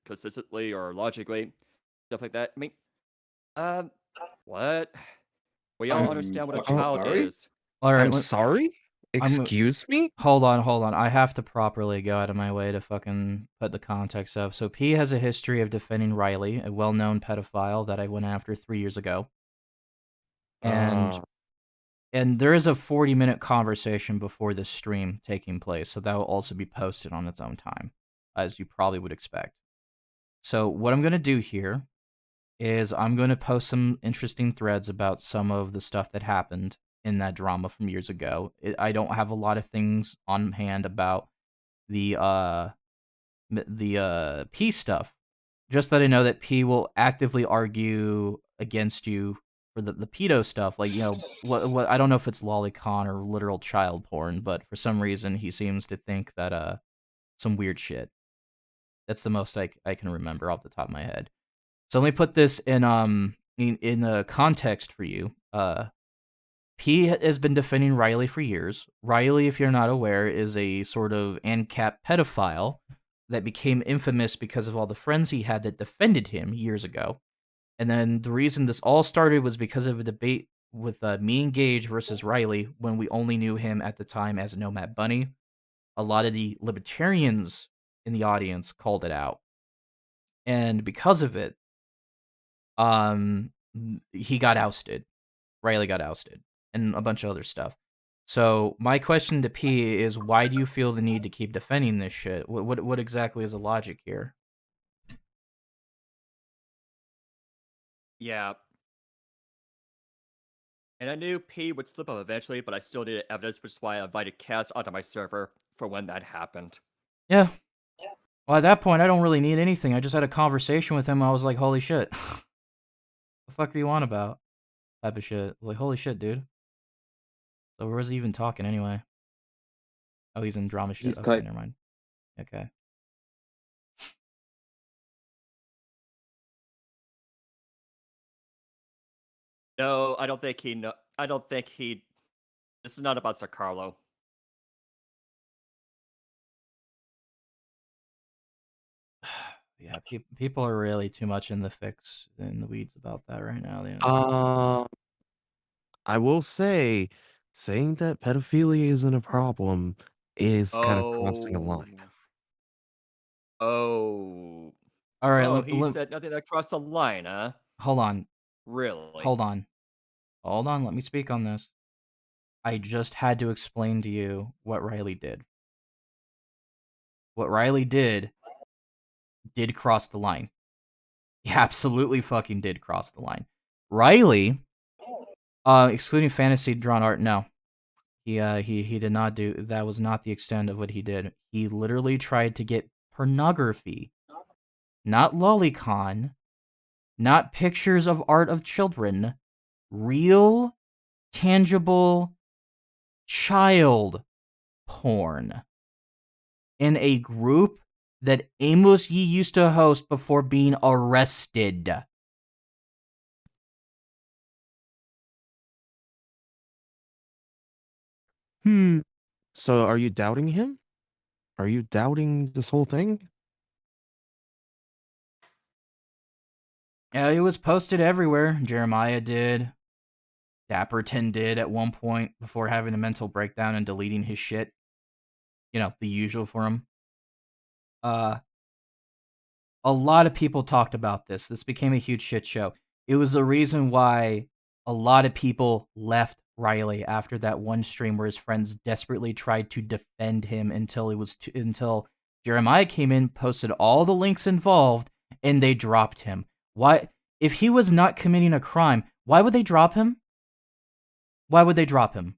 consistently or logically, stuff like that. I mean, um, what? We all understand what a I'm child sorry. is. All right, I'm sorry. I'm Excuse me. hold on. I have to properly go out of my way to fucking put the context up. So P has a history of defending Riley, a well-known pedophile that I went after 3 years ago, and Uh, and there is a 40-minute conversation before this stream taking place, so that will also be posted on its own time, as you probably would expect. So what I'm gonna do here is I'm gonna post some interesting threads about some of the stuff that happened in that drama from years ago. I don't have a lot of things on hand about the P stuff. Just that I know that P will actively argue against you for the pedo stuff. Like, what I don't know if it's lolicon or literal child porn, but for some reason he seems to think that some weird shit. That's the most I can remember off the top of my head. So let me put this in a context for you. P has been defending Riley for years. Riley, if you're not aware, is a sort of ANCAP pedophile that became infamous because of all the friends he had that defended him years ago. And then the reason this all started was because of a debate with me and Gage versus Riley when we only knew him at the time as Nomad Bunny. A lot of the libertarians in the audience called it out. And because of it, um, he got ousted. Riley got ousted, and a bunch of other stuff. So my question to P is, why do you feel the need to keep defending this shit? What exactly is the logic here? Yeah. And I knew P would slip up eventually, but I still needed evidence, which is why I invited Cass onto my server for when that happened. Yeah. Well, at that point, I don't really need anything. I just had a conversation with him. I was like, holy shit. The fuck are you on about? Type of shit. Like, holy shit, dude. So where was he even talking anyway? Oh, he's in drama shit. he's Okay, type. never mind. Okay. No, I don't think he. No, I don't think he. This is not about Sir Carlo. Yeah, people are really too much in the weeds about that right now. Uh, I will say, saying that pedophilia isn't a problem is kind of crossing a line. Oh. Oh. All right, Oh, he said nothing that crossed the line, huh? hold on. Really? Hold on. Hold on, let me speak on this. I just had to explain to you what Riley did. What Riley did cross the line. He absolutely fucking did cross the line. Riley, excluding fantasy drawn art, no. He did not do that. Was not the extent of what he did. He literally tried to get pornography, not lolicon, not pictures of art of children, real, tangible child porn in a group that Amos Yee used to host before being arrested. Hmm. So are you doubting him? Are you doubting this whole thing? Yeah, it was posted everywhere. Jeremiah did. Dapperton did at one point before having a mental breakdown and deleting his shit. You know, the usual for him. A lot of people talked about this. This became a huge shit show. It was the reason why a lot of people left Riley after that one stream where his friends desperately tried to defend him until Jeremiah came in, posted all the links involved, and they dropped him. Why? If he was not committing a crime, why would they drop him? Why would they drop him?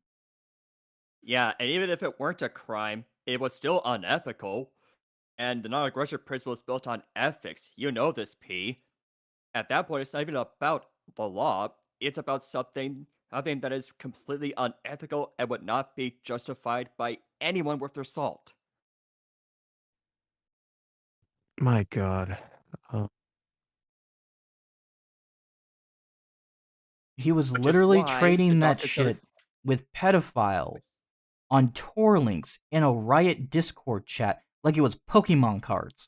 Yeah, and even if it weren't a crime, it was still unethical. And the non-aggression principle is built on ethics. You know this, P. At that point, it's not even about the law. It's about something that is completely unethical and would not be justified by anyone worth their salt. My God. Uh, He was Which is literally why the trading that doctor started. shit with pedophiles on Tor links in a Riot Discord chat like it was Pokemon cards.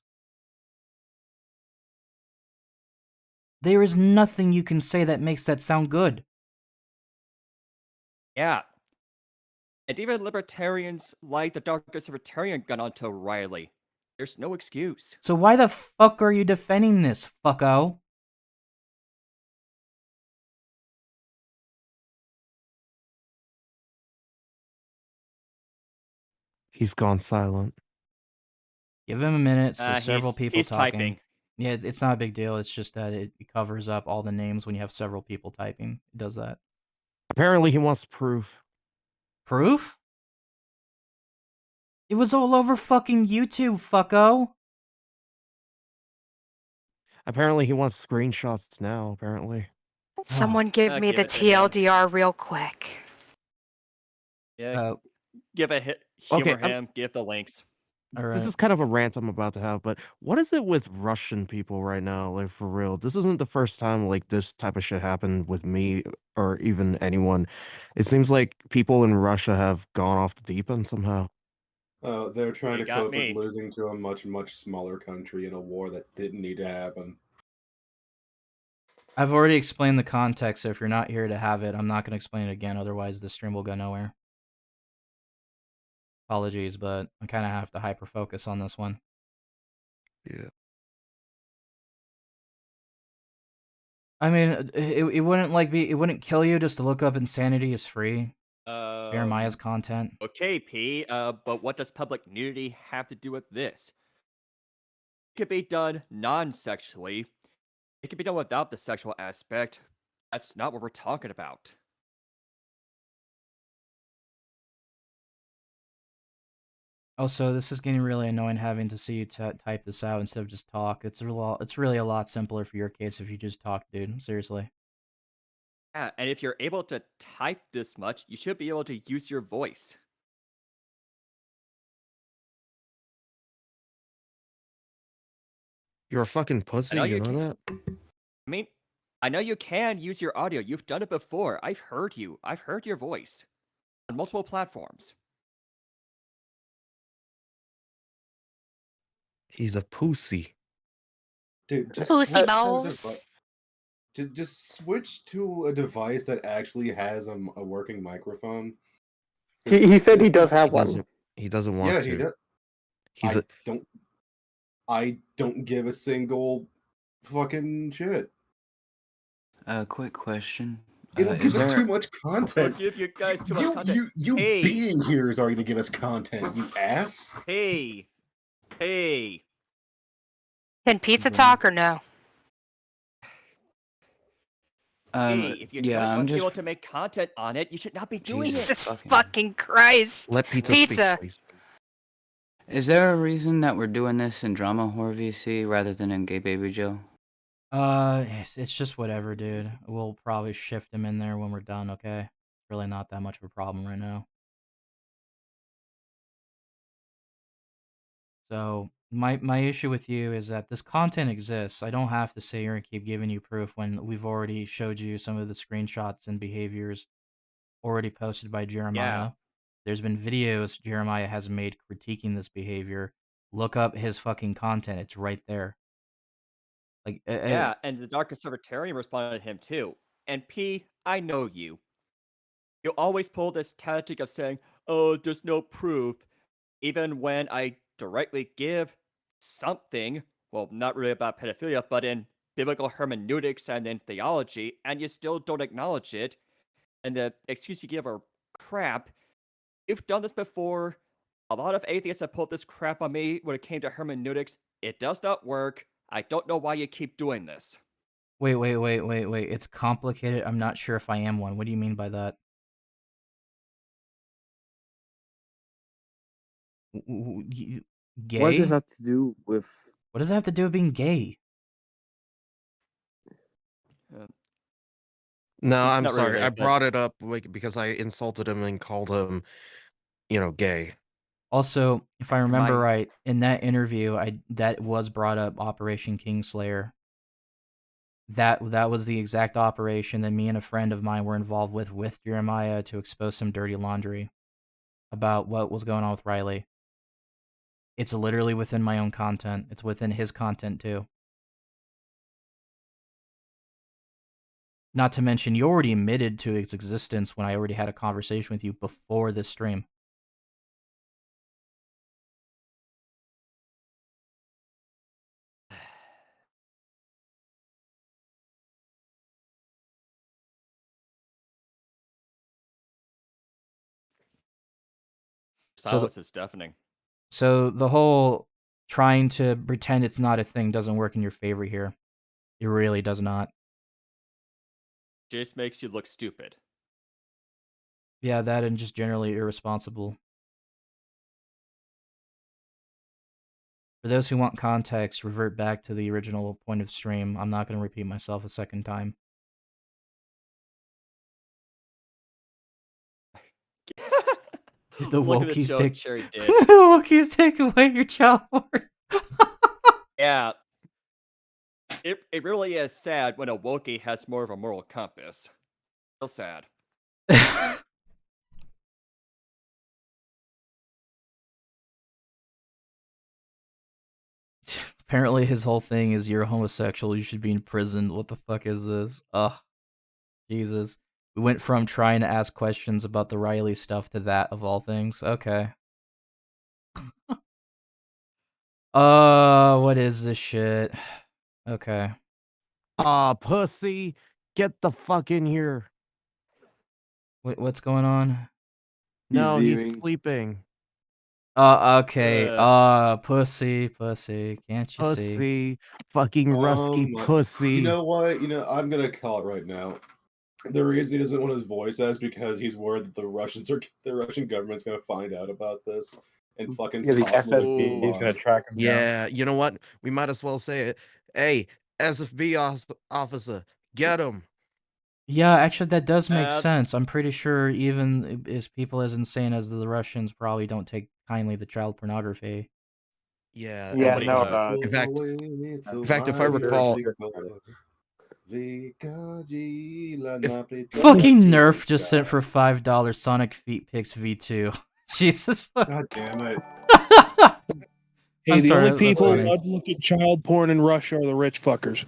There is nothing you can say that makes that sound good. Yeah. And even libertarians like the Darkest Libertarian got onto Riley. There's no excuse. So why the fuck are you defending this, fucko? He's gone silent. Give him a minute, so several people He's talking. typing. Yeah, it's not a big deal, it's just that it covers up all the names when you have several people typing. It does that. Apparently, he wants proof. Proof? It was all over fucking YouTube, fucko. Apparently, he wants screenshots now, apparently. Someone give me Give the it to him. TLDR real quick. Yeah, give a hit. Okay, Humor him. Give the links. Alright. This is kind of a rant I'm about to have, but what is it with Russian people right now? Like, for real, this isn't the first time like this type of shit happened with me or even anyone. It seems like people in Russia have gone off the deep end somehow. They're trying You to got cope me. with losing to a much, much smaller country in a war that didn't need to happen. I've already explained the context, so if you're not here to have it, I'm not going to explain it again, otherwise the stream will go nowhere. Apologies, but I kind of have to hyper-focus on this one. Yeah. I mean, it wouldn't like be, it wouldn't kill you just to look up Insanity is free. Jeremiah's content. Okay, P. But what does public nudity have to do with this? It could be done non-sexually. It could be done without the sexual aspect. That's not what we're talking about. Also, this is getting really annoying having to see you type this out instead of just talk. It's really a lot simpler for your case if you just talk, dude. Seriously. Yeah, and if you're able to type this much, you should be able to use your voice. You're a fucking pussy, you know that? I mean, I know you can use your audio. You've done it before. I've heard you. I've heard your voice on multiple platforms. He's a pussy. Dude, just Pussy switch to a balls. just switch to a device that actually has a working microphone. He said he does have He one. doesn't. He doesn't want Yeah, to. he does. He's I don't give a single fucking shit. Quick question. You don't give us too much I'll content. give you guys too much content. You Hey. being here is already to give us content, you ass. Hey. Hey. Can Pizza talk or no? Hey, if you don't I'm want just people to make content on it, you should not be doing it. Jesus fucking- fucking Christ. let Pizza Pizza. speak, please. Is there a reason that we're doing this in Drama Horror VC rather than in Gay Baby Joe? It's just whatever, dude. We'll probably shift him in there when we're done, okay? Really not that much of a problem right now. So, my issue with you is that this content exists. I don't have to sit here and keep giving you proof when we've already showed you some of the screenshots and behaviors already posted by Jeremiah. There's been videos Jeremiah has made critiquing this behavior. Look up his fucking content. It's right there. Like, Yeah, and the Darkest Libertarian responded to him too. And P, I know you. You always pull this tactic of saying, oh, there's no proof, even when I directly give something, well, not really about pedophilia, but in biblical hermeneutics and in theology, and you still don't acknowledge it. And the excuse you give are crap. You've done this before. A lot of atheists have pulled this crap on me when it came to hermeneutics. It does not work. I don't know why you keep doing this. Wait. It's complicated. I'm not sure if I am one. What do you mean by that? Gay? What does that to do with? What does that have to do with being gay? No, It's I'm not really sorry. there, I but- brought it up because I insulted him and called him, gay. Also, if I remember Mine- right, in that interview, that was brought up Operation Kingslayer. That was the exact operation that me and a friend of mine were involved with Jeremiah to expose some dirty laundry about what was going on with Riley. It's literally within my own content. It's within his content too. Not to mention, you already admitted to its existence when I already had a conversation with you before this stream. Silence is deafening. So the whole trying to pretend it's not a thing doesn't work in your favor here. It really does not. Just makes you look stupid. Yeah, that and just generally irresponsible. For those who want context, revert back to the original point of stream. I'm not going to repeat myself a second time. The Look at the Wokies joke take Cherry did. the Wokies take away your child porn. Yeah. It really is sad when a Wookiee has more of a moral compass. So sad. Apparently his whole thing is you're homosexual, you should be in prison. What the fuck is this? Ugh. Jesus. We went from trying to ask questions about the Riley stuff to that of all things. Okay. What is this shit? Okay. Ah, pussy, get the fuck in here. What's going on? No, he's leaving. sleeping. Okay. Pussy. Can't you see? Pussy, fucking rusky pussy. You know what? I'm gonna call it right now. The reason he doesn't want his voice out is because he's worried that the Russian government's gonna find out about this and fucking Yeah, the toss him FSB is gonna track him down. Yeah, you know what? We might as well say it. Hey, SFB officer, get him. Yeah, actually, that does make Uh, sense. I'm pretty sure even as people as insane as the Russians probably don't take kindly to child pornography. Yeah, Yeah, Nobody no. does. In fact, if I recall, Fucking Nerf just sent for $5 Sonic Feet Pix V2. Jesus fuck. God damn it. Hey, I'm the sorry, only that's people funny. allowed to look at child porn in Russia are the rich fuckers.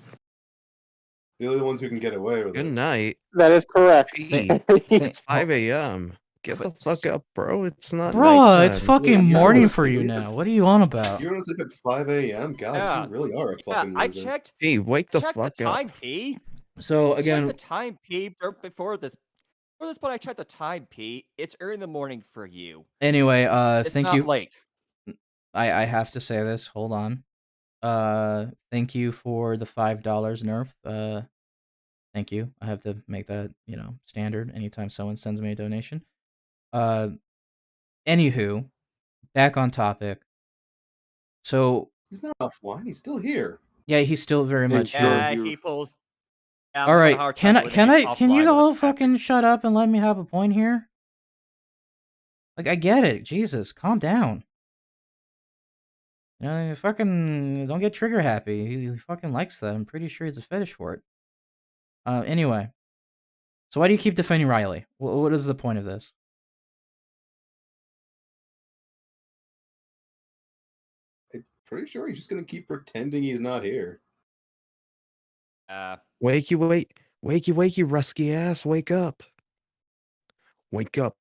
The only ones who can get away with good it. night. That is correct. P. Th- It's 5 a.m. Get the fuck up, bro. It's not Bruh, it's nighttime. fucking Yeah, morning let's for you sleep. now. What are you on about? You want to sleep at 5 a.m.? God, Yeah. you really are a Yeah, fucking I loser. checked. Hey, wake I the checked fuck the up. time, P. So I checked the again, time, P. Before this. Before this point, I checked the time, P. It's early in the morning for you. anyway, It's thank not you. late. I have to say this. Hold on. Thank you for the $5 Nerf. Thank you. I have to make that, standard anytime someone sends me a donation. Anywho, back on topic. So, He's not offline. He's still here. yeah, he's still very much He's still here. here. He pulls. Yeah, I'm All having a right, hard can time I can believing I he's can you offline with all a fucking package. shut up and let me have a point here? Like, I get it. Jesus, calm down. You fucking don't get trigger happy. He fucking likes that. I'm pretty sure he's a fetish for it. Anyway. So why do you keep defending Riley? What is the point of this? I'm pretty sure he's just gonna keep pretending he's not here. Wakey, rusky ass, wake up. Wake up.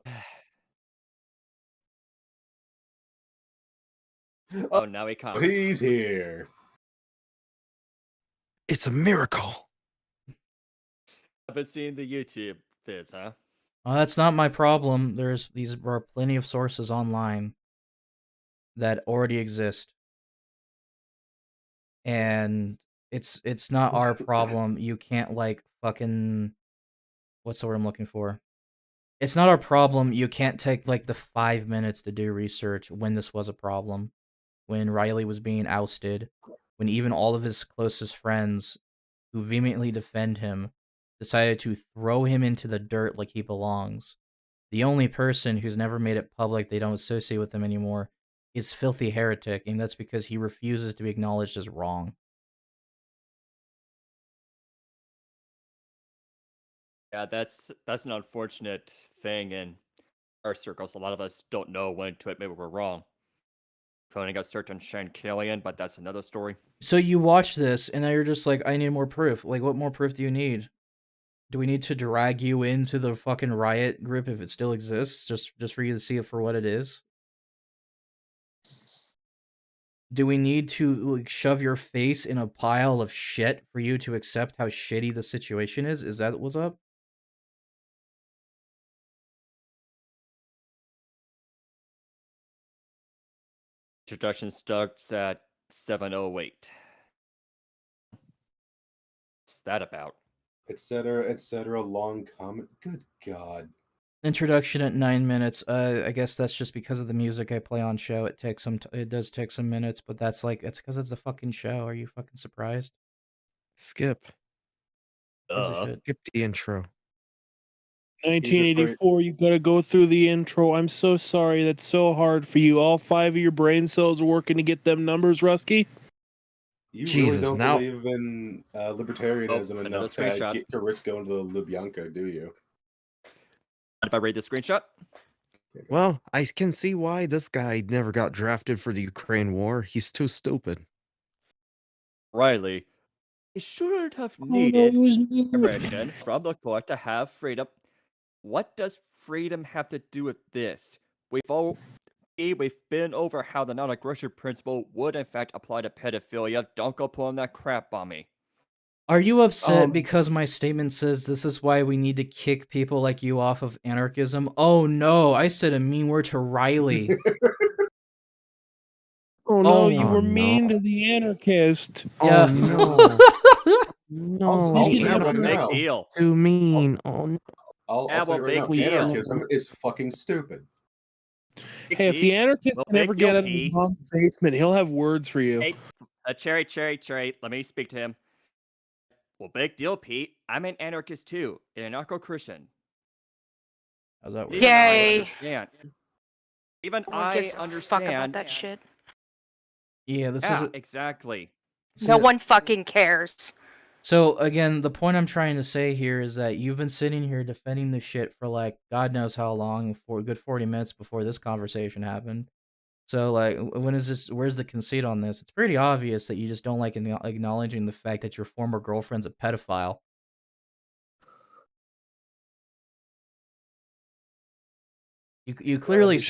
Oh, now he comes. He's here. It's a miracle. I've been seeing the YouTube vids, huh? Well, that's not my problem. These are plenty of sources online that already exist. And it's not our problem. You can't fucking what's the word I'm looking for? It's not our problem. You can't take the 5 minutes to do research when this was a problem. When Riley was being ousted, when even all of his closest friends who vehemently defend him decided to throw him into the dirt like he belongs. The only person who's never made it public they don't associate with him anymore is Filthy Heretic, and that's because he refuses to be acknowledged as wrong. Yeah, that's an unfortunate thing in our circles. A lot of us don't know when to admit we're wrong. Cloning a certain Shankalian, but that's another story. So you watch this, and now you're just like, I need more proof. Like, what more proof do you need? Do we need to drag you into the fucking riot group if it still exists, just for you to see it for what it is? Do we need to like shove your face in a pile of shit for you to accept how shitty the situation is? Is that what's up? Introduction starts at 7:08. What's that about? etc. Long comment. Good God. Introduction at 9 minutes. I guess that's just because of the music I play on show. It takes some. It does take some minutes, but that's because it's a fucking show. Are you fucking surprised? Skip. Gives a shit. Skip the intro. 1984, you gotta go through the intro. I'm so sorry. That's so hard for you. All 5 of your brain cells are working to get them numbers, Rusky. You Jesus, really don't now- believe in libertarianism another enough to screenshot. get to risk going to the Lubyanka, do you? If I read the screenshot, Well, I can see why this guy never got drafted for the Ukraine war. He's too stupid. Riley, he shouldn't have Oh, no, needed it was me. permission from the court to have freedom. What does freedom have to do with this? We've been over how the non-aggression principle would in fact apply to pedophilia. Don't go pulling that crap on me. Are you upset because my statement says this is why we need to kick people like you off of anarchism? Oh no, I said a mean word to Riley. Oh no, Oh, you were no. mean to the anarchist. Yeah. Oh no. I'll I'll say Yeah, it but right Big now. deal. Too mean. Oh no. I'll Yeah, say it well, right now. big deal. Anarchism is fucking stupid. Big Hey, if the deal. anarchist Well, can ever big get deal, out of his P. mom's basement, he'll have words for you. Hey, Cherry, let me speak to him. Well, big deal, Pete. I'm an anarchist too, an anarcho-Christian. How's that work? Even I Yay. understand. Even No one I gives a fuck about understand. that shit. Yeah, this Yeah, is exactly. No one fucking cares. So again, the point I'm trying to say here is that you've been sitting here defending this shit for like God knows how long, for a good 40 minutes before this conversation happened. So like, where's the conceit on this? It's pretty obvious that you just don't like acknowledging the fact that your former girlfriend's a pedophile. You clearly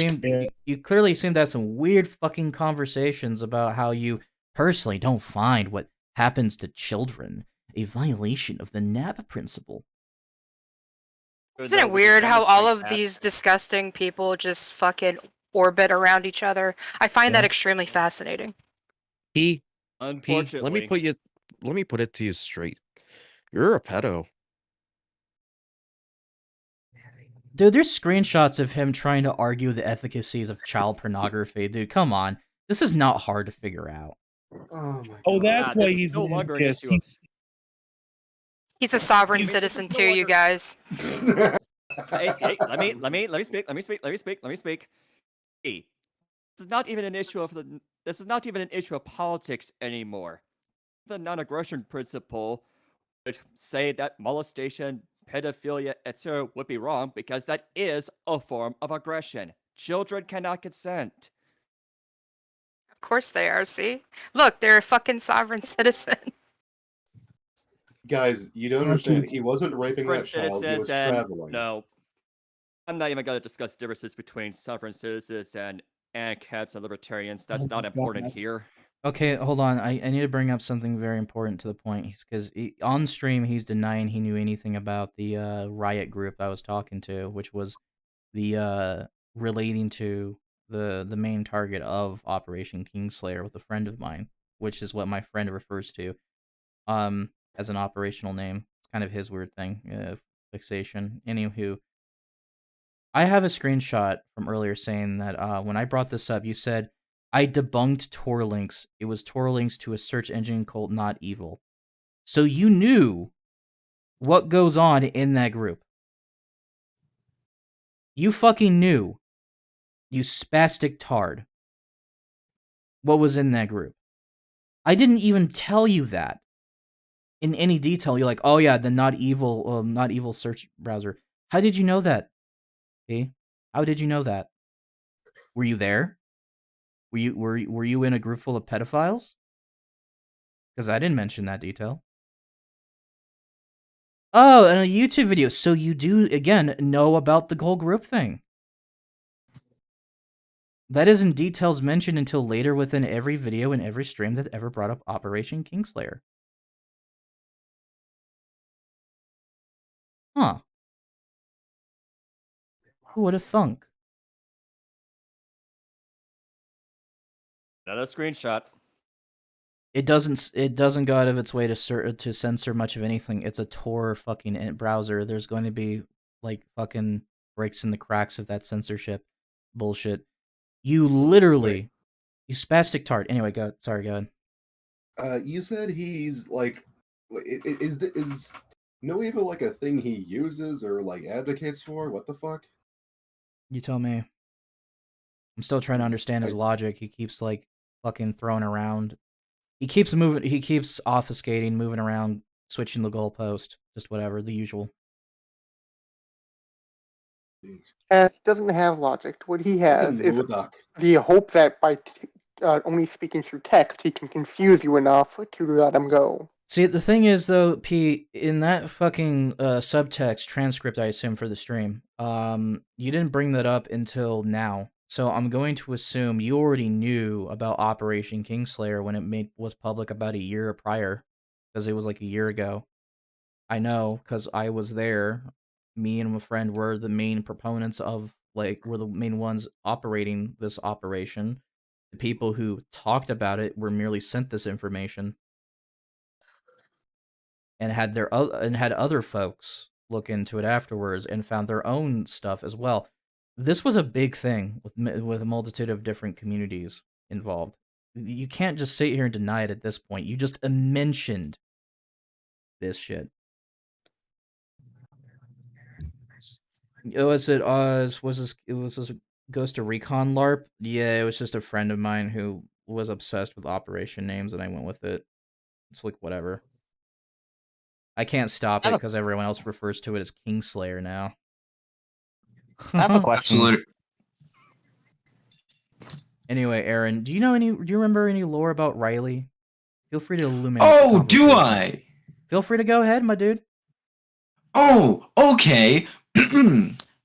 you clearly seem to have some weird fucking conversations about how you personally don't find what happens to children a violation of the NAP principle. Isn't it weird how all of these disgusting people just fucking orbit around each other? I find that extremely fascinating. P, Unfortunately, let me put it to you straight. You're a pedo. Dude, there's screenshots of him trying to argue the efficacies of child pornography. Dude, come on. This is not hard to figure out. Oh my Oh, God. that's Yeah, why this is he's no an longer an anarchist. issue of- He's a sovereign This is citizen no too, you longer- guys. Hey, let me speak. Hey, this is not even an issue of politics anymore. The non-aggression principle would say that molestation, pedophilia, etc. would be wrong because that is a form of aggression. Children cannot consent. Of course they are, see? Look, they're a fucking sovereign citizen. Guys, you don't understand. He wasn't raping that child. He was traveling. No, I'm not even going to discuss differences between sovereign citizens and ANCAPs and libertarians. That's not important here. Okay, hold on. I need to bring up something very important to the point, because on stream he's denying he knew anything about the riot group I was talking to, which was the relating to the main target of Operation Kingslayer with a friend of mine, which is what my friend refers to as an operational name. It's kind of his weird thing, fixation. Anywho, I have a screenshot from earlier saying that when I brought this up, you said, I debunked Tor links. It was Tor links to a search engine called Not Evil. So you knew what goes on in that group. You fucking knew. You spastic tard. What was in that group. I didn't even tell you that in any detail. You're like, oh yeah, the Not Evil search browser. How did you know that? Hey, how did you know that? Were you there? Were you in a group full of pedophiles? Because I didn't mention that detail. Oh, and a YouTube video. So you do, again, know about the whole group thing. That isn't details mentioned until later within every video and every stream that ever brought up Operation Kingslayer. Huh. Who would have thunk? Another screenshot. It doesn't go out of its way to censor much of anything. It's a Tor fucking browser. There's going to be like fucking breaks in the cracks of that censorship bullshit. You literally, you spastic tart. Anyway, go ahead. You said he's like, is no evil like a thing he uses or like advocates for? What the fuck? You tell me. I'm still trying to understand his logic. He keeps like fucking throwing around. He keeps moving. He keeps obfuscating, moving around, switching the goalpost. Just whatever, the usual. Jeez. He doesn't have logic. What he has Fucking is Murdoch. the hope that by only speaking through text, he can confuse you enough to let him go. See, the thing is, though, P, in that fucking subtext transcript, I assume, for the stream, you didn't bring that up until now. So I'm going to assume you already knew about Operation Kingslayer when it was public about a year prior, because it was like a year ago. I know, because I was there. Me and my friend were the main proponents of, like, we're the main ones operating this operation. The people who talked about it were merely sent this information. And had other folks look into it afterwards and found their own stuff as well. This was a big thing with a multitude of different communities involved. You can't just sit here and deny it at this point. You just mentioned this shit. Was this Ghost of Recon LARP? Yeah, it was just a friend of mine who was obsessed with operation names, and I went with it. It's like whatever. I can't stop it because everyone else refers to it as Kingslayer now. I have a question. Anyway, Aaron, do you remember any lore about Riley? Feel free to illuminate. Oh, do I? Feel free to go ahead, my dude. Oh, okay.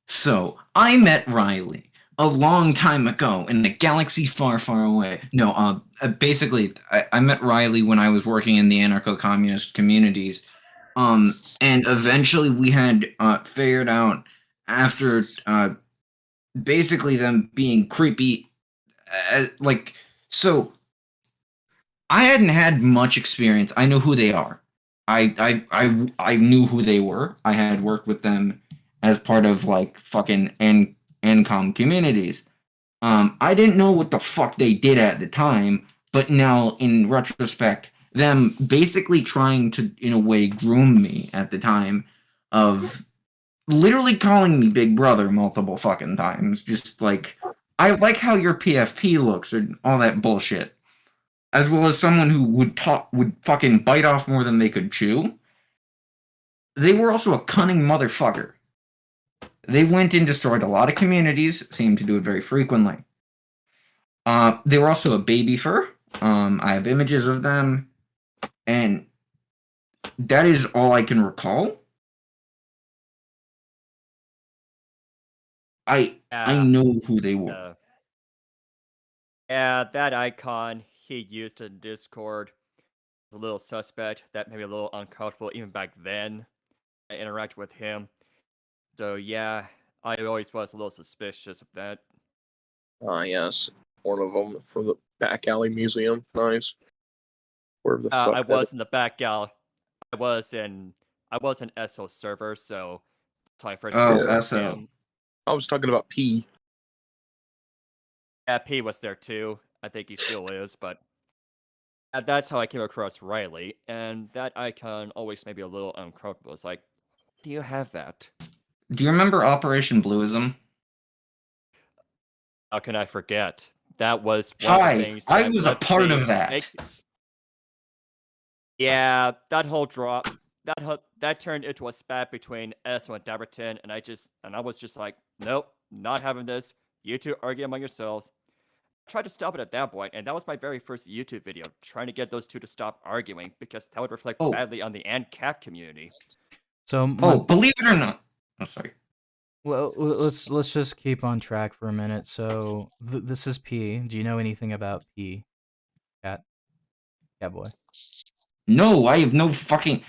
So, I met Riley a long time ago in a galaxy far, far away. No, basically, I met Riley when I was working in the anarcho-communist communities. And eventually we had figured out after basically them being creepy, so I hadn't had much experience. I know who they are. I knew who they were. I had worked with them as part of like fucking NCOM communities. I didn't know what the fuck they did at the time, but now in retrospect, them basically trying to, in a way, groom me at the time of literally calling me Big Brother multiple fucking times. Just like, I like how your PFP looks or all that bullshit. As well as someone who would fucking bite off more than they could chew. They were also a cunning motherfucker. They went and destroyed a lot of communities, seemed to do it very frequently. They were also a baby fur. I have images of them. And that is all I can recall. I know who they were. Yeah, that icon he used in Discord was a little suspect. That made me a little uncomfortable even back then. I interacted with him. So yeah, I always was a little suspicious of that. Yes. One of them from the back alley museum. Nice. Where the fuck I was in the back alley. I was in SO server, so that's how I first that's him. I was talking about P. Yeah, P was there too. I think he still is, but that's how I came across Riley, and that icon always made me a little uncomfortable. It's like, do you have that? Do you remember Operation Bluism? How can I forget? That was one of the things. I was a part of that. Yeah, that whole drop, that turned into a spat between Esso and Daberton, and I was just like, nope, not having this. You two argue among yourselves. I tried to stop it at that point, and that was my very first YouTube video, trying to get those two to stop arguing, because that would reflect badly on the ANCAP community. So Oh, believe it or not. Oh, sorry. well, let's just keep on track for a minute. So this is P. Do you know anything about P? Cat boy. No, I have no fucking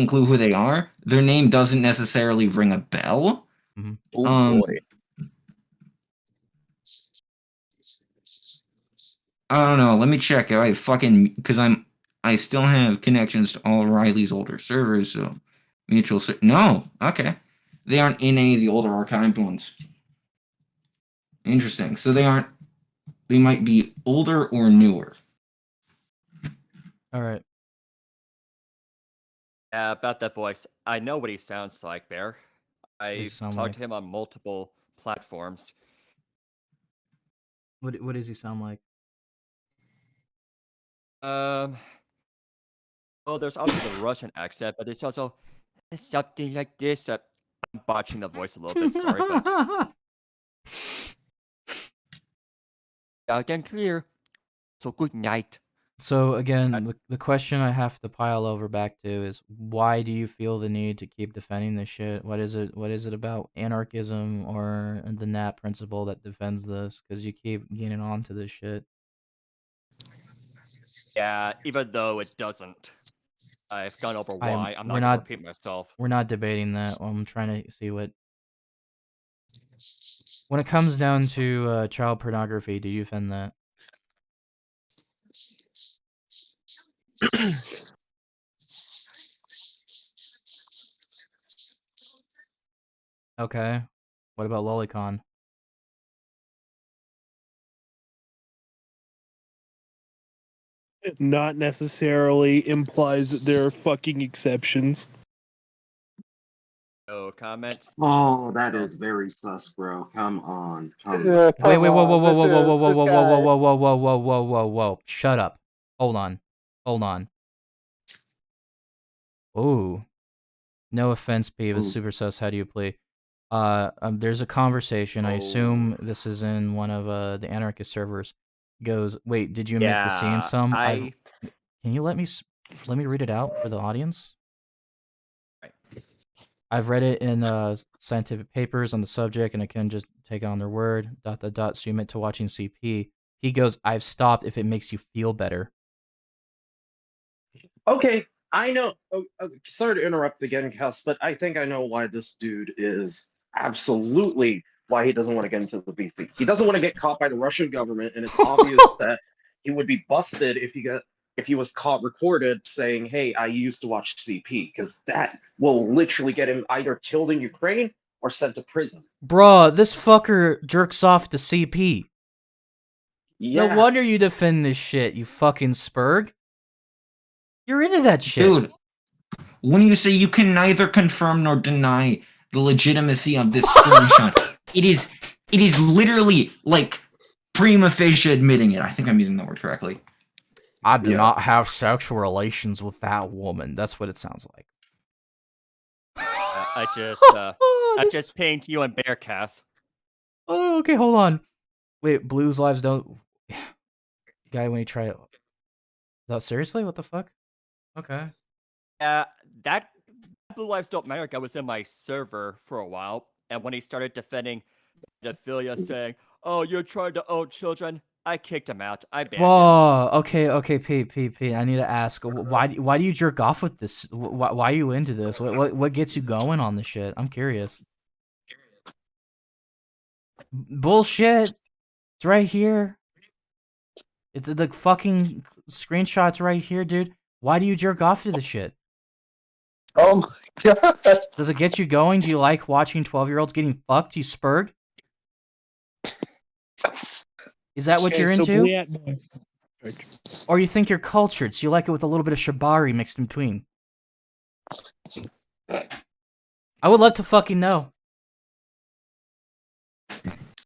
clue who they are. Their name doesn't necessarily ring a bell. Oh boy. I don't know. Let me check. Because I still have connections to all Riley's older servers. So no. Okay, they aren't in any of the older archived ones. Interesting. So they aren't. They might be older or newer. All right. Yeah, about that voice. I know what he sounds like, Bear. I sound talked like? to him on multiple platforms. What does he sound like? Well, there's also the Russian accent, but there's also something like this. I'm botching the voice a little bit, sorry, but loud and clear. So good night. So again, the question I have to pile over back to is, why do you feel the need to keep defending this shit? What is it? What is it about anarchism or the NAP principle that defends this? Because you keep getting onto this shit. Yeah, even though it doesn't. I've gone over why. I'm we're not gonna repeat myself. We're not debating that. I'm trying to see what. When it comes down to child pornography, do you defend that? Okay. What about Lolicon? Not necessarily implies that there are fucking exceptions. No comment. Oh, that is very sus, bro. Come on. Wait, whoa, whoa, whoa, whoa, whoa, whoa, whoa, whoa, whoa, whoa, whoa, whoa, whoa, whoa, whoa, whoa, whoa. Shut up. Hold on. Ooh. No offense, P, but super sus, how do you play? There's a conversation. I assume this is in one of the anarchist servers. Goes, wait, did you admit to seeing some? Can you let me read it out for the audience? I've read it in scientific papers on the subject, and I couldn't just take it on their word. ... So you admit to watching CP. He goes, I've stopped if it makes you feel better. Okay, I know. Sorry to interrupt again, Cass, but I think I know why this dude is absolutely why he doesn't want to get into the VC. He doesn't want to get caught by the Russian government, and it's obvious that he would be busted if he was caught recorded saying, "Hey, I used to watch CP," because that will literally get him either killed in Ukraine or sent to prison. Bruh, this fucker jerks off to CP. Yeah. No wonder you defend this shit, you fucking spurg. You're into that shit. Dude, when you say you can neither confirm nor deny the legitimacy of this screenshot, it is literally like prima facie admitting it. I think I'm using that word correctly. I do not have sexual relations with that woman. That's what it sounds like. I just pinged you and Bearcast. Oh, okay, hold on. Wait, Blues Lives don't... Guy, when he try it... No, seriously? What the fuck? Okay. That Blue Lives Don't Matter guy was in my server for a while, and when he started defending pedophilia, saying, "Oh, you're trying to own children," I kicked him out. I banned him. Whoa, okay, P. I need to ask, why do you jerk off with this? Why are you into this? What gets you going on this shit? I'm curious. Bullshit. It's right here. It's the fucking screenshots right here, dude. Why do you jerk off to this shit? Oh my god. Does it get you going? Do you like watching 12-year-olds getting fucked, you spurg? Is that what you're into? Or you think you're cultured, so you like it with a little bit of shibari mixed in between? I would love to fucking know.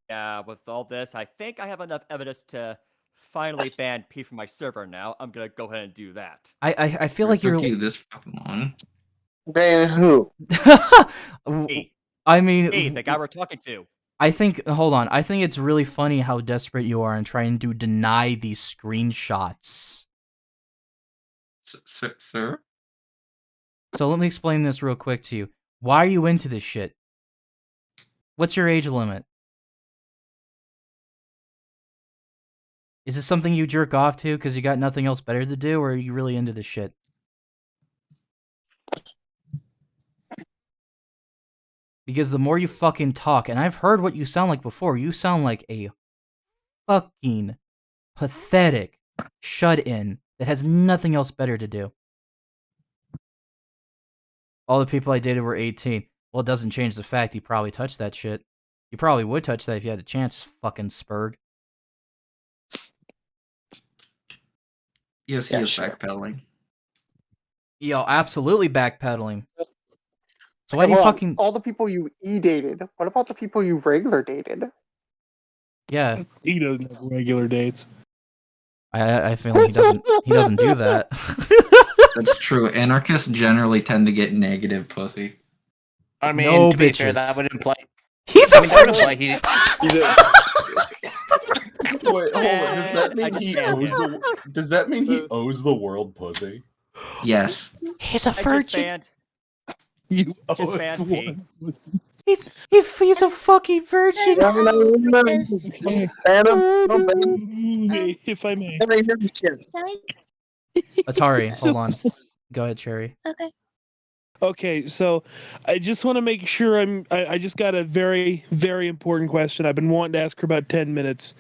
Yeah, with all this, I think I have enough evidence to finally ban P from my server now. I'm gonna go ahead and do that. I feel like you're... this fucking long. Ban who? P. I mean... P, the guy we're talking to. I think... Hold on. I think it's really funny how desperate you are in trying to deny these screenshots. Sir? So let me explain this real quick to you. Why are you into this shit? What's your age limit? Is this something you jerk off to because you got nothing else better to do, or are you really into this shit? Because the more you fucking talk, and I've heard what you sound like before, you sound like a fucking pathetic shut-in that has nothing else better to do. All the people I dated were 18. Well, it doesn't change the fact you probably touched that shit. You probably would touch that if you had the chance, fucking spurg. Yes, he is backpedaling. Yo, absolutely backpedaling. So why Okay, do you hold on. fucking... All the people you dated. What about the people you regular dated? Yeah, He doesn't have regular dates. I feel like he doesn't do that. That's true. Anarchists generally tend to get negative pussy. I mean, No to be fair, bitches. that would imply. He's I a mean, that would virgin! imply He's a. Wait, hold on. Does that I mean just he banned owes him. the? Does that mean he owes the world pussy? Yes. He's a I just virgin! banned. You Just owe us ban P. one. He's a fucking virgin! Okay. Okay, if I may. Atari, So- hold on. Go ahead, Cherry. Okay, so I just want to make sure I just got a very, very important question. I've been wanting to ask for about 10 minutes.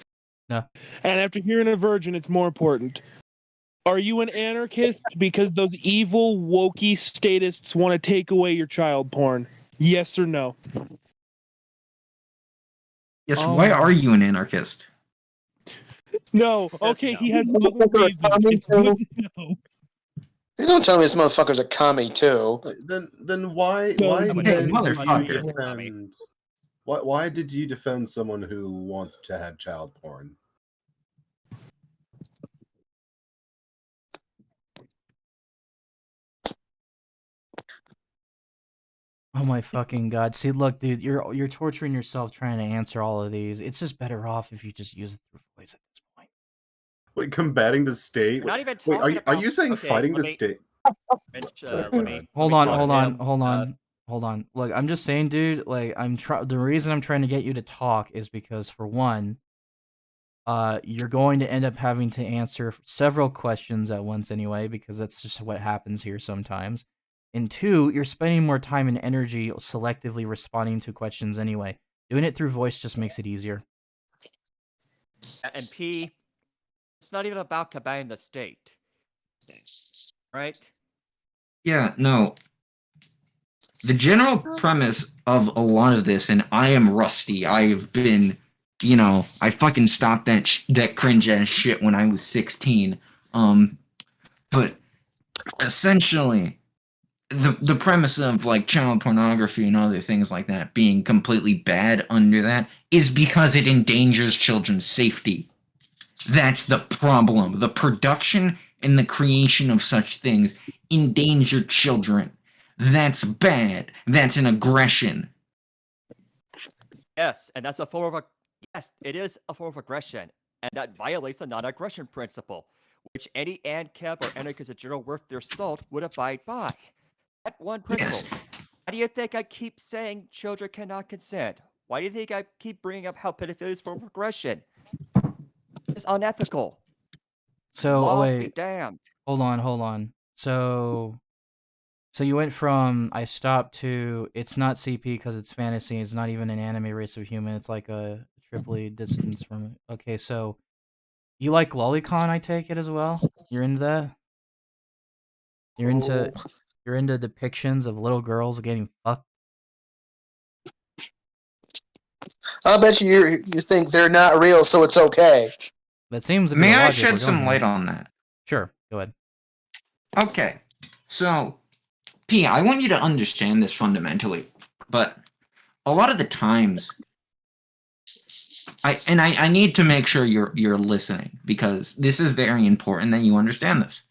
No. And after hearing a virgin, it's more important. Are you an anarchist because those evil, wokey statists want to take away your child porn? Yes or no? Yes, why are you an anarchist? No. Says Okay, no. he has other reasons. It's good to know. You don't tell me this motherfucker's a commie too. Then why No, why he's a then did motherfucker. you defend? Why did you defend someone who wants to have child porn? Oh my fucking god. See, look, dude, you're torturing yourself trying to answer all of these. It's just better off if you just use it through voice at this point. Wait, combating the state? We're not even Wait, talking are about. you saying Okay, fighting let the me- state? let me Hold talk on. to him. Look, I'm just saying, dude, like the reason I'm trying to get you to talk is because for one, you're going to end up having to answer several questions at once anyway, because that's just what happens here sometimes. And two, you're spending more time and energy selectively responding to questions anyway. Doing it through voice just makes it easier. And P, it's not even about combating the state, right? Yeah, no. The general premise of a lot of this, and I am rusty. I've been, I fucking stopped that cringe ass shit when I was 16. But essentially, the premise of like child pornography and other things like that being completely bad under that is because it endangers children's safety. That's the problem. The production and the creation of such things endanger children. That's bad. That's an aggression. Yes, and that's a form of yes, it is a form of aggression, and that violates the non-aggression principle, which any ANCAP or anarchist in general worth their salt would abide by. That one principle. Yes. Why do you think I keep saying children cannot consent? Why do you think I keep bringing up how pedophilia is a form of aggression? It's unethical. So, Laws be wait, damned. hold on. So you went from I stopped to it's not CP because it's fantasy. It's not even an anime race of human. It's like a triply distance from it. Okay, so you like lolicon, I take it as well. You're into that. You're into depictions of little girls getting fucked. I'll bet you think they're not real, so it's okay. That seems to be May the I logic we're shed some going light with. on that? Sure, go ahead. Okay. So, P, I want you to understand this fundamentally, but a lot of the times I need to make sure you're listening because this is very important that you understand this.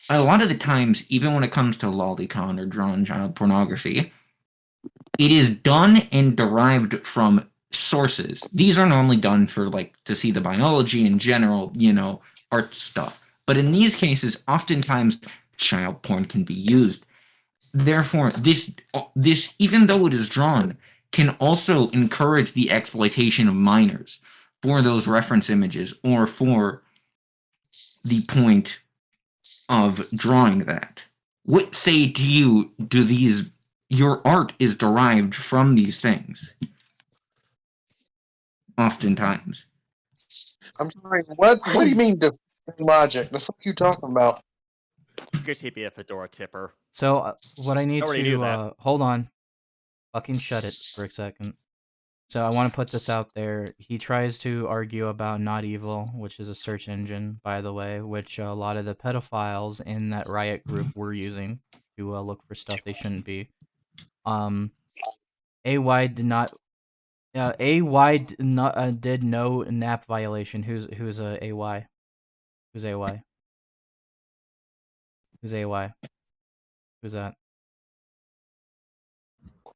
A lot of the times, even when it comes to lolicon or drawn child pornography, it is done and derived from sources. These are normally done for to see the biology in general, art stuff. But in these cases, oftentimes child porn can be used. Therefore, this even though it is drawn, can also encourage the exploitation of minors for those reference images or for the point of drawing that. What say to you do your art is derived from these things? Oftentimes. I'm sorry. What do you mean defending logic? The fuck you talking about? Guess he'd be a fedora tipper. So what I need Already knew that. to hold on, fucking shut it for a second. So I want to put this out there. He tries to argue about Not Evil, which is a search engine, by the way, which a lot of the pedophiles in that riot group were using to look for stuff they shouldn't be. AY did not. AY did no NAP violation. Who's a AY? Who's AY? Who's AY? Who's that?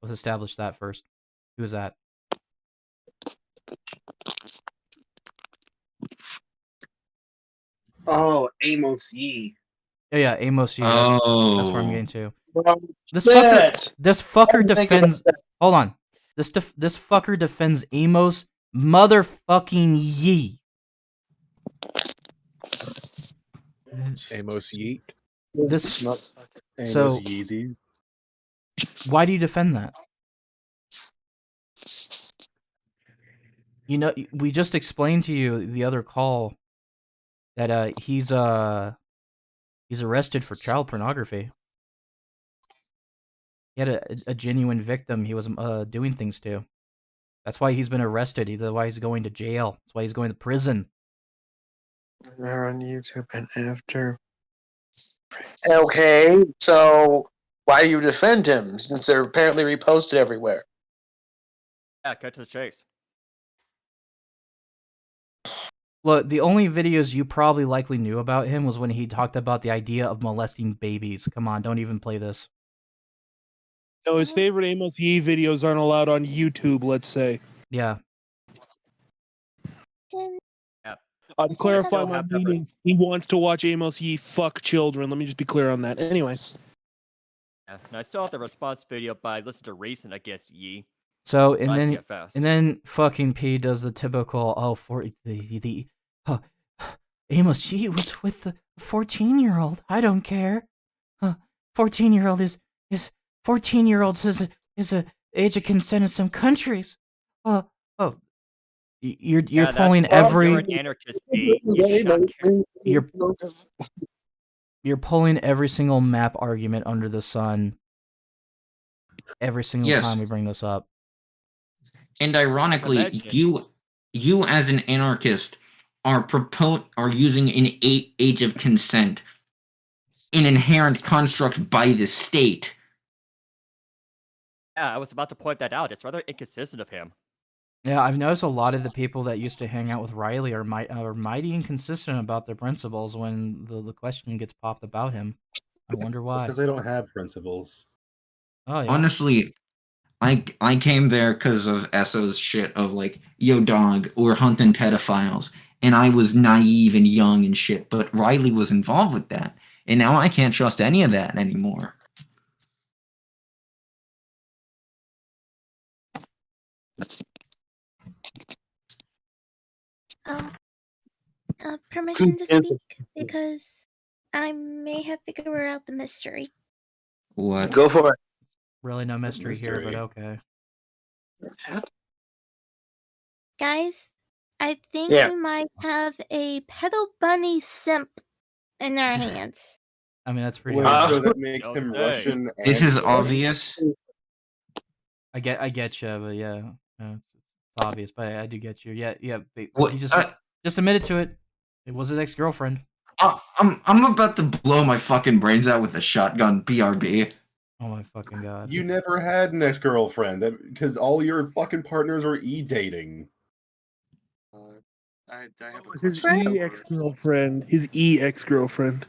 Let's establish that first. Who's that? Oh, Amos Yee. Yeah, Amos Yee. That's where I'm getting to. This fucker defends. Hold on. This fucker defends Amos motherfucking Yee. Amos Yeet. This Amos so Yeezys. why do you defend that? You know, we just explained to you the other call that he's arrested for child pornography. He had a genuine victim he was doing things to. That's why he's been arrested. That's why he's going to jail. That's why he's going to prison. They're on YouTube and after. Okay, so why do you defend him since they're apparently reposted everywhere? Yeah, cut to the chase. Look, the only videos you probably likely knew about him was when he talked about the idea of molesting babies. Come on, don't even play this. No, his favorite Amos Yee videos aren't allowed on YouTube, let's say. Yeah. Yeah. To clarify my meaning, he wants to watch Amos Yee fuck children. Let me just be clear on that. Anyway. Yeah, and I still have the response video, but I listened to recent against Yee. So and PFS. then fucking P does the typical Amos Yee was with the 14-year-old. I don't care. 14-year-old is 14-year-olds is a age of consent in some countries. You're pulling every You're an anarchist, P. You should not care. You're pulling every single map argument under the sun. Every single time we bring this up. And ironically, you as an anarchist are using an age of consent, an inherent construct by the state. Yeah, I was about to point that out. It's rather inconsistent of him. Yeah, I've noticed a lot of the people that used to hang out with Riley are mighty inconsistent about their principles when the question gets popped about him. I wonder why. Because they don't have principles. Oh yeah. Honestly, I came there because of Esso's shit of like, yo dog, we're hunting pedophiles. And I was naive and young and shit, but Riley was involved with that. And now I can't trust any of that anymore. Permission to speak because I may have figured out the mystery. What? Go for it. Really no mystery here, but okay. Guys, I think Yeah. we might have a pedal bunny simp in our hands. I mean, that's pretty Wait, obvious. so that makes him Russian. This and is Russian? obvious. I get you, but yeah, it's obvious. But I do get you. Yeah. But What- he just admitted to it. It was his ex-girlfriend. I'm about to blow my fucking brains out with a shotgun, BRB. Oh my fucking god. You never had an ex-girlfriend because all your fucking partners were e-dating. I have It was his ex-girlfriend. His ex-girlfriend.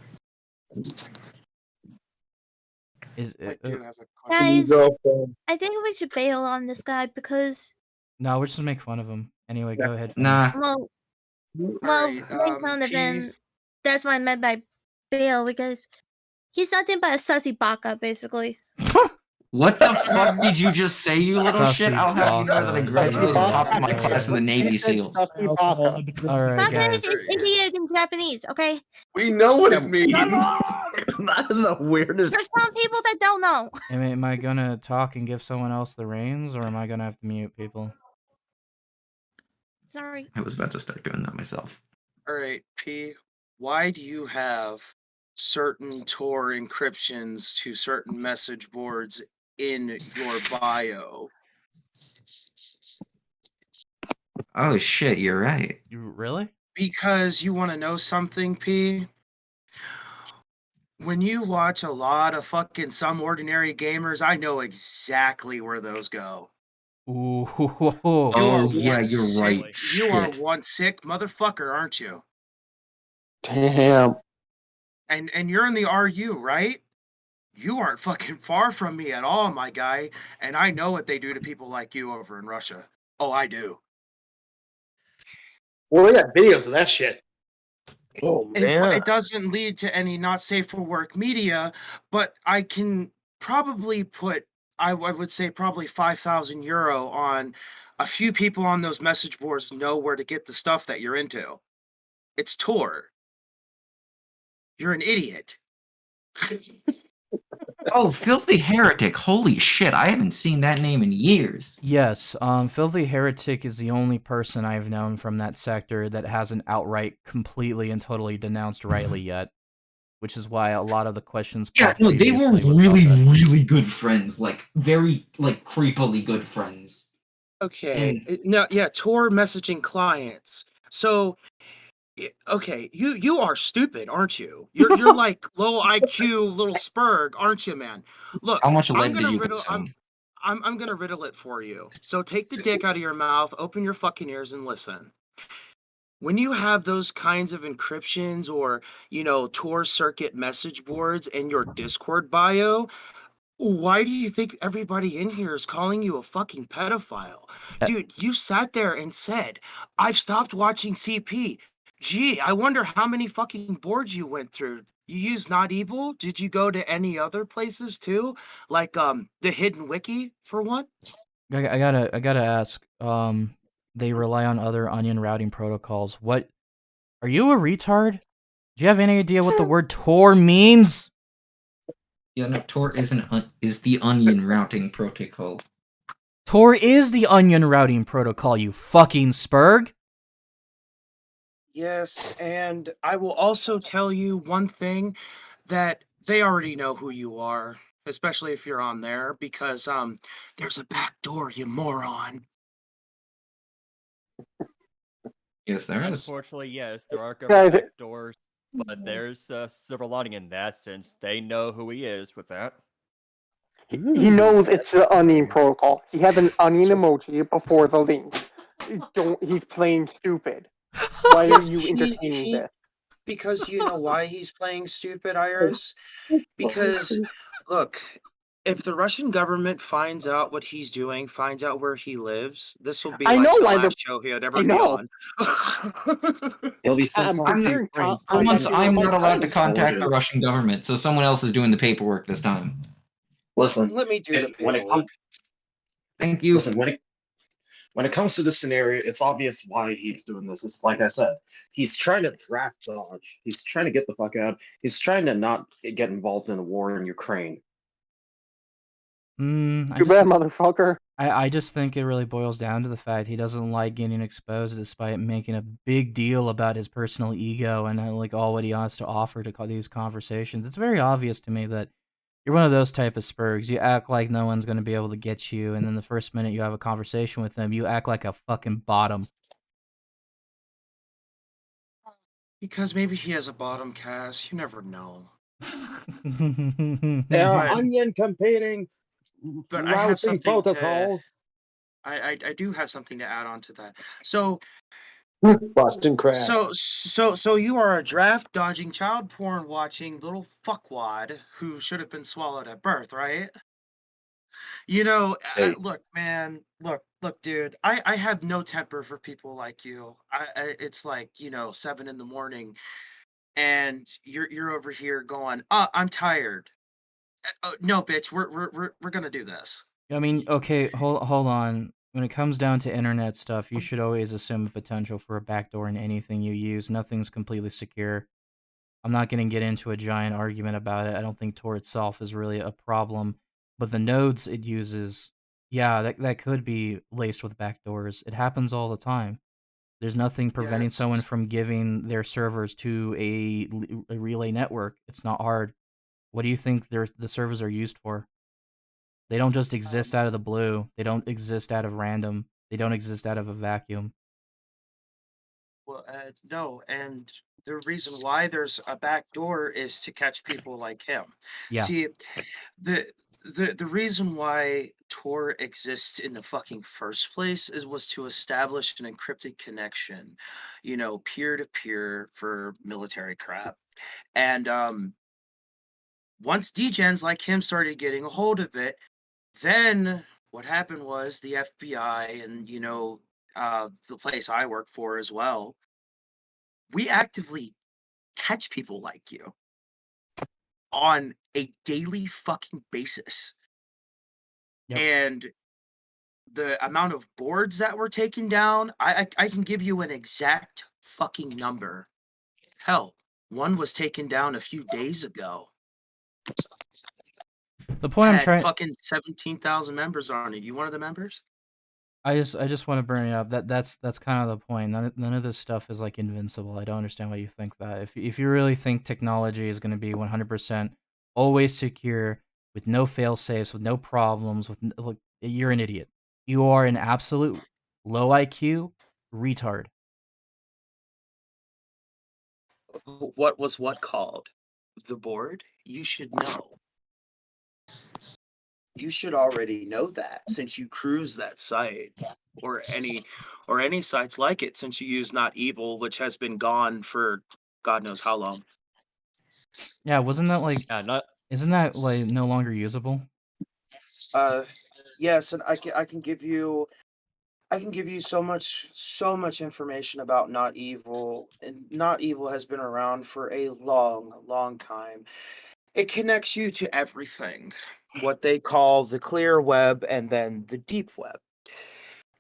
Is Guys, I think we should bail on this guy because, No, we're just gonna make fun of him. Anyway, go ahead. Nah. well, Alright, make fun of him. That's what I meant by bail because He's nothing but a sussy baka, basically. What the fuck did you just say, you little shit? Sussy I'll have you know that I baka. graduated top of my Alright. class in the Navy SEAls. Alright, Baka guys. is Indian in Japanese, okay? We know what it means. That is the weirdest. There's some people that don't know. Am I gonna talk and give someone else the reins, or am I gonna have to mute people? Sorry. I was about to start doing that myself. All right, P, why do you have certain Tor encryptions to certain message boards in your bio? Oh shit, you're right. You really? Because you want to know something, P? When you watch a lot of fucking Some Ordinary Gamers, I know exactly where those go. Ooh. Oh yeah, you're right. You are Shit. one sick motherfucker, aren't you? Damn. And you're in the RU, right? You aren't fucking far from me at all, my guy. And I know what they do to people like you over in Russia. Oh, I do. Well, we got videos of that shit. Oh It doesn't lead to any not safe for work media, but I can probably put, I would say probably 5,000 euro on a few people on those message boards know where to get the stuff that you're into. It's Tor. You're an idiot. Oh, Filthy Heretic. Holy shit, I haven't seen that name in years. Yes, Filthy Heretic is the only person I've known from that sector that hasn't outright completely and totally denounced Riley yet. Which is why a lot of the questions Yeah, popped no, they were previously was really, about that. really good friends. Like, very, like, creepily good friends. Okay. No, yeah, Tor messaging clients. So okay, you are stupid, aren't you? You're like low IQ little spurg, aren't you, man? Look, How much I'm lead did gonna you riddle consume? I'm gonna riddle it for you. So take the dick out of your mouth, open your fucking ears and listen. When you have those kinds of encryptions or, Tor circuit message boards in your Discord bio, why do you think everybody in here is calling you a fucking pedophile? Dude, you sat there and said, I've stopped watching CP. Gee, I wonder how many fucking boards you went through. You used Not Evil? Did you go to any other places too? Like the Hidden Wiki, for one? I gotta ask. They rely on other onion routing protocols. What? Are you a retard? Do you have any idea what the word Tor means? Yeah, no, Tor is the onion routing protocol. Tor is the onion routing protocol, you fucking spurg. Yes, and I will also tell you one thing, that they already know who you are, especially if you're on there, because there's a back door, you moron. Yes, there is. Unfortunately, yes, there are Guys, government doors, but there's a silver lining in that since they know who he is with that. He knows it's the onion protocol. He has an onion emoji before the link. He's playing stupid. Why are you entertaining this? Because you know why he's playing stupid, Iris? Because, look, if the Russian government finds out what he's doing, finds out where he lives, this will be I like know the why last show he had ever I been know. on. He'll be sent back to hearing Ukraine. For once, I'm my not allowed to friends. contact the Russian government, so someone else is doing the paperwork this time. Listen, Let me do the when it paperwork. comes, Thank you. listen, when it comes to this scenario, it's obvious why he's doing this. It's like I said, he's trying to draft dodge. He's trying to get the fuck out. He's trying to not get involved in a war in Ukraine. Too bad, motherfucker. I just think it really boils down to the fact he doesn't like getting exposed despite making a big deal about his personal ego and like all what he has to offer to these conversations. It's very obvious to me that you're one of those type of spurgs. You act like no one's going to be able to get you, and then the first minute you have a conversation with them, you act like a fucking bottom. Because maybe he has a bottom cast. You never know. There are But- onion competing But I have routing something protocols. I do have something to add on to that. So Boston crab. So you are a draft dodging, child porn watching little fuckwad who should have been swallowed at birth, right? Hey. Look, man, look, dude. I have no temper for people like you. It's like 7 in the morning. and you're over here going, I'm tired. No, bitch, we're gonna do this. I mean, okay, hold on. When it comes down to internet stuff, you should always assume the potential for a backdoor in anything you use. Nothing's completely secure. I'm not going to get into a giant argument about it. I don't think Tor itself is really a problem, but the nodes it uses, yeah, that could be laced with backdoors. It happens all the time. There's nothing preventing someone Yes. from giving their servers to a relay network. It's not hard. What do you think the servers are used for? They don't just exist out of the blue. They don't exist out of random. They don't exist out of a vacuum. Well, no, and the reason why there's a back door is to catch people like him. Yeah. See, the reason why Tor exists in the fucking first place was to establish an encrypted connection, peer to peer for military crap. And once degens like him started getting a hold of it, then what happened was the FBI and the place I work for as well, we actively catch people like you on a daily fucking basis. Yep. And the amount of boards that were taken down, I can give you an exact fucking number. Hell, one was taken down a few days ago. The point I'm Had trying fucking 17,000 members on it. You one of the members? I just want to bring it up. That's kind of the point. None of this stuff is like invincible. I don't understand why you think that. If you really think technology is going to be 100% always secure with no fail safes, with no problems, look, you're an idiot. You are an absolute low IQ retard. What was what called? The board? You should know. You should already know that since you cruise that site or any sites like it, since you use Not Evil, which has been gone for God knows how long. Yeah, wasn't that like Yeah, isn't that like no longer usable? Yes, and I can give you so much information about Not Evil, and Not Evil has been around for a long time. It connects you to everything, what they call the clear web and then the deep web.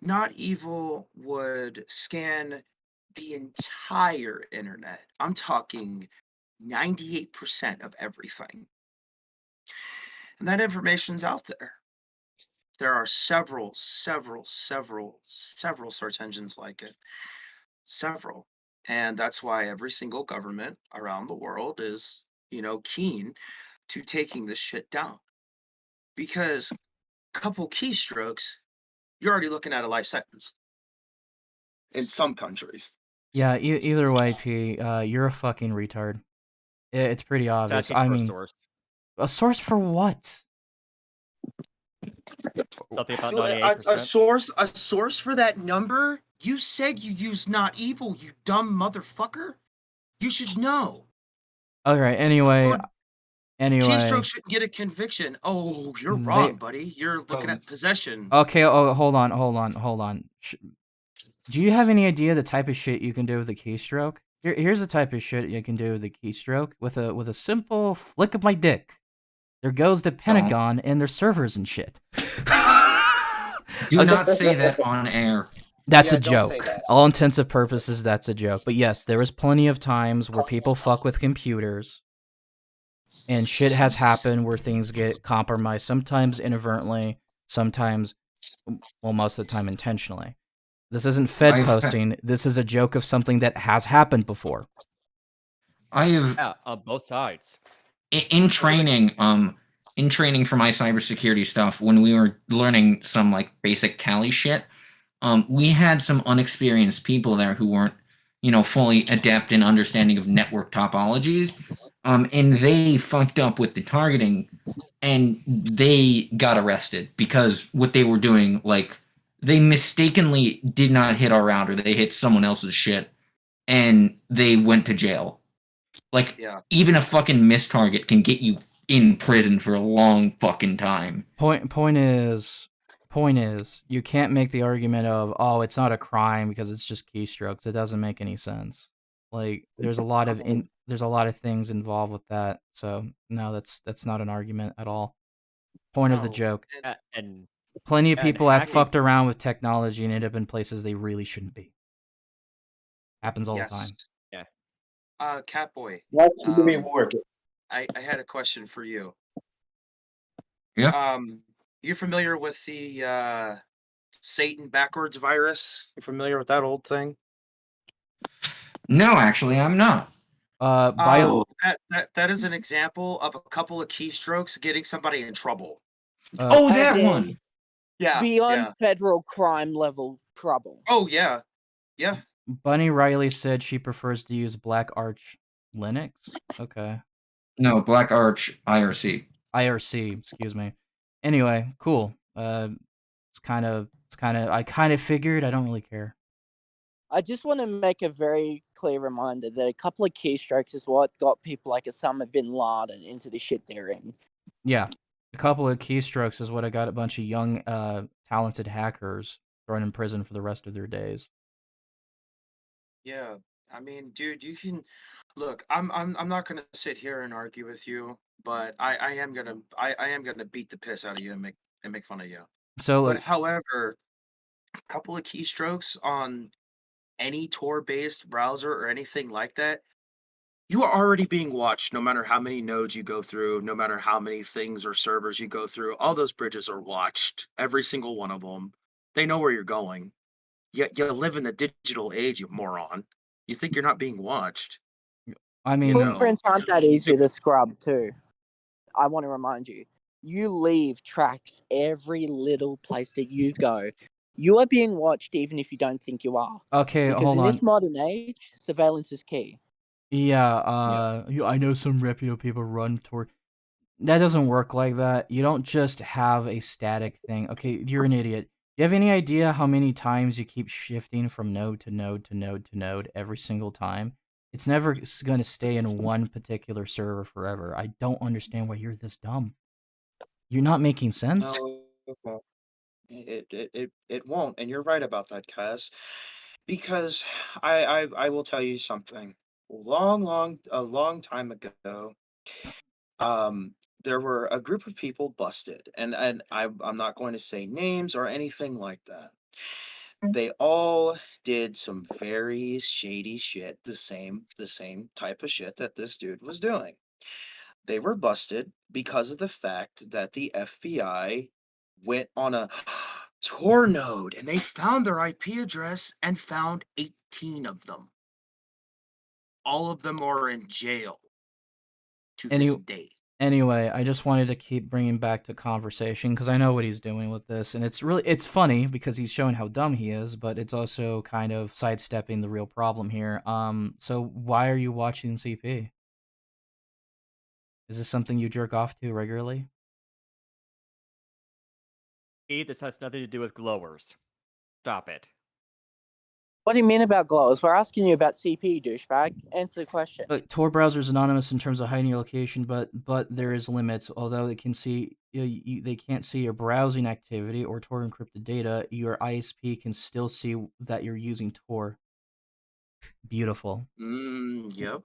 Not Evil would scan the entire internet. I'm talking 98% of everything. And that information's out there. There are several search engines like it. Several. And that's why every single government around the world is, keen to taking this shit down. Because a couple keystrokes, you're already looking at a life sentence. In some countries. Yeah, either way, P, you're a fucking retard. It's pretty obvious. asking I for a mean, source. a source for what? Something about A 98%. source for that number? You said you used Not Evil, you dumb motherfucker. You should know. All right. Anyway. Keystroke shouldn't get a conviction. Oh, you're wrong, buddy. You're looking at possession. Okay. Oh, hold on. Do you have any idea the type of shit you can do with a keystroke? Here's the type of shit you can do with a keystroke with a simple flick of my dick. There goes the Pentagon and their servers and shit. Do not say that on air. That's Yeah, a don't say joke. that. All intents and purposes, that's a joke. But yes, there is plenty of times where people fuck with computers. And shit has happened where things get compromised, sometimes inadvertently, sometimes, well, most of the time intentionally. This isn't Fed posting. This is a joke of something that has happened before. I have Yeah, on both sides. in training for my cybersecurity stuff, when we were learning some like basic Kali shit, we had some unexperienced people there who weren't, fully adept in understanding of network topologies. And they fucked up with the targeting, and they got arrested because what they were doing, like, they mistakenly did not hit our router. They hit someone else's shit, and they went to jail. Like, even a fucking mistarget can get you in prison for a long fucking time. Point is, you can't make the argument of, oh, it's not a crime because it's just keystrokes. It doesn't make any sense. Like, there's a lot of there's a lot of things involved with that. So no, that's not an argument at all. Point of the No, joke. And Plenty of and people have hacking- fucked around with technology and ended up in places they really shouldn't be. Happens all the time. Yeah. Catboy. That's really working. I had a question for you. Yeah. You familiar with the Satan backwards virus? You familiar with that old thing? No, actually, I'm not. That is an example of a couple of keystrokes getting somebody in trouble. Oh, As that in one. Yeah. Beyond yeah. federal crime level trouble. Oh yeah. Yeah. Bunny Riley said she prefers to use Black Arch Linux. Okay. No, Black Arch IRC. IRC, excuse me. Anyway, cool. It's kind of I kind of figured. I don't really care. I just want to make a very clear reminder that a couple of keystrokes is what got people like Osama bin Laden into the shit they're in. Yeah, a couple of keystrokes is what I got a bunch of young, talented hackers thrown in prison for the rest of their days. Yeah. I mean, dude, you can look. I'm not gonna sit here and argue with you, but I am gonna beat the piss out of you and make fun of you. So, But like, however, a couple of keystrokes on any Tor-based browser or anything like that, you are already being watched no matter how many nodes you go through, no matter how many things or servers you go through. All those bridges are watched, every single one of them. They know where you're going. Yet you live in the digital age, you moron. You think you're not being watched. I mean, Footprints aren't that easy to scrub too. I want to remind you, you leave tracks every little place that you go. You are being watched even if you don't think you are. okay, Because hold in on. this modern age, surveillance is key. Yeah, I know some reputable people run Tor. That doesn't work like that. You don't just have a static thing. Okay, you're an idiot. Do you have any idea how many times you keep shifting from node to node to node to node every single time? It's never going to stay in one particular server forever. I don't understand why you're this dumb. You're not making sense. No, it won't, and you're right about that, Cass. Because I will tell you something. A long time ago, there were a group of people busted, and I'm not going to say names or anything like that. They all did some very shady shit, the same type of shit that this dude was doing. They were busted because of the fact that the FBI went on a Tor node and they found their IP address and found 18 of them. All of them are in jail to this day. Anyway, I just wanted to keep bringing back to conversation because I know what he's doing with this, and it's funny because he's showing how dumb he is, but it's also kind of sidestepping the real problem here. So why are you watching CP? Is this something you jerk off to regularly? This has nothing to do with glowers. Stop it. What do you mean about glows? We're asking you about CP, douchebag. Answer the question. Look, Tor browser is anonymous in terms of hiding your location, but there is limits. Although they can see they can't see your browsing activity or Tor encrypted data, your ISP can still see that you're using Tor. Beautiful. Yep.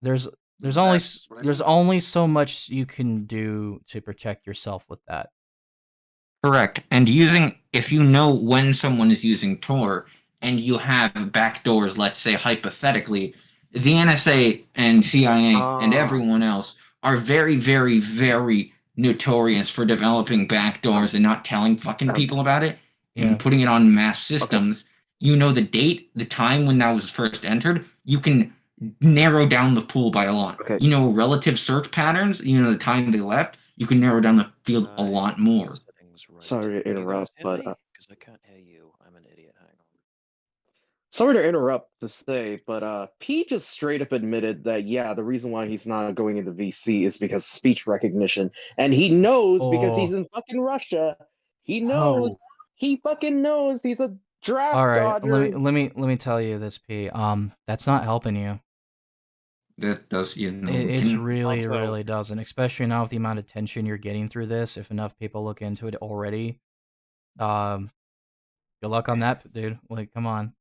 There's That's what I there's mean. only so much you can do to protect yourself with that. Correct. And if you know when someone is using Tor and you have backdoors, let's say hypothetically, the NSA and CIA and everyone else are very, very, very notorious for developing backdoors and not telling fucking people about it and putting it on mass systems. You know the date, the time when that was first entered, you can narrow down the pool by a lot. You know relative search patterns, you know the time they left, you can narrow down the field a lot more. Sorry to interrupt, but because I can't hear you. I'm an idiot. Hang on. sorry to interrupt to say, but P just straight up admitted that yeah, the reason why he's not going into VC is because speech recognition, and he knows because he's in fucking Russia. He knows. He fucking knows he's a draft All right, dodger. let me tell you this, P. That's not helping you. That does, you know. It really doesn't, especially now with the amount of attention you're getting through this. If enough people look into it already, good luck on that, dude. Like, come on.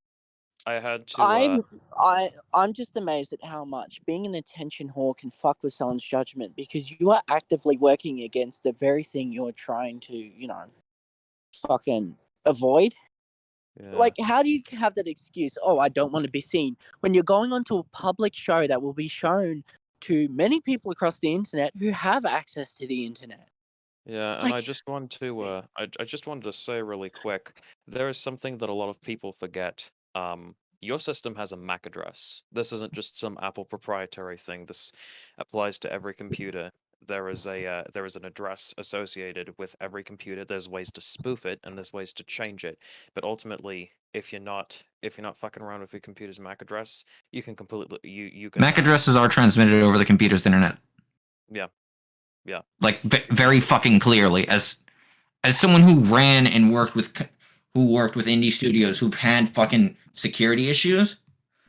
I had to. I'm just amazed at how much being an attention whore can fuck with someone's judgment, because you are actively working against the very thing you're trying to, fucking avoid. Yeah. Like, how do you have that excuse? Oh, I don't want to be seen, when you're going onto a public show that will be shown to many people across the internet who have access to the internet. Yeah, and I just want to I just wanted to say really quick, there is something that a lot of people forget. Your system has a MAC address. This isn't just some Apple proprietary thing. This applies to every computer. There is an address associated with every computer. There's ways to spoof it and there's ways to change it. But ultimately, if you're not fucking around with your computer's MAC address, you can completely you can MAC addresses are transmitted over the computer's internet. Yeah. Yeah. Like very fucking clearly, as someone who ran and worked with indie studios who've had fucking security issues.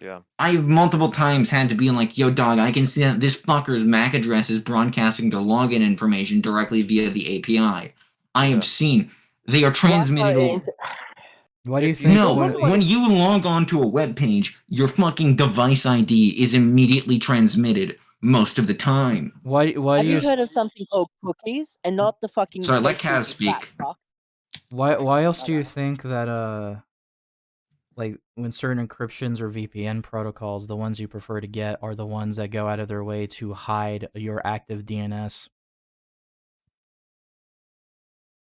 Yeah. I've multiple times had to be like, yo, dog, I can see that this fucker's MAC address is broadcasting their login information directly via the API. I have seen they are transmitted. Why do you think? No, when you log on to a web page, your fucking device ID is immediately transmitted most of the time. Why Have do you you? heard of something called cookies and not the fucking? Sorry, let testers, Kaz you fat speak. fuck? Why else do you think that like when certain encryptions or VPN protocols, the ones you prefer to get are the ones that go out of their way to hide your active DNS,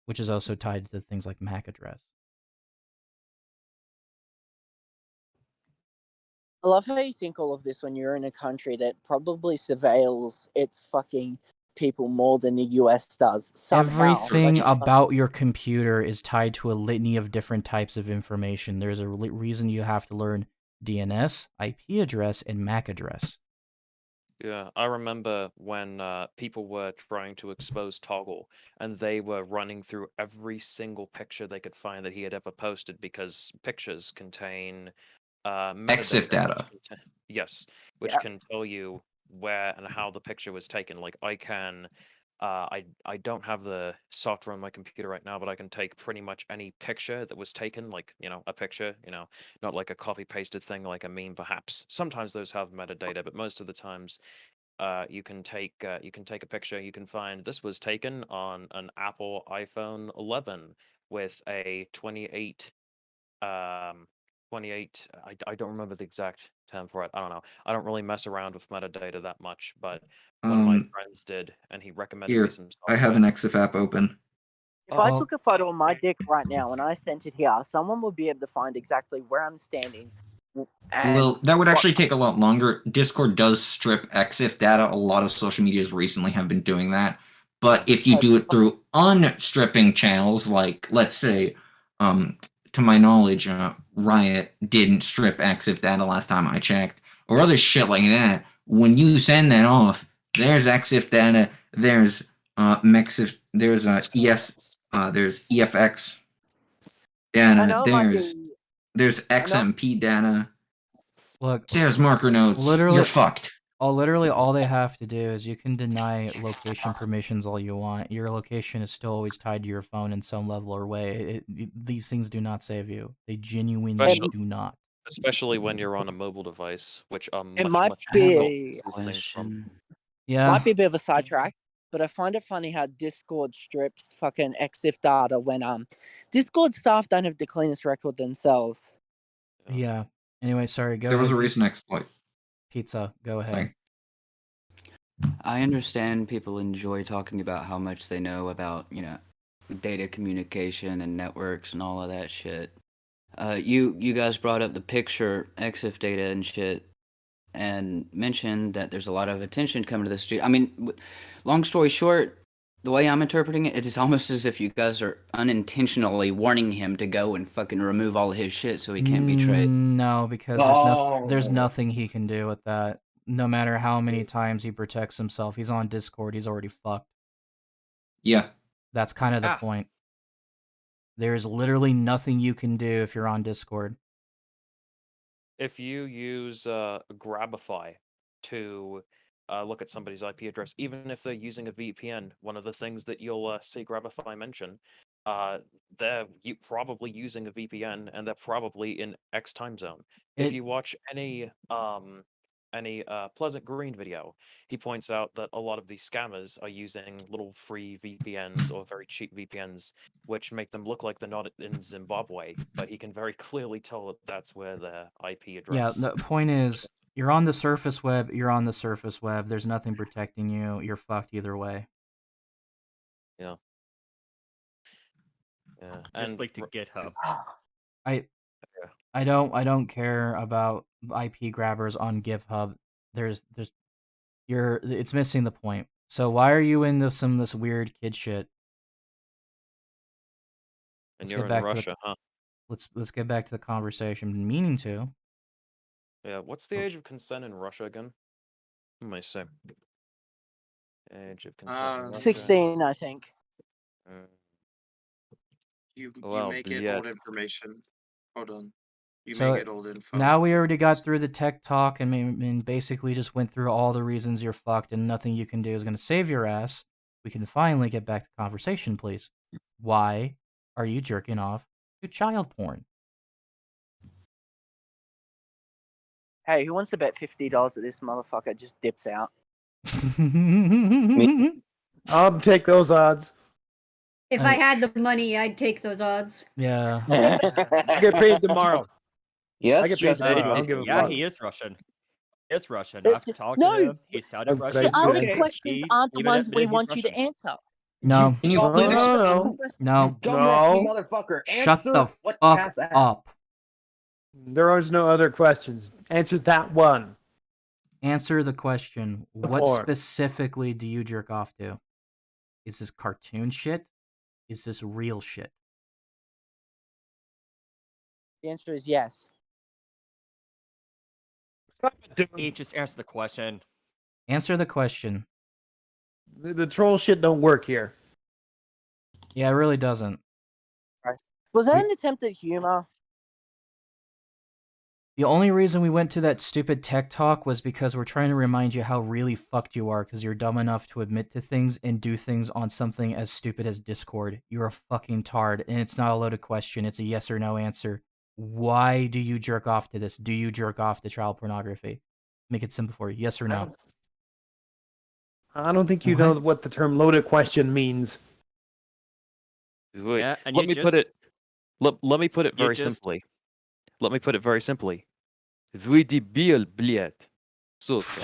which is also tied to things like MAC address. I love how you think all of this when you're in a country that probably surveils its fucking people more than the US does. Somehow. Everything about your computer is tied to a litany of different types of information. There's a reason you have to learn DNS, IP address, and MAC address. Yeah, I remember when people were trying to expose Toggle, and they were running through every single picture they could find that he had ever posted, because pictures contain EXIF data. Yes, which Yeah. can tell you where and how the picture was taken. Like I can, I don't have the software on my computer right now, but I can take pretty much any picture that was taken, like a picture, not like a copy pasted thing like a meme perhaps. Sometimes those have metadata, but most of the times, you can take a picture. You can find this was taken on an Apple iPhone 11 with a 28. 28. I don't remember the exact term for it. I don't know. I don't really mess around with metadata that much, but one of my friends did, and he recommended me Here, some I have an EXIF app open. If I took a photo of my dick right now and I sent it here, someone would be able to find exactly where I'm standing. Well, that would actually take a lot longer. Discord does strip EXIF data. A lot of social medias recently have been doing that. But if you do it through unstripping channels, like, let's say, to my knowledge, Riot didn't strip EXIF data last time I checked, or other shit like that, when you send that off, there's EXIF data, there's MEXIF, there's there's EFX data, there's XMP data. Look, there's marker notes. You're fucked. Literally, all they have to do is you can deny location permissions all you want. Your location is still always tied to your phone in some level or way. These things do not save you. They genuinely do not. Especially when you're on a mobile device, which are It much, might much difficult be to do things from. Yeah. Might be a bit of a sidetrack, but I find it funny how Discord strips fucking EXIF data when Discord staff don't have the cleanest record themselves. Yeah. Anyway, sorry. Go There ahead. was a recent exploit. Peetza, go ahead. I understand people enjoy talking about how much they know about, data communication and networks and all of that shit. You guys brought up the picture EXIF data and shit, and mentioned that there's a lot of attention coming to this dude. I mean, long story short, the way I'm interpreting it, it's almost as if you guys are unintentionally warning him to go and fucking remove all of his shit so he can't be traded. No, because there's nothing he can do with that. No matter how many times he protects himself, he's on Discord, he's already fucked. Yeah. That's kind of the point. There's literally nothing you can do if you're on Discord. If you use Grabify to look at somebody's IP address, even if they're using a VPN. One of the things that you'll see Grabify mention, they're probably using a VPN, and they're probably in X time zone. If you watch any Pleasant Green video, he points out that a lot of these scammers are using little free VPNs or very cheap VPNs, which make them look like they're not in Zimbabwe, but he can very clearly tell that that's where their IP Yeah, address. the point is, you're on the surface web. You're on the surface web. There's nothing protecting you. You're fucked either way. Yeah. Yeah. Just like to GitHub. I don't care about IP grabbers on GitHub. It's missing the point. So why are you into some of this weird kid shit? And you're in Russia, huh? Let's get back to the conversation. Meaning to. Yeah. What's the age of consent in Russia again? Let me see. Age of consent. In Russia. 16, I think. You Well, make it yeah. old information. Hold on. You So make it old info. now we already got through the tech talk and basically just went through all the reasons you're fucked and nothing you can do is going to save your ass. We can finally get back to conversation, please. Why are you jerking off to child porn? Hey, who wants to bet $50 that this motherfucker just dips out? I'll take those odds. If I had the money, I'd take those odds. Yeah. I get paid tomorrow. Yes, I get paid tomorrow. I don't give a Yeah, fuck. he is Russian. He is Russian. I've talked to him. He sounded Okay. Russian. The other Okay. questions aren't the Even ones we admitted he's want you to Russian. answer. No. Can you Oh, please? No. Dumbass motherfucker. Shut Answer the what fuck Cass asked. up. There is no other questions. Answer that one. Answer the question. What Porn. specifically do you jerk off to? Is this cartoon shit? Is this real shit? The answer is yes. He just answered the question. Answer the question. The troll shit don't work here. Yeah, it really doesn't. Was that an attempt at humor? The only reason we went to that stupid tech talk was because we're trying to remind you how really fucked you are because you're dumb enough to admit to things and do things on something as stupid as Discord. You're a fucking tard, and it's not a loaded question. It's a yes or no answer. Why do you jerk off to this? Do you jerk off to child pornography? Make it simple for you. Yes or no? I don't think you know what the term loaded question means. Wait, Yeah, and let you me put just- it. Let me put it you very just- simply. Let me put it very simply. Вы дебил, блядь. Сука.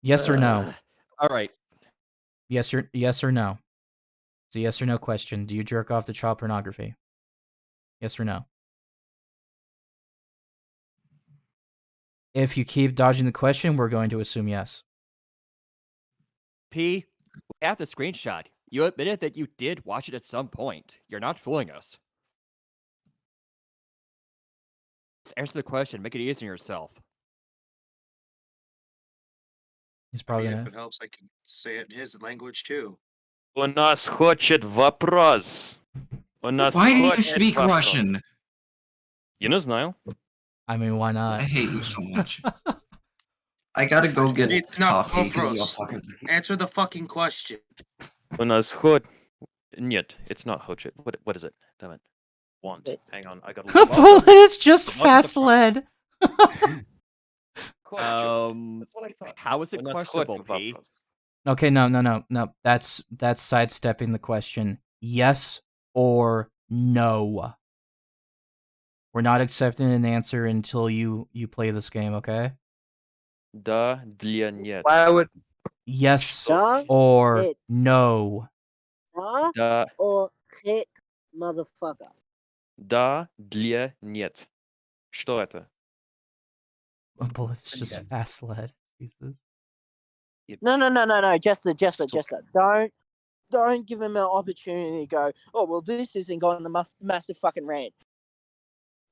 Yes or no? All right. Yes or no? It's a yes or no question. Do you jerk off to child pornography? Yes or no? If you keep dodging the question, we're going to assume yes. P, we have the screenshot. You admitted that you did watch it at some point. You're not fooling us. Just answer the question. Make it easy on yourself. He's I probably mean, gonna. if it helps, I can say it in his language too. У нас хочет вопрос. У нас Why do you хочет speak вопрос. Russian? Я не знаю. I mean, why not? I hate you so much. I gotta go get No, coffee. 'cause Opros. y'all fucking... Answer the fucking question. У нас хот. Нет, it's not хочет. What is it? Damn it. Want. Hang on, I gotta look. Bullet is just fast led. How is it У нас questionable, хочет P? вопрос. Okay, no. That's sidestepping the question. Yes or no. We're not accepting an answer until you play this game, okay? Да, для нет. Why would Yes Да, or нет. no. Да, Or hit motherfucker. да, для нет. Что это? Bullet's just fast led. Jesus. No. Jester. Don't give him an opportunity to go, oh, well, this isn't going on a massive fucking rant.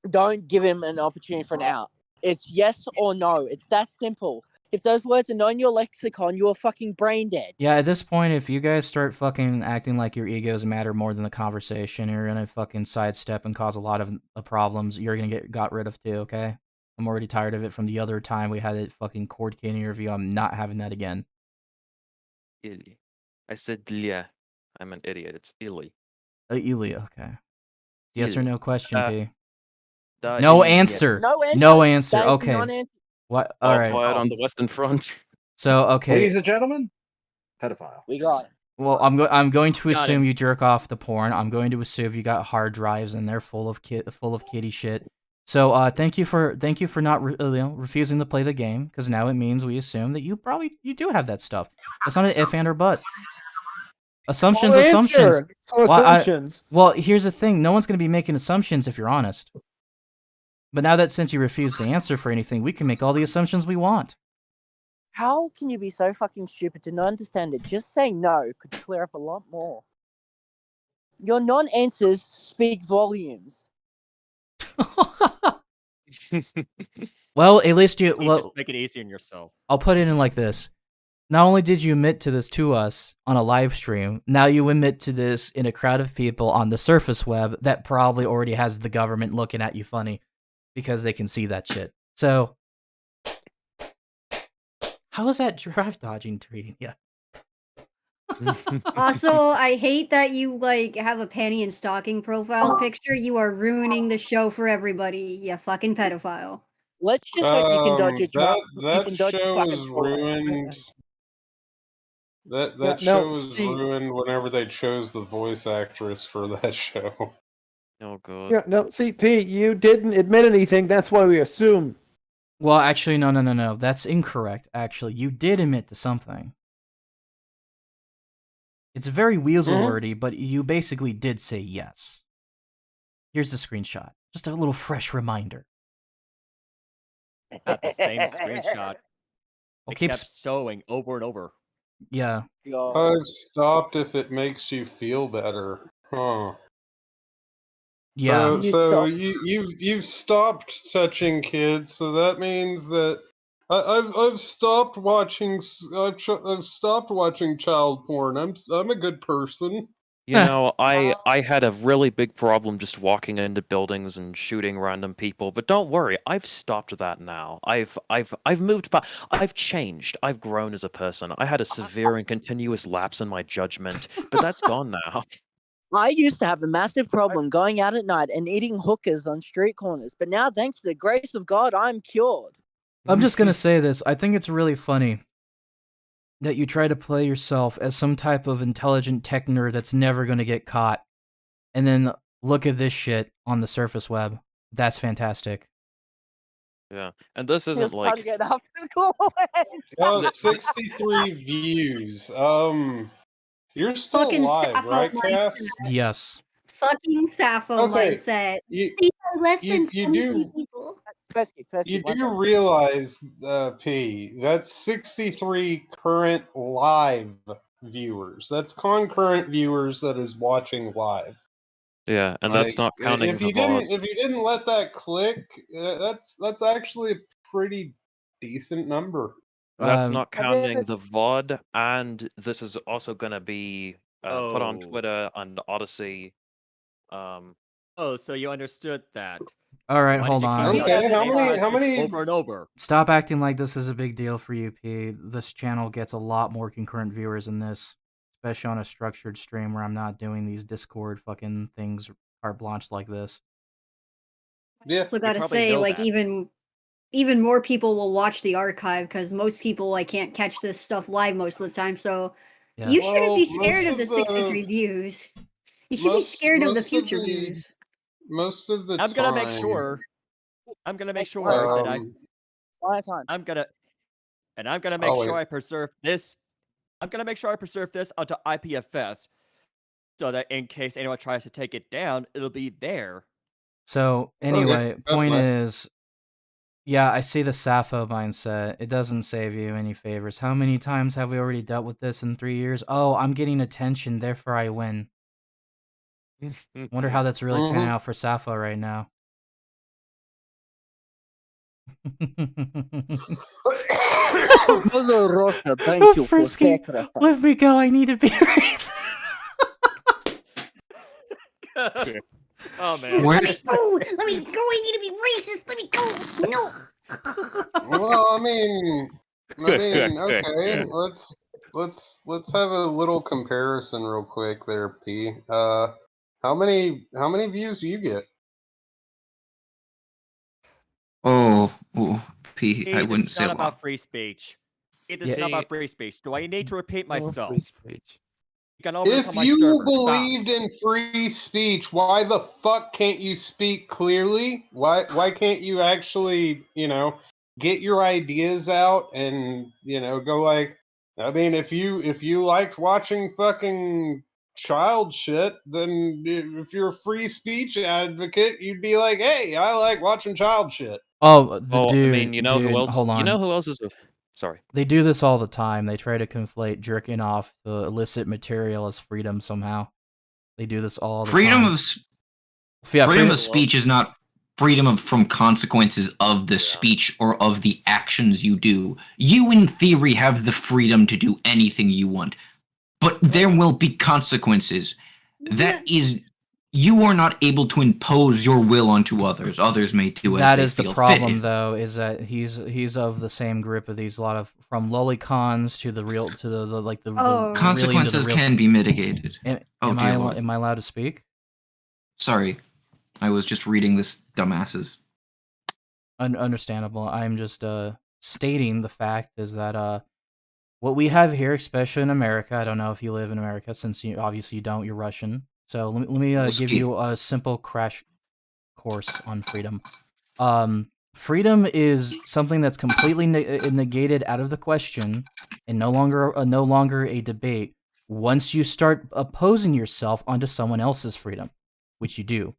Don't give him an opportunity for an out. It's yes or no. It's that simple. If those words are not in your lexicon, you're fucking brain dead. Yeah, at this point, if you guys start fucking acting like your egos matter more than the conversation, you're gonna fucking sidestep and cause a lot of problems. You're gonna get got rid of too, okay? I'm already tired of it from the other time we had a fucking Cord Canyon review. I'm not having that again. Illy. I said Lia. I'm an idiot. It's Illy. Ilya, okay. Yes or Illy. no question, P? Da No Illy. answer. No answer. No answer. That is Okay. non-answer. What? All All right. quiet on the Western Front. So okay. Ladies and gentlemen, pedophile. We got it. Well, I'm going to Got assume him. you jerk off the porn. I'm going to assume you got hard drives and they're full of kitty shit. So thank you for not refusing to play the game, because now it means we assume that you do have that stuff. That's not an if and or but. Assumptions. Answer. So assumptions. Well, here's the thing. No one's going to be making assumptions if you're honest. But now that since you refuse to answer for anything, we can make all the assumptions we want. How can you be so fucking stupid to not understand it? Just saying no could clear up a lot more. Your non-answers speak volumes. Well, at least you. You Well, just make it easy on yourself. I'll put it in like this. Not only did you admit to this to us on a live stream, now you admit to this in a crowd of people on the surface web that probably already has the government looking at you funny because they can see that shit. So, how is that draft dodging treating you? Also, I hate that you have a panty and stocking profile picture. You are ruining the show for everybody. You fucking pedophile. Let's just hope you can dodge a draft. That show was ruined. That show was ruined whenever they chose the voice actress for that show. Oh god. Yeah, no, see, Pete, you didn't admit anything. That's why we assume. Well, actually, no. That's incorrect. Actually, you did admit to something. It's very weasel-wordy, but you basically did say yes. Here's the screenshot. Just a little fresh reminder. Not the same screenshot. It keep kept showing over and over. Yeah. I've stopped if it makes you feel better. Huh. Yeah. So you've stopped touching kids, so that means that I've stopped watching I've stopped watching child porn. I'm a good person. You know, I had a really big problem just walking into buildings and shooting random people, but don't worry, I've stopped that now. I've moved back. I've changed. I've grown as a person. I had a severe and continuous lapse in my judgment, but that's gone now. I used to have a massive problem going out at night and eating hookers on street corners, but now, thanks to the grace of God, I'm cured. I'm just gonna say this. I think it's really funny that you try to play yourself as some type of intelligent tech nerd that's never gonna get caught, and then look at this shit on the surface web. That's fantastic. Yeah, and this isn't like... Get up to the Well, 63 views. You're still Fucking alive, Sappho right, mindset. Cass? Yes. Fucking Sappho Okay, mindset. you- These are less you- than you 70 do- people. You do realize, P, that's 63 current live viewers. That's concurrent viewers that is watching live. Yeah, and that's not counting if the you VOD. didn't let that click, that's actually a pretty decent number. That's not counting the VOD, and this is also gonna be put on Oh. Twitter and Odyssey. Oh, so you understood that. All right, Why hold did you on. keep Okay, doing how that many- over and over? Stop acting like this is a big deal for you, P. This channel gets a lot more concurrent viewers than this, especially on a structured stream where I'm not doing these Discord fucking things carte blanche like this. Yeah, Also gotta say, even more people will watch the archive because most people can't catch this stuff live most of the time. So Yeah. you shouldn't Well, be scared most of the of the- 63 views. You should be scared of the future views. Most of the I'm gonna make time- sure. I'm gonna make sure that I'm gonna make Oh, sure wait. I preserve this. I'm gonna make sure I preserve this onto IPFS, so that in case anyone tries to take it down, it'll be there. So anyway, that's point nice. is, yeah, I see the Sappho mindset. It doesn't save you any favors. How many times have we already dealt with this in 3 years? Oh, I'm getting attention, therefore I win. Wonder how that's really panning out for Sappho right now. Mother Russia, thank you for Frisky, sacrifice. let me go. I need a beer. Oh man. Let me go! Let me go! I need to be racist! Let me go! No! Well, I mean, okay. Let's have a little comparison real quick there, P. How many views do you get? Oh, P. I This wouldn't is say not a lot. about free speech. This is not about free speech. Do I need to repeat myself? You can all this on If my you server. Stop. believed in free speech, why the fuck can't you speak clearly? Why can't you actually, get your ideas out and, go like, I mean, if you liked watching fucking child shit, then if you're a free speech advocate, you'd be like, "Hey, I like watching child shit." Oh, Well, I mean, dude, you know who else? hold on. You know who else is? Sorry. They do this all the time. They try to conflate jerking off the illicit material as freedom somehow. They do this all the Freedom time. of freedom of speech is not freedom from consequences of the speech or of the actions you do. You, in theory, have the freedom to do anything you want, but there will be consequences. That is, you are not able to impose your will onto others. Others may do as That they is the feel problem, fit. though, is that he's of the same grip of these lot of from lolicons to the real to the like the Oh. really into the Consequences real. can be mitigated. Oh, Am dear I Lord. am I allowed to speak? Sorry, I was just reading this dumbasses. Understandable. I'm just stating the fact is that what we have here, especially in America, I don't know if you live in America, since you obviously you don't, you're Russian. So let me give you a simple crash course on freedom. Freedom is something that's completely negated out of the question and no longer a debate once you start opposing yourself onto someone else's freedom, which you do.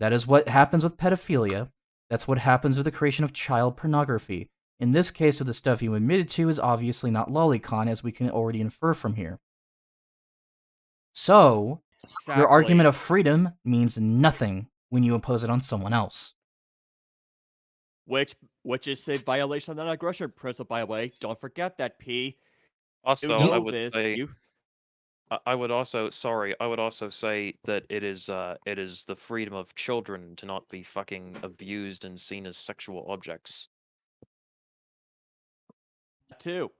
That is what happens with pedophilia. That's what happens with the creation of child pornography. In this case, of the stuff you admitted to is obviously not lolicon, as we can already infer from here. So, your argument of freedom means nothing when you impose it on someone else. Which is a violation of the non-aggression principle, by the way. Don't forget that, P. Also, You know I would this. say. I would also say that it is the freedom of children to not be fucking abused and seen as sexual objects. Too.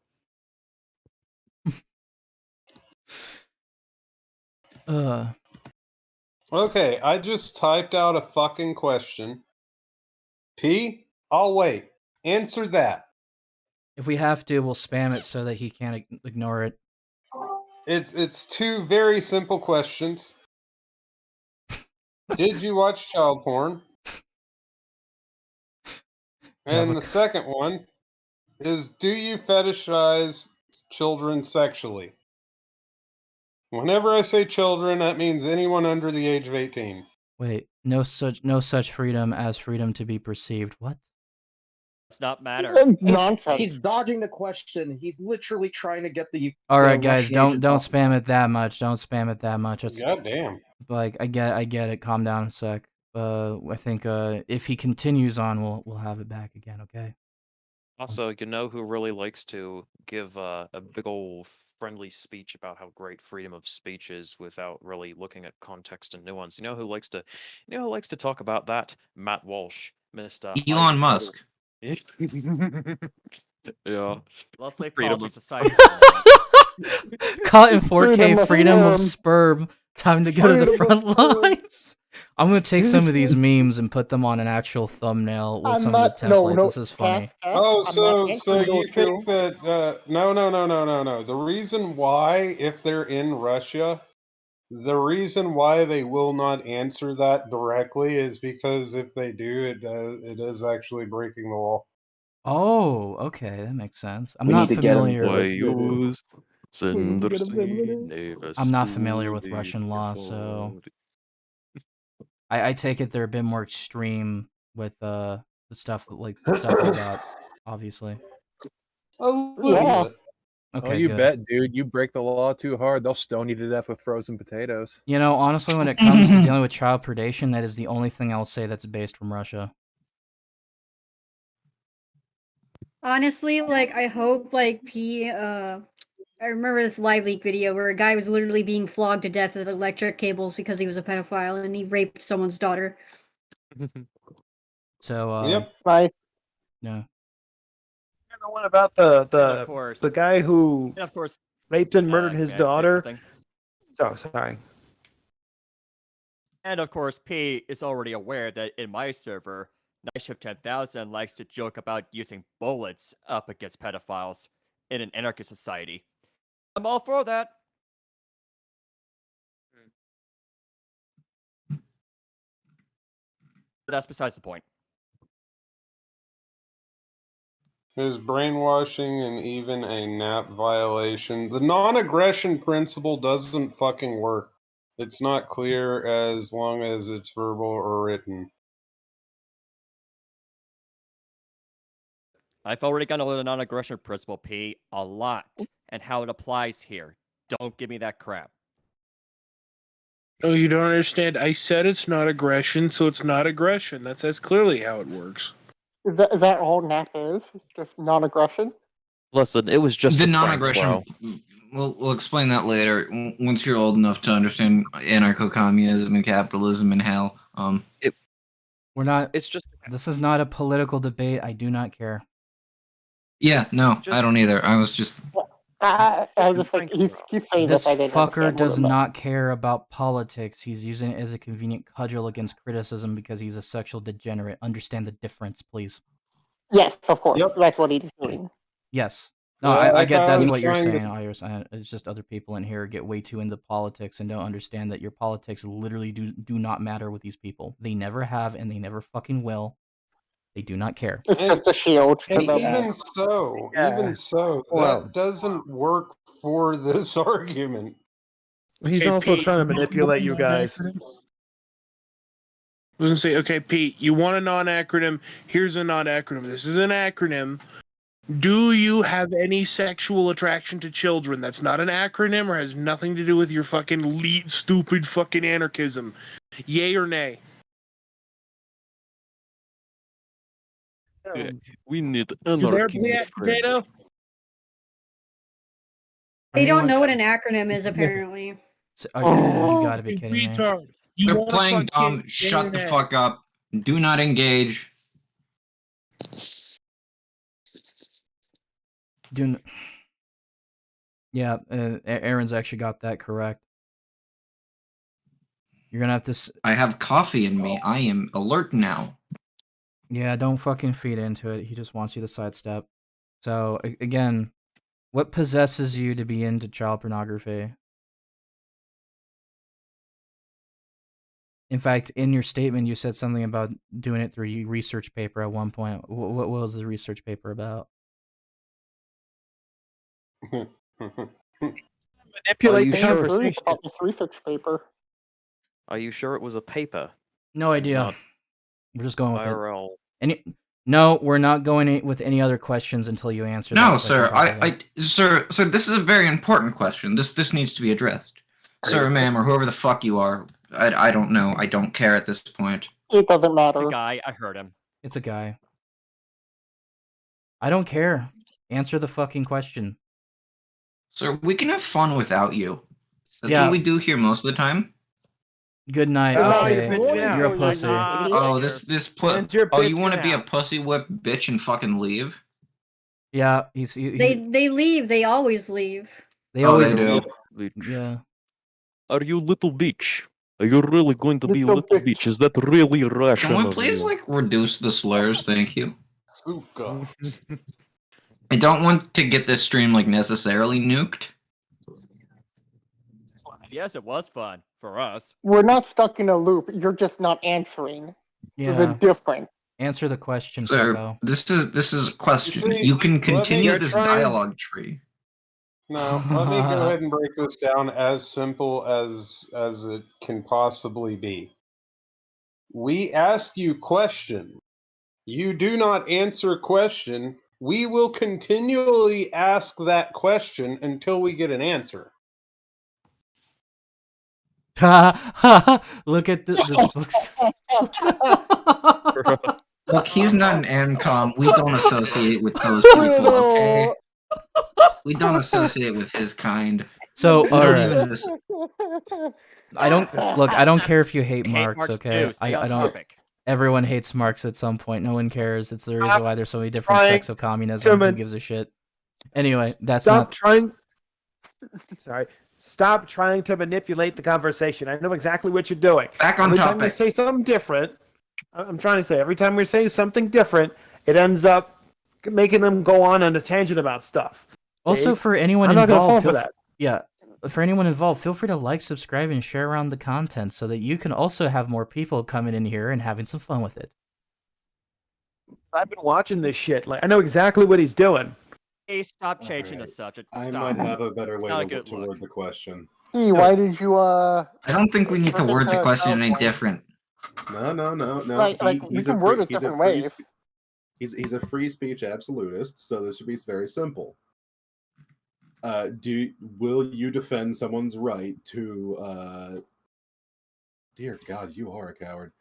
Okay, I just typed out a fucking question. P, I'll wait. Answer that. If we have to, we'll spam it so that he can't ignore it. It's two very simple questions. Did you watch child porn? And the second one is, do you fetishize children sexually? Whenever I say children, that means anyone under the age of 18. Wait, no such freedom as freedom to be perceived. What? Does not matter. He's dodging the question. He's literally trying to get the. All right, the guys, Russian don't agent spam it that much. Don't spam it that much. It's, goddamn. Like I get it. Calm down a sec. I think if he continues on, we'll have it back again. Okay. Also, you know who really likes to give a big old friendly speech about how great freedom of speech is without really looking at context and nuance? You know who likes to talk about that? Matt Walsh, Mr. Elon Musk. Yeah. Let's leave Freedom politics of- aside. Caught in 4K, freedom of sperm. sperm. Time to go to the front lines. I'm gonna take some of these memes and put them on an actual thumbnail with some of the templates. This is funny. Oh, so you think that no. The reason why, if they're in Russia, the reason why they will not answer that directly is because if they do, it is actually breaking the law. Oh, okay, that makes sense. I'm We not need to get him familiar. to I'm not familiar with Russian law, so I take it they're a bit more extreme with the stuff like that, obviously. A little bit. Okay, Oh, you good. bet, dude. You break the law too hard, they'll stone you to death with frozen potatoes. You know, honestly, when it comes to dealing with child predation, that is the only thing I'll say that's based from Russia. Honestly, like I hope like I remember this live leak video where a guy was literally being flogged to death with electric cables because he was a pedophile and he raped someone's daughter. So, Yep. Right. no. The one about the guy who And of course, raped and murdered his may I say daughter. something? So sorry. And of course, P is already aware that in my server, Nightshift 10,000 likes to joke about using bullets up against pedophiles in an anarchist society. I'm all for that. But that's besides the point. Is brainwashing and even a NAP violation. The non-aggression principle doesn't fucking work. It's not clear as long as it's verbal or written. I've already gone over the non-aggression principle, P, a lot, and how it applies here. Don't give me that crap. Oh, you don't understand? I said it's not aggression, so it's not aggression. That's clearly how it works. Is that all NAP is? It's just non-aggression? Listen, it was just the a prank, non-aggression. bro. We'll explain that later once you're old enough to understand anarcho-communism and capitalism and hell. We're not. It's just. This is not a political debate. I do not care. Yeah, no, I don't either. I was just. I just like he's saying This I didn't fucker understand does what it not care about politics. He's using it as a convenient cudgel against criticism because he's a sexual degenerate. Understand the difference, please. Yes, of course. That's what he's doing. Yes. No, Yeah, I like get I that's was what you're trying to- saying, Iris. It's just other people in here get way too into politics and don't understand that your politics literally do not matter with these people. They never have and they never fucking will. They do not care. It's just a shield to And them. even so, Well- that doesn't work for this argument. He's Hey, also Pete, trying to manipulate you guys. I was gonna say, okay, Pete, you want a non-acronym? Here's a non-acronym. This is an acronym. Do you have any sexual attraction to children? That's not an acronym or has nothing to do with your fucking stupid fucking anarchism. Yay or nay? We need You there, anarchy, my Potato? friend. Potato? They don't know what an acronym is, apparently. You gotta be kidding me. Retard. You They're wanna playing fucking dumb. Shut the internet. fuck up. Do not engage. Yeah, Aaron's actually got that correct. You're gonna have to. I have coffee in me. I am alert now. Yeah, don't fucking feed into it. He just wants you to sidestep. So again, what possesses you to be into child pornography? In fact, in your statement, you said something about doing it through a research paper at one point. What was the research paper about? Manipulate the conversation. This research paper. Are you sure it was a paper? No idea. Not We're just going with IRL. it. No, we're not going with any other questions until you answer. No, that sir. question Sir, this is a very important question. This needs to be addressed. Sir, ma'am, or whoever the fuck you are. I don't know. I don't care at this point. It doesn't matter. It's a guy. I heard him. It's a guy. I don't care. Answer the fucking question. Sir, we can have fun without you. That's Yeah. what we do here most of the time. Good night. Oh, Okay, yeah. you're a pussy. Oh, this put. And your Oh, you bitch want to get be a out. pussy whip bitch and fucking leave? Yeah, They leave. They always leave. They Oh, always they do. leave. Yeah. Are you little bitch? Are you really going to be Little little bitch? Is that really rational? Can we of please you? like reduce the slurs? Thank you. Suka. I don't want to get this stream like necessarily nuked. Yes, it was fun for us. We're not stuck in a loop. You're just not answering. There's a Yeah. difference. Answer the question, Sir, Pogo. this is a question. See, You can let me- continue You're this trying- dialogue tree. No, let me go ahead and break this down as simple as it can possibly be. We ask you question. You do not answer question. We will continually ask that question until we get an answer. Look at this book. Look, he's not an ANCOM. We don't associate with those people, okay? We don't associate with his kind. So, We don't alright. even as- I don't look. I don't care if you hate I hate Marks. Marks Okay, too, stay on I don't. topic. Everyone hates Marks at some point. No one cares. It's the reason Stop why there's so many different trying sects of communism. Who man- gives a shit? Anyway, that's Stop not. trying. Sorry. Stop trying to manipulate the conversation. I know exactly what you're doing. Back on every time we topic. say something different, I'm trying to say every time we say something different, it ends up making them go on a tangent about stuff. Also, See? for anyone I'm not gonna fall involved, for feel that. yeah, for anyone involved, feel free to like, subscribe, and share around the content so that you can also have more people coming in here and having some fun with it. I've been watching this shit. Like I know exactly what he's doing. Hey, stop changing the subject. I Stop. might have a better It's way not a to good look. word the question. Hey, why did you I don't think we need to forget word the the question any child porn? different. No. Like, we can word it different ways. He's a free speech absolutist, so this should be very simple. Will you defend someone's right to? Dear God, you are a coward.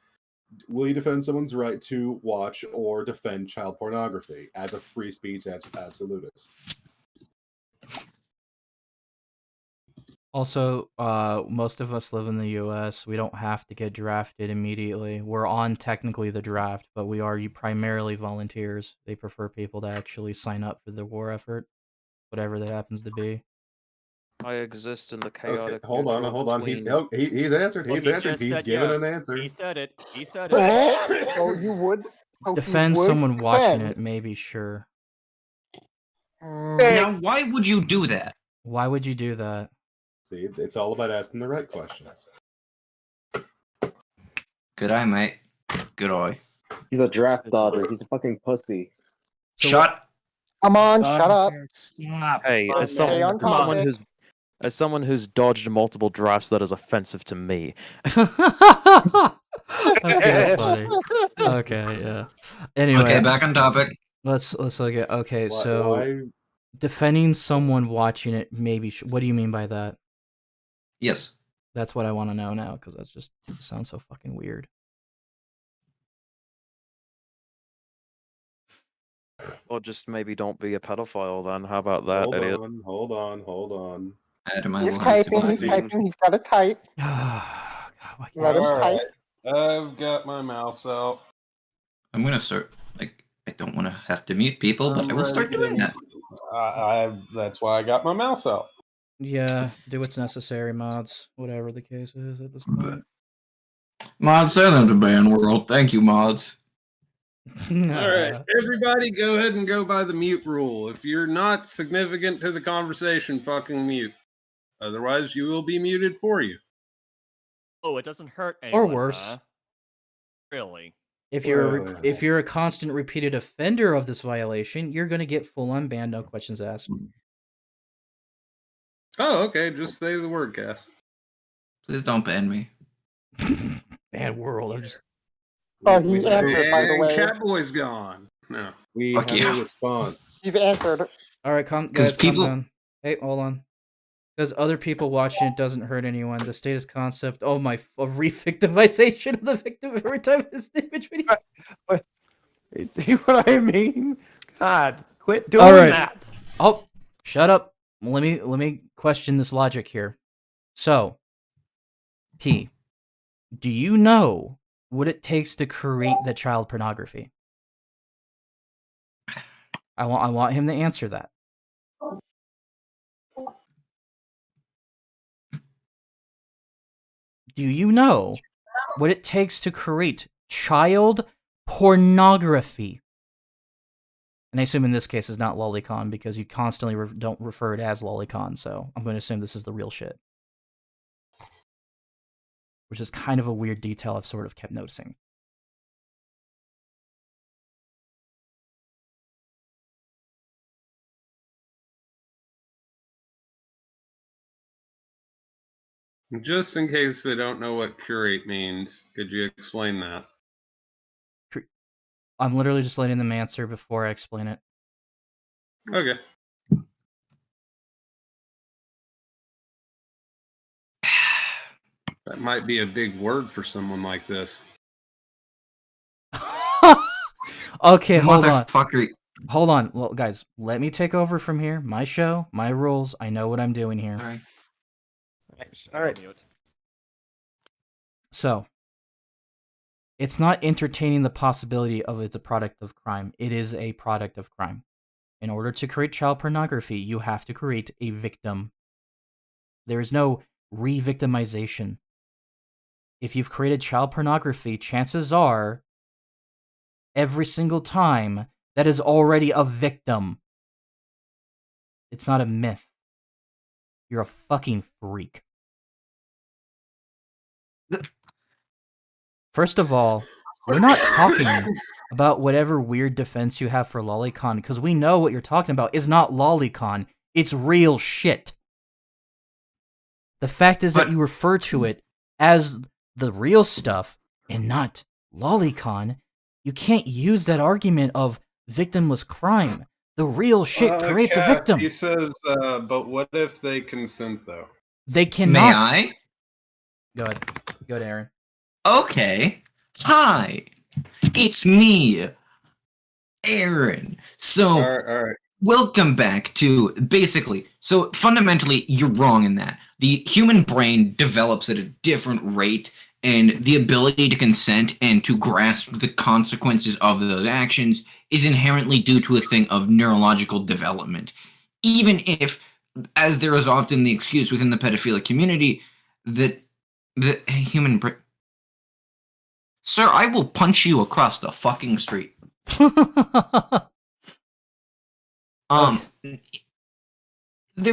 Will you defend someone's right to watch or defend child pornography as a free speech absolutist? Also, most of us live in the U.S. We don't have to get drafted immediately. We're on technically the draft, but we are primarily volunteers. They prefer people to actually sign up for the war effort, whatever that happens to be. I exist in the Okay, chaotic. hold on. Between... He's answered. Well, He's he answered. just He's said given yes. an answer. He said it. He said it. So you would Defend someone watching it, maybe, sure. Now, why would you do that? Why would you do that? See, it's all about asking the right questions. Good eye, mate. Good eye. He's a draft dodger. He's a fucking pussy. Shut. Come on, shut up. Stop. Hey, as Stay on topic. someone who's dodged multiple drafts, that is offensive to me. Okay, that's funny. Okay, yeah. Anyway. Okay, back on topic. Let's look at. Okay, Why- so why- defending someone watching it, maybe. What do you mean by that? Yes. That's what I want to know now, because that's just it sounds so fucking weird. Or just maybe don't be a pedophile then. How about that, idiot? Hold on. He's typing, he's got to type. Let him type. Alright, I've got my mouse out. I'm gonna start. Like, I don't want to have to mute people, but I will start doing that. That's why I got my mouse out. Yeah, do what's necessary, mods. Whatever the case is at this point. Mods, send them to ban world. Thank you, mods. Alright, everybody go ahead and go by the mute rule. If you're not significant to the conversation, fucking mute. Otherwise, you will be muted for you. Oh, it doesn't hurt Or anyone, worse. huh? Really? If you're a constant repeated offender of this violation, you're gonna get full on banned, no questions asked. Oh, okay. Just say the word, Cass. Please don't ban me. Bad world. I'm just. Oh, he answered, by the And way. Catboy's gone. No. We Fuck have you. a response. He's answered. All right, guys, calm down. Hey, hold on. Because other people watching it doesn't hurt anyone. The status concept. Oh my! A re-victimization of the victim every time this image video. You see what I mean? God, quit doing All right. that. Oh, shut up. Let me question this logic here. So, P, do you know what it takes to create the child pornography? I want him to answer that. Do you know what it takes to create child pornography? And I assume in this case it's not lolicon because you constantly don't refer it as lolicon, so I'm going to assume this is the real shit. Which is kind of a weird detail I've sort of kept noticing. Just in case they don't know what curate means, could you explain that? I'm literally just letting them answer before I explain it. Okay. That might be a big word for someone like this. Okay, hold on. Motherfucker. Hold on. Well, guys, let me take over from here. My show, my rules. I know what I'm doing here. All right. All right. So, it's not entertaining the possibility of it's a product of crime. It is a product of crime. In order to create child pornography, you have to create a victim. There is no re-victimization. If you've created child pornography, chances are, every single time, that is already a victim. It's not a myth. You're a fucking freak. First of all, we're not talking about whatever weird defense you have for lolicon, because we know what you're talking about is not lolicon. It's real shit. The fact is that you refer to it as the real stuff and not lolicon. You can't use that argument of victimless crime. The real shit creates a victim. He says, but what if they consent, though? They cannot. May I? Go ahead. Go ahead, Aaron. Okay. Hi. It's me, Aaron. So, All right. welcome back to basically. So, fundamentally, you're wrong in that. The human brain develops at a different rate, and the ability to consent and to grasp the consequences of those actions is inherently due to a thing of neurological development. Even if, as there is often the excuse within the pedophilic community, that the human brain. Sir, I will punch you across the fucking street. There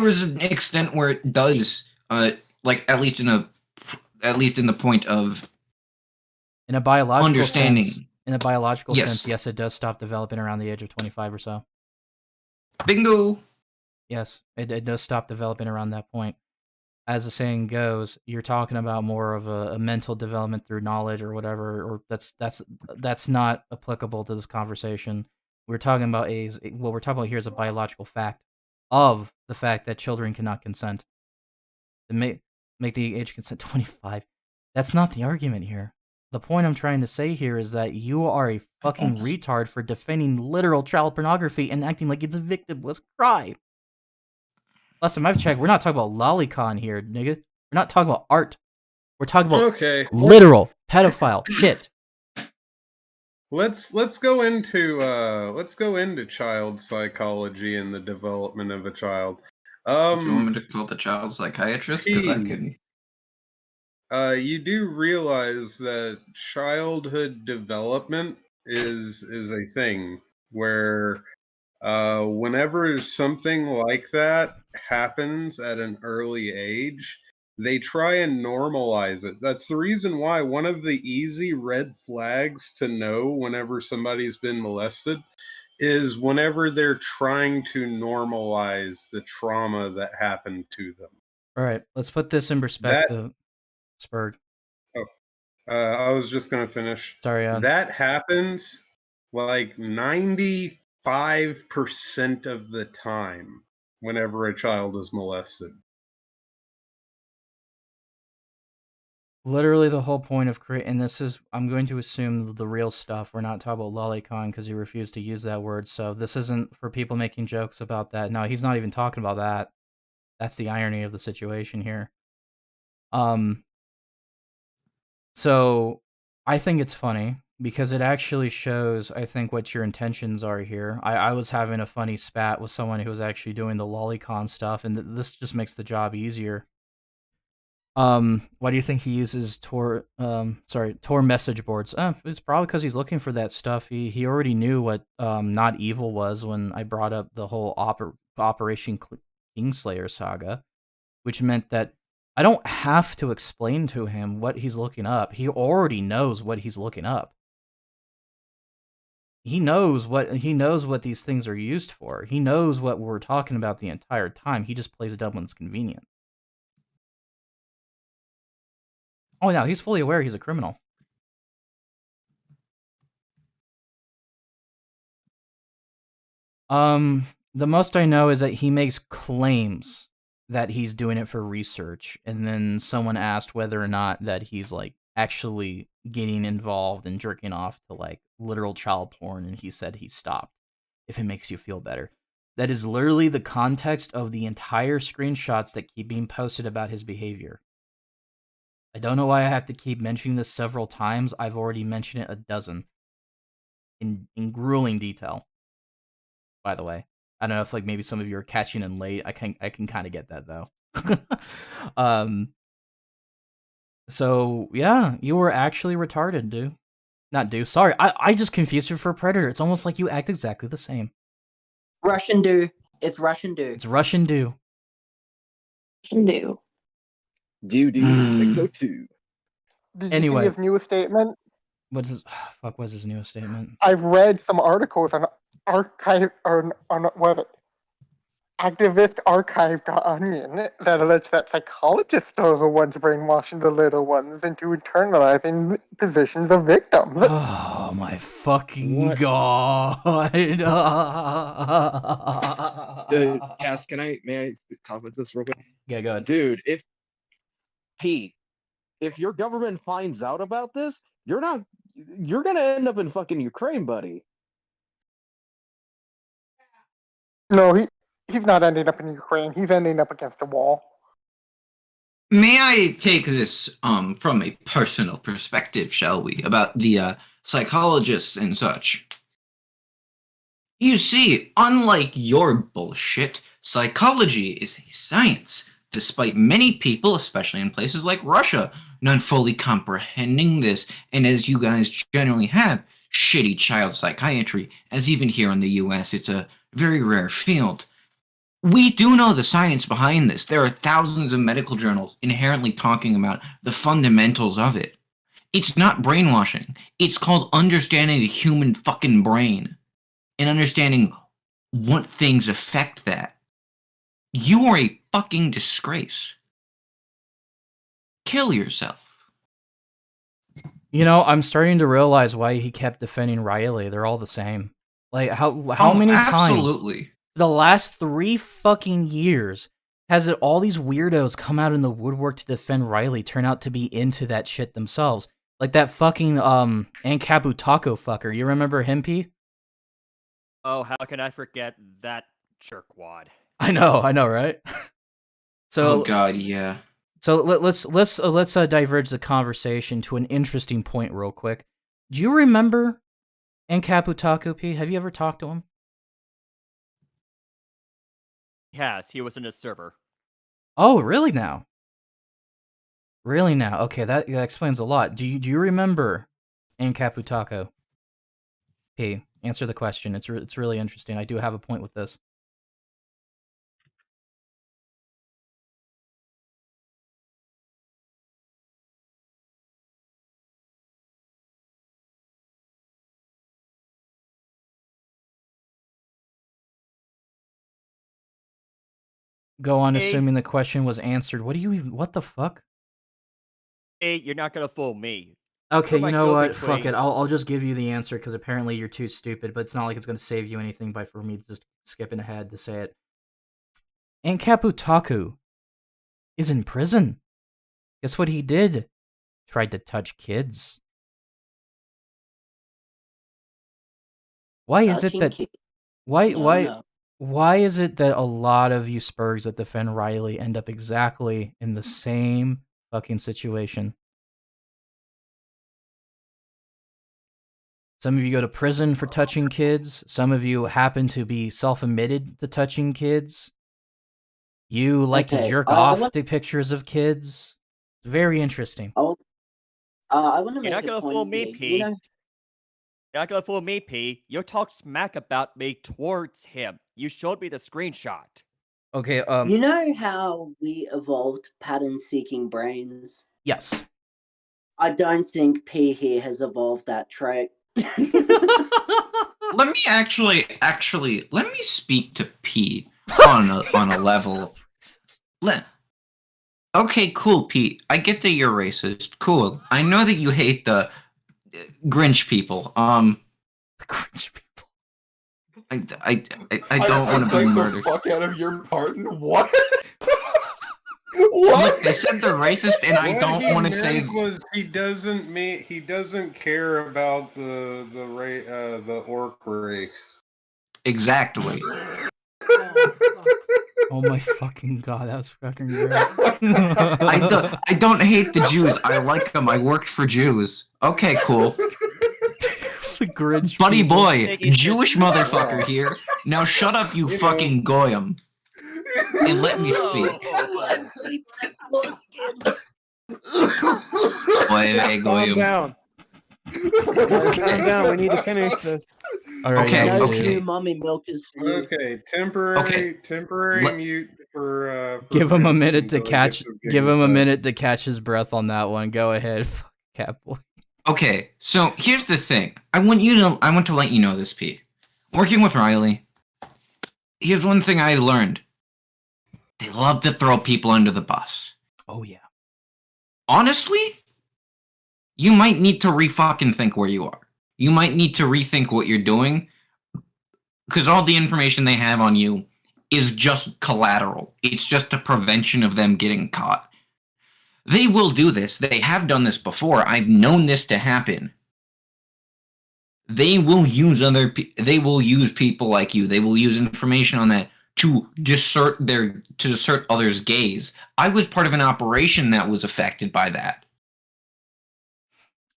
is an extent where it does, like at least in the point of in a biological understanding. sense, in a biological Yes. sense, yes, it does stop developing around the age of 25 or so. Bingo. Yes, it does stop developing around that point. As the saying goes, you're talking about more of a mental development through knowledge or whatever, or that's not applicable to this conversation. We're talking about what we're talking about here is a biological fact of the fact that children cannot consent. To make the age consent 25. That's not the argument here. The point I'm trying to say here is that you are a fucking retard for defending literal child pornography and acting like it's a victimless crime. Last time I've checked, we're not talking about lolicon here, nigga. We're not talking about art. We're talking about literal pedophile shit. Let's go into child psychology and the development of a child. Do you want me to call the child psychiatrist? 'Cause I can. You do realize that childhood development is a thing where whenever something like that happens at an early age, they try and normalize it. That's the reason why one of the easy red flags to know whenever somebody's been molested is whenever they're trying to normalize the trauma that happened to them. All right, let's put this in perspective. Spurg. I was just going to finish. Sorry, that happens like 95% of the time whenever a child is molested. Literally the whole point of creating this is, I'm going to assume the real stuff. We're not talking about lolicon because you refuse to use that word. So this isn't for people making jokes about that. No, he's not even talking about that. That's the irony of the situation here. So I think it's funny because it actually shows, I think, what your intentions are here. I was having a funny spat with someone who was actually doing the lolicon stuff, and this just makes the job easier. Why do you think he uses Tor message boards? It's probably because he's looking for that stuff. He already knew what Not Evil was when I brought up the whole Operation Kingslayer saga, which meant that I don't have to explain to him what he's looking up. He already knows what he's looking up. He knows what these things are used for. He knows what we're talking about the entire time. He just plays dumb when it's convenient. Oh, no, he's fully aware he's a criminal. The most I know is that he makes claims that he's doing it for research, and then someone asked whether or not that he's, like, actually getting involved and jerking off to, like, literal child porn, and he said he stopped. if it makes you feel better. That is literally the context of the entire screenshots that keep being posted about his behavior. I don't know why I have to keep mentioning this several times. I've already mentioned it a dozen. In grueling detail. By the way. I don't know if like maybe some of you are catching in late. I can kind of get that though. So yeah, you were actually retarded, dude. Not dude. Sorry, I just confused you for a predator. It's almost like you act exactly the same. Russian do. It's Russian do. It's Russian do. Do. Do 602. Did you Anyway. see his newest statement? What's his what's his newest statement? I've read some articles on archive on what activistarchive.onion that allege that psychologists are the ones brainwashing the little ones into internalizing positions of victims. Oh my fucking god. Dude, Cass, may I talk about this real quick? Yeah, go ahead. Dude, if your government finds out about this, you're gonna end up in fucking Ukraine, buddy. No, he's not ending up in Ukraine. He's ending up against the wall. May I take this from a personal perspective, shall we, about the psychologists and such? You see, unlike your bullshit, psychology is a science, despite many people, especially in places like Russia, not fully comprehending this, and as you guys generally have, shitty child psychiatry, as even here in the US, it's a very rare field. We do know the science behind this. There are thousands of medical journals inherently talking about the fundamentals of it. It's not brainwashing. It's called understanding the human fucking brain and understanding what things affect that. You are a fucking disgrace. Kill yourself. You know, I'm starting to realize why he kept defending Riley. They're all the same. Like, how many times? Absolutely. The last 3 fucking years has it all these weirdos come out in the woodwork to defend Riley turn out to be into that shit themselves. Like that fucking Ankabu Taco fucker. You remember him, P? Oh, how can I forget that jerkwad? I know, right? So Oh god, yeah. So let's diverge the conversation to an interesting point real quick. Do you remember Ankabu Taco, P? Have you ever talked to him? Yes, he was in his server. Oh, really now? Really now? Okay, that explains a lot. Do you remember Ankabu Taco? P, answer the question. It's really interesting. I do have a point with this. Go on, Hey. assuming the question was answered. What the fuck? Hey, you're not gonna fool me. Okay, You're my you know what? go-between. Fuck it. I'll just give you the answer because apparently you're too stupid. But it's not like it's gonna save you anything for me just skipping ahead to say it. Ankabu Taku is in prison. Guess what he did? Tried to touch kids. Why is it that? Why is it that a lot of you Spurgs that defend Riley end up exactly in the same fucking situation? Some of you go to prison for touching kids. Some of you happen to be self-admitted to touching kids. You like to jerk off to pictures of kids. It's very interesting. I want to You're not make a gonna point fool me, here. P. You know, You're not gonna fool me, P. You talked smack about me towards him. You showed me the screenshot. Okay, you know how we evolved pattern-seeking brains? Yes. I don't think P here has evolved that trait. Let me actually let me speak to P on a level. Okay, cool, Pete. I get that you're racist. Cool. I know that you hate the Grinch people. The Grinch people. I don't want to be murdered. The fuck out of your pardon. What? Look, I said they're racist, and I What don't he want to meant say. was he doesn't care about the orc race. Exactly. Oh my fucking god, that was fucking great. I don't hate the Jews. I like them. I worked for Jews. Okay, cool. The Grinch Buddy people. boy, Jewish motherfucker here. Now shut up, you fucking goyim. And let me speak. Oy, Calm goyim. down. Calm down. We need to finish this. All right, Okay, yeah, we okay. do. Mommy milk is for you. Okay, temporary Let- mute for Give him a Grinch minute to until he catch. gets his Give giggles him a back. minute to catch his breath on that one. Go ahead, Catboy. Okay, so here's the thing. I want to let you know this, P. Working with Riley, here's one thing I learned. They love to throw people under the bus. Oh yeah. Honestly, you might need to re-fucking think where you are. You might need to rethink what you're doing, because all the information they have on you is just collateral. It's just a prevention of them getting caught. They will do this. They have done this before. I've known this to happen. They will use they will use people like you. They will use information on that to distort others' gaze. I was part of an operation that was affected by that.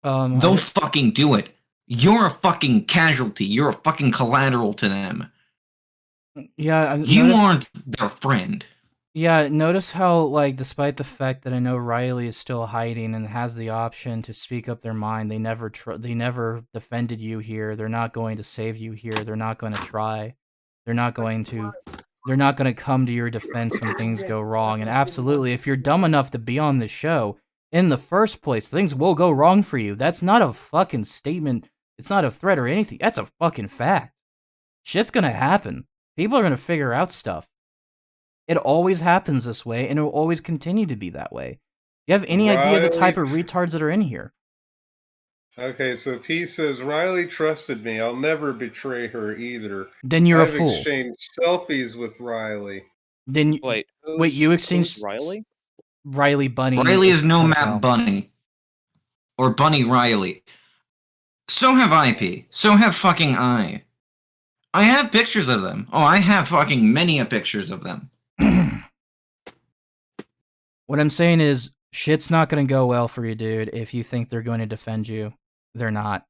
They'll fucking do it. You're a fucking casualty. You're a fucking collateral to them. Yeah, You aren't their friend. Yeah, notice how, like, despite the fact that I know Riley is still hiding and has the option to speak up their mind, they never defended you here. They're not going to save you here. They're not going to try. They're not going to come to your defense when things go wrong. And absolutely, if you're dumb enough to be on the show in the first place, things will go wrong for you. That's not a fucking statement. It's not a threat or anything. That's a fucking fact. Shit's gonna happen. People are gonna figure out stuff. It always happens this way, and it will always continue to be that way. You have any idea the type of retards that are in here? Okay, so P says Riley trusted me. I'll never betray her either. Then you're a I've fool. exchanged selfies with Riley. Then wait, you exchanged Riley? Riley Bunny. Riley is no profile. Map Bunny. Or Bunny Riley. So have I, P. So have fucking I. I have pictures of them. Oh, I have fucking many pictures of them. What I'm saying is, shit's not going to go well for you, dude, if you think they're going to defend you. They're not.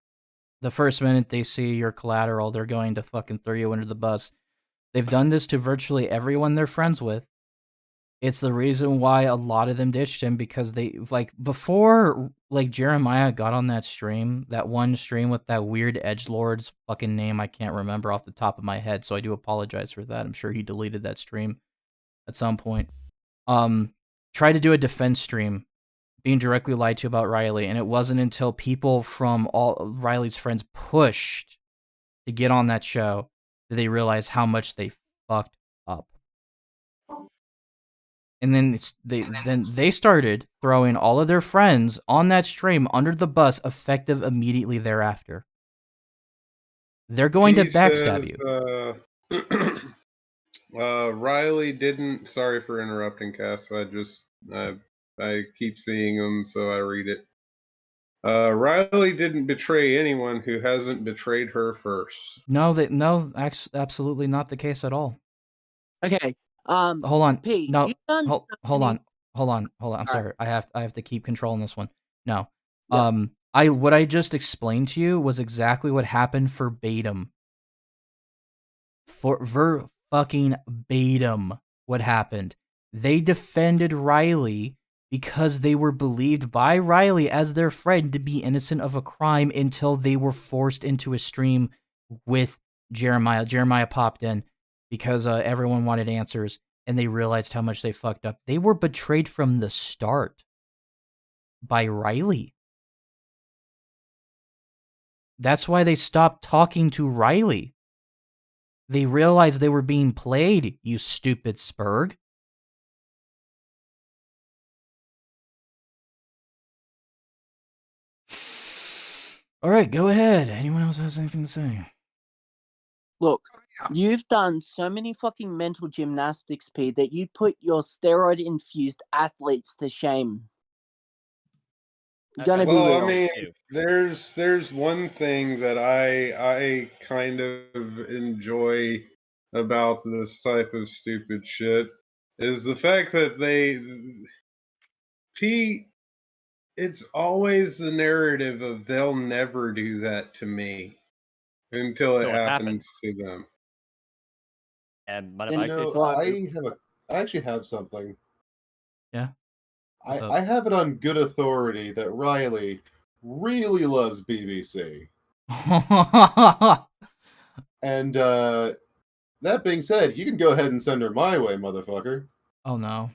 The first minute they see your collateral, they're going to fucking throw you under the bus. They've done this to virtually everyone they're friends with. It's the reason why a lot of them ditched him, because they, like, before, like, Jeremiah got on that stream, that one stream with that weird edgelord's fucking name I can't remember off the top of my head, so I do apologize for that. I'm sure he deleted that stream at some point. Tried to do a defense stream, being directly lied to about Riley, and it wasn't until people from all Riley's friends pushed to get on that show that they realized how much they fucked up. And then they started throwing all of their friends on that stream under the bus, effective immediately thereafter. They're going to backstab you. Riley didn't. Sorry for interrupting, Cass. I keep seeing them, so I read it. Riley didn't betray anyone who hasn't betrayed her first. No, absolutely not the case at all. Okay. Hold on. P, No. you've done Hold so on. I'm right. sorry. I have to keep controlling this one. No. Yeah. What I just explained to you was exactly what happened verbatim. Fucking Batum, what happened. They defended Riley because they were believed by Riley as their friend to be innocent of a crime until they were forced into a stream with Jeremiah. Jeremiah popped in because everyone wanted answers, and they realized how much they fucked up. They were betrayed from the start by Riley. That's why they stopped talking to Riley. They realized they were being played, you stupid spurg. All right, go ahead. Anyone else has anything to say? Look, you've done so many fucking mental gymnastics, P, that you put your steroid-infused athletes to shame. Gonna be Well, real. I mean, there's one thing that I kind of enjoy about this type of stupid shit is the fact that it's always the narrative of they'll never do that to me until it So it happened. happens to them. And mind if Then- I say No, something? I actually have something. Yeah. What's up? I have it on good authority that Riley really loves BBC. And that being said, you can go ahead and send her my way, motherfucker. Oh no.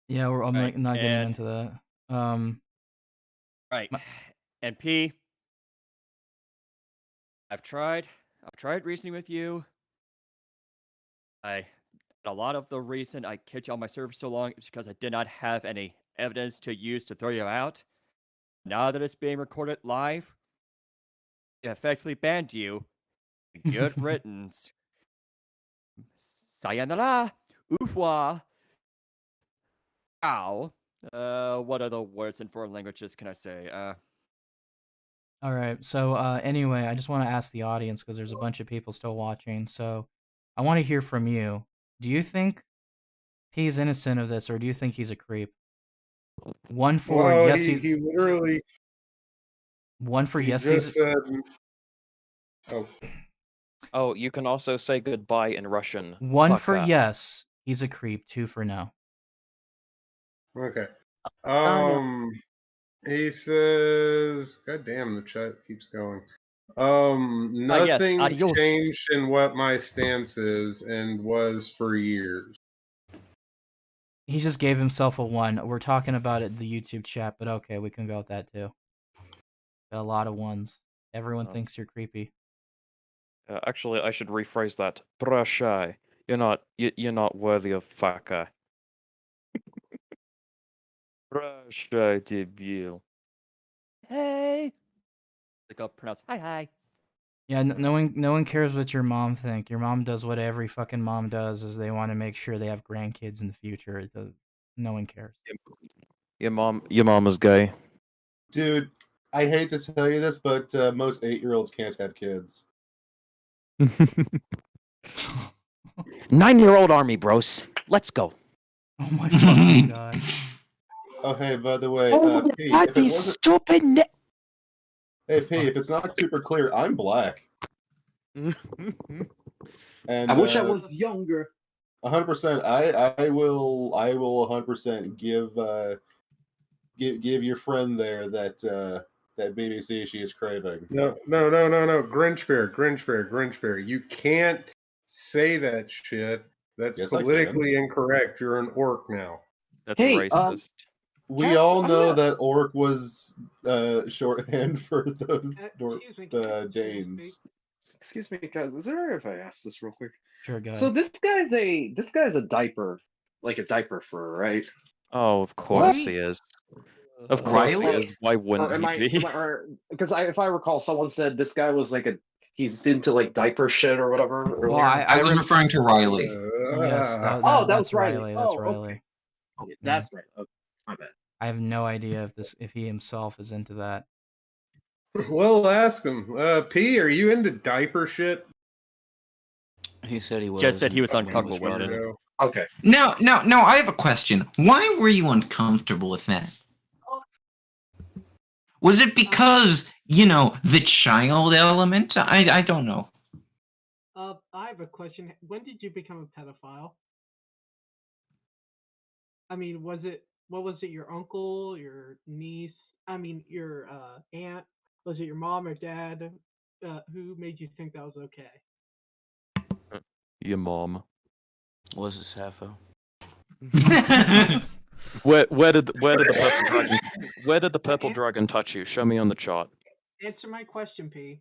Yeah, I'm Right, not getting and- into that. Right. And P, I've tried reasoning with you. A lot of the reason I kept you on my server so long is because I did not have any evidence to use to throw you out. Now that it's being recorded live, I effectively banned you. Good riddance. Sayonara. Au revoir. Ow. What other words in foreign languages can I say? All right. So anyway, I just want to ask the audience because there's a bunch of people still watching. So I want to hear from you. Do you think he's innocent of this, or do you think he's a creep? One for Well, yes, he literally. One for he yes, just he's. said. Oh. Oh, you can also say goodbye in Russian. One for Пока. yes, he's a creep. Two for no. Okay. no. He says, God damn, the chat keeps going. yes, Nothing adios. changed in what my stance is and was for years. He just gave himself a 1. We're talking about it in the YouTube chat, but okay, we can go with that too. Got a lot of 1s. Everyone thinks you're creepy. Actually, I should rephrase that. Prashai. You're not worthy of Faka. Prashai, дебил. Hey. Like I'll pronounce hi. Yeah, no one cares what your mom think. Your mom does what every fucking mom does, is they want to make sure they have grandkids in the future. No one cares. Your mom is gay. Dude, I hate to tell you this, but most 8-year-olds can't have kids. 9-year-old army, bros. Let's go. Oh my fucking god. Oh, hey, by the way, Oh my P, god, if it these wasn't... stupid. Hey, P, if it's not super clear, I'm black. And I wish I was younger. 100%. I will 100% give your friend there that that BBC she is craving. No. Grinch Bear. You can't say that shit. That's Yes, I can. politically incorrect. You're an orc now. That's Hey, racist. We all know that orc was shorthand for the Danes. Excuse me, guys. Is it alright if I ask this real quick? Sure, go So ahead. this guy's a diaper, like a diaper fur, right? Oh, of course he is. Of course he Riley? is. Why wouldn't he be? Because if I recall, someone said this guy was like he's into like diaper shit or whatever. Well, Earlier. I was referring to Riley. Yes, that that's was Riley. That's Oh, Riley. okay. That's right. Okay, my bad. I have no idea if he himself is into that. Well, ask him. P, are you into diaper shit? He said he was. Just said he was and uncomfortable with brought it. up. Okay. Now, I have a question. Why were you uncomfortable with that? Was it because, the child element? I don't know. I have a question. When did you become a pedophile? I mean, what was it, your uncle, your niece, your aunt? Was it your mom or dad? Who made you think that was okay? Your mom. Was it Sappho? Where did the purple dragon? Where did the purple dragon touch you? Show me on the chart. Answer my question, P.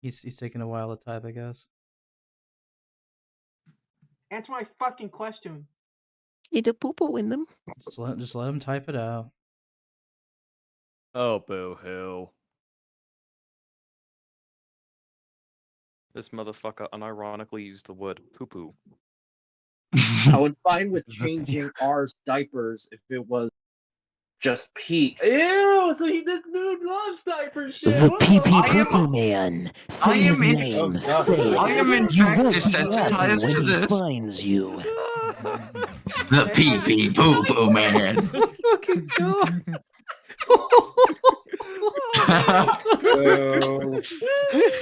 He's taking a while to type, I guess. Answer my fucking question. You do poo poo in them. Just let him type it out. Oh, boo-hoo. This motherfucker unironically used the word poo-poo. I would fine with changing R's diapers if it was just P. Ew! So this dude loves diaper shit. The What pee the pee fuck? poo poo man. Say his name. Say it. I am in You fact won't be laughing desensitized when to he this. finds you. The pee pee poo poo man. Fucking god.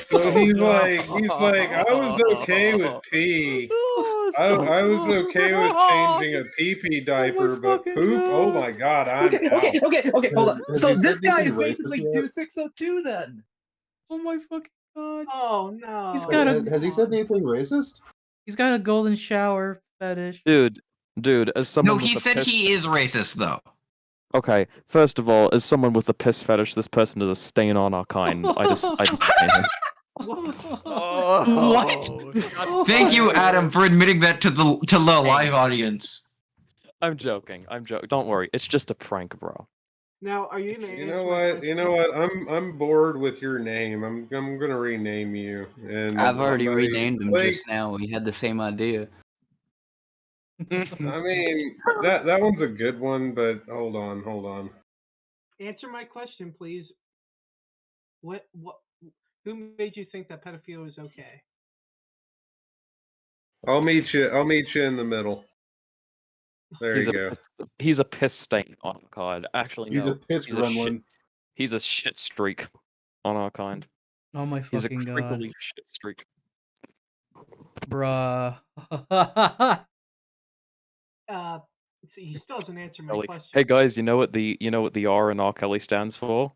So he's like, I was okay with pee. I was okay with changing a pee diaper, but poop, oh my god, I'm out. Okay, hold on. Has So he said this guy anything is racist basically yet? do 602 then. Oh my fucking god. Oh no. He's got a Has he said anything racist? he's got a golden shower fetish. Dude, as someone No, he with a said piss... he is racist though. Okay, first of all, as someone with a piss fetish, this person is a stain on our kind. I just stain him. What? Thank you, Adam, for admitting that to the live audience. I'm joking. Don't worry. It's just a prank, bro. Now, are you gonna You answer know my what? question? You know what? I'm bored with your name. I'm gonna rename you. And I've already somebody- renamed him like, just now. We had the same idea. I mean, that one's a good one, but hold on. Answer my question, please. What? Who made you think that pedophilia is okay? I'll meet you in the middle. There He's you a go. he's a piss stain on our kind. Actually, He's no. a piss gremlin. He's a shit streak on our kind. Oh my He's a fucking god. crinkly shit streak. Bruh. See, he still hasn't answered my Kelly. question. Hey guys, you know what the R in R Kelly stands for?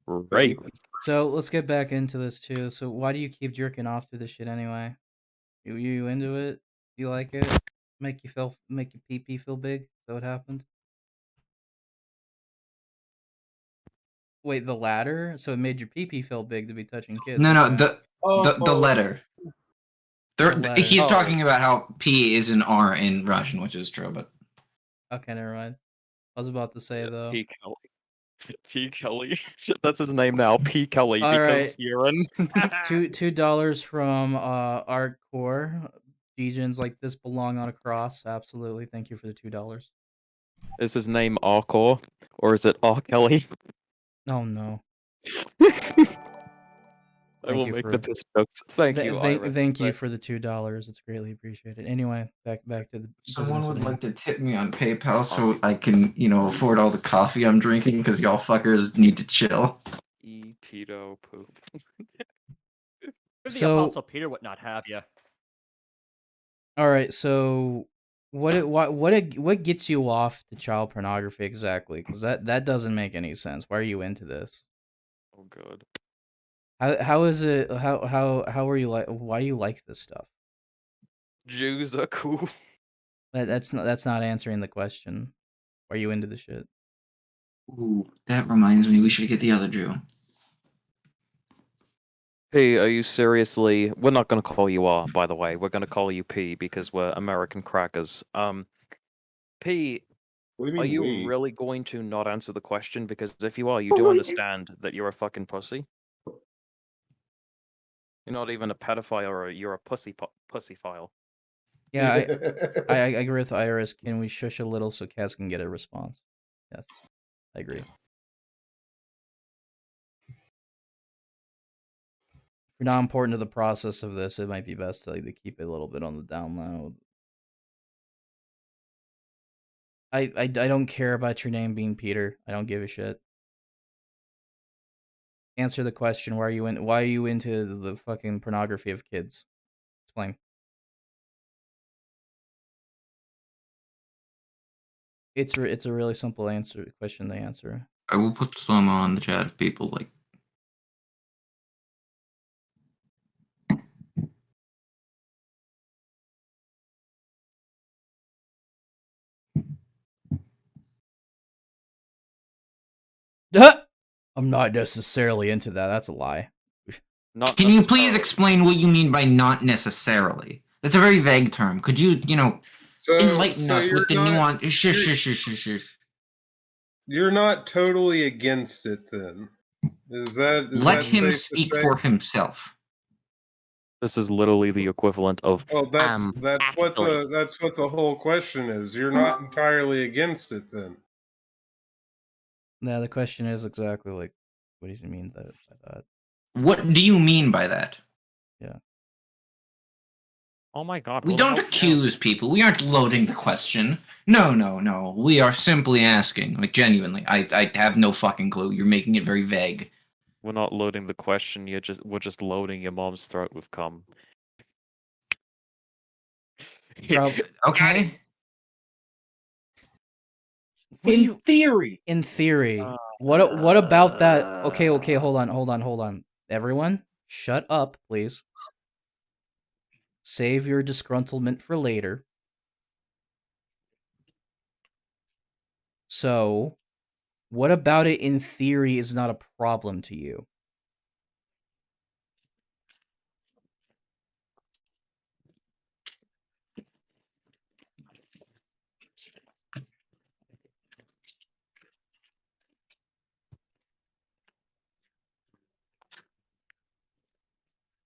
Rape. So let's get back into this too. So why do you keep jerking off to this shit anyway? You into it? You like it? Make your pee pee feel big? Is that what happened? Wait, the latter? So it made your pee pee feel big to be touching kids? No, okay. the letter. The letter. He's talking about how P is an R in Russian, which is true, but Okay, never mind. I was about to say though. P Kelly. P Kelly. That's his name now. P Kelly All because right. urine. $2 from Art Core. Degens like this belong on a cross. Absolutely. Thank you for the $2. Is his name Arkor or is it R Kelly? Oh no. I will make the piss jokes. Thank you. Iron. Thank you for the $2. It's greatly appreciated. Anyway, back to the someone business would at like hand. to tip me on PayPal so I can, afford all the coffee I'm drinking because y'all fuckers need to chill. Pedo poop. The So- Apostle Peter would not have you. All right, so what gets you off to child pornography exactly? Because that doesn't make any sense. Why are you into this? Oh god. How is it? How are you like? Why do you like this stuff? Jews are cool. That's not answering the question. Why are you into the shit? Ooh, that reminds me, we should get the other Jew. P, are you seriously? We're not gonna call you R, by the way. We're gonna call you P because we're American crackers. P, What do you are mean you we? really going to not answer the question? Because if you are, you do understand that you're a fucking pussy. You're not even a pedophile, or you're a pussyphile. Yeah, I agree with Iris. Can we shush a little so Kaz can get a response? Yes, I agree. If you're not important to the process of this, it might be best to keep it a little bit on the down low. I don't care about your name being Peter. I don't give a shit. Answer the question. Why are you into the fucking pornography of kids? Explain. It's a really simple question to answer. I will put some on the chat if people like. I'm not necessarily into that. That's a lie. Not Can you please explain what you mean by not necessarily? That's a very vague term. Could you, enlighten us you're with the not- nuance? Shush. You're not totally against it then. Is Let that him safe to speak say? for himself. This is literally the equivalent of Well, that's what actually. the whole question is. You're not entirely against it, then. Now the question is exactly like, what does he mean by that? What do you mean by that? Yeah. Oh my god. We well, don't how- accuse people. We aren't loading the question. No. We are simply asking. Like, genuinely. I have no fucking clue. You're making it very vague. We're not loading the question. We're just loading your mom's throat with cum. Okay. In theory. In theory. What about that? Okay, hold on. Everyone, shut up, please. Save your disgruntlement for later. So, what about it in theory is not a problem to you?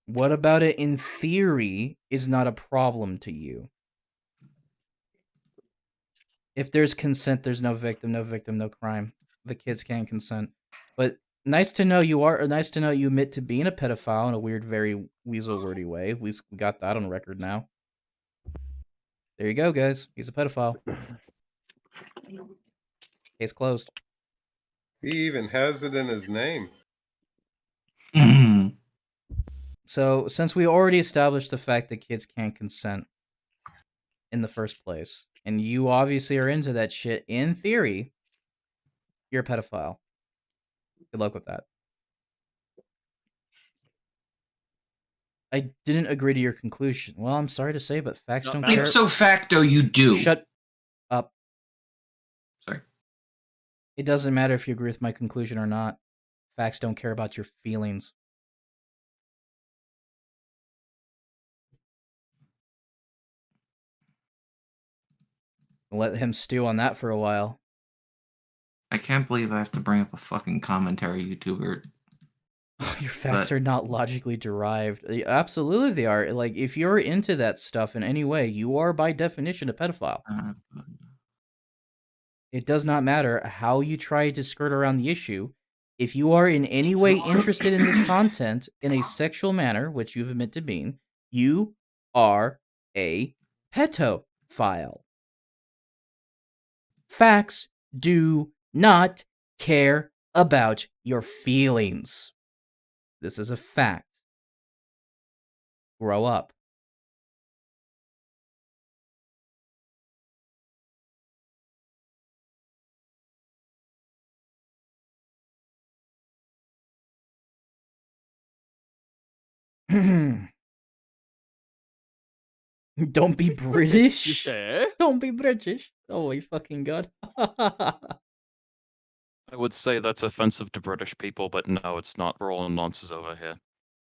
What about it in theory is not a problem to you? If there's consent, there's no victim, no crime. The kids can't consent. But nice to know you admit to being a pedophile in a weird, very weasel wordy way. We got that on record now. There you go, guys. He's a pedophile. Case closed. He even has it in his name. So, since we already established the fact that kids can't consent in the first place, and you obviously are into that shit in theory, you're a pedophile. Good luck with that. I didn't agree to your conclusion. Well, I'm sorry to say, but facts don't care. Ipso facto, you do. Shut up. Sorry. It doesn't matter if you agree with my conclusion or not. Facts don't care about your feelings. Let him stew on that for a while. I can't believe I have to bring up a fucking commentary YouTuber. Your facts are not logically derived. Absolutely they are. Like, if you're into that stuff in any way, you are by definition a pedophile. It does not matter how you try to skirt around the issue. If you are in any way interested in this content in a sexual manner, which you've admitted to being, you are a pedophile. Facts do not care about your feelings. This is a fact. Grow up. Don't be British. Don't be British. Oh my fucking god. I would say that's offensive to British people, but no, it's not. We're all nonsense over here.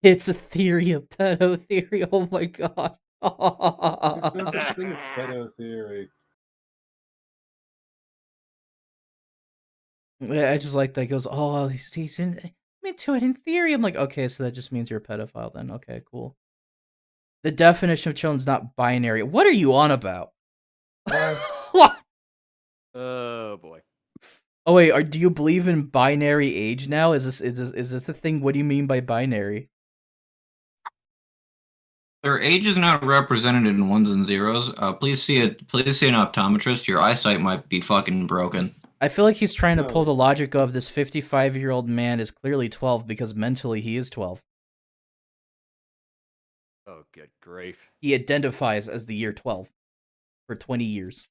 It's a theory, a pedo theory. Oh my god. There's no such thing as pedo theory. I just like that. He goes, oh, he's into it in theory. I'm like, okay, so that just means you're a pedophile then. Okay, cool. The definition of children's not binary. What are you on about? What? Oh boy. Oh wait, do you believe in binary age now? Is this the thing? What do you mean by binary? Their age is not represented in ones and zeros. Please see an optometrist. Your eyesight might be fucking broken. I feel like he's trying to pull the logic of this 55-year-old man is clearly 12 because mentally he is 12. Oh, good grief. He identifies as the year 12 for 20 years.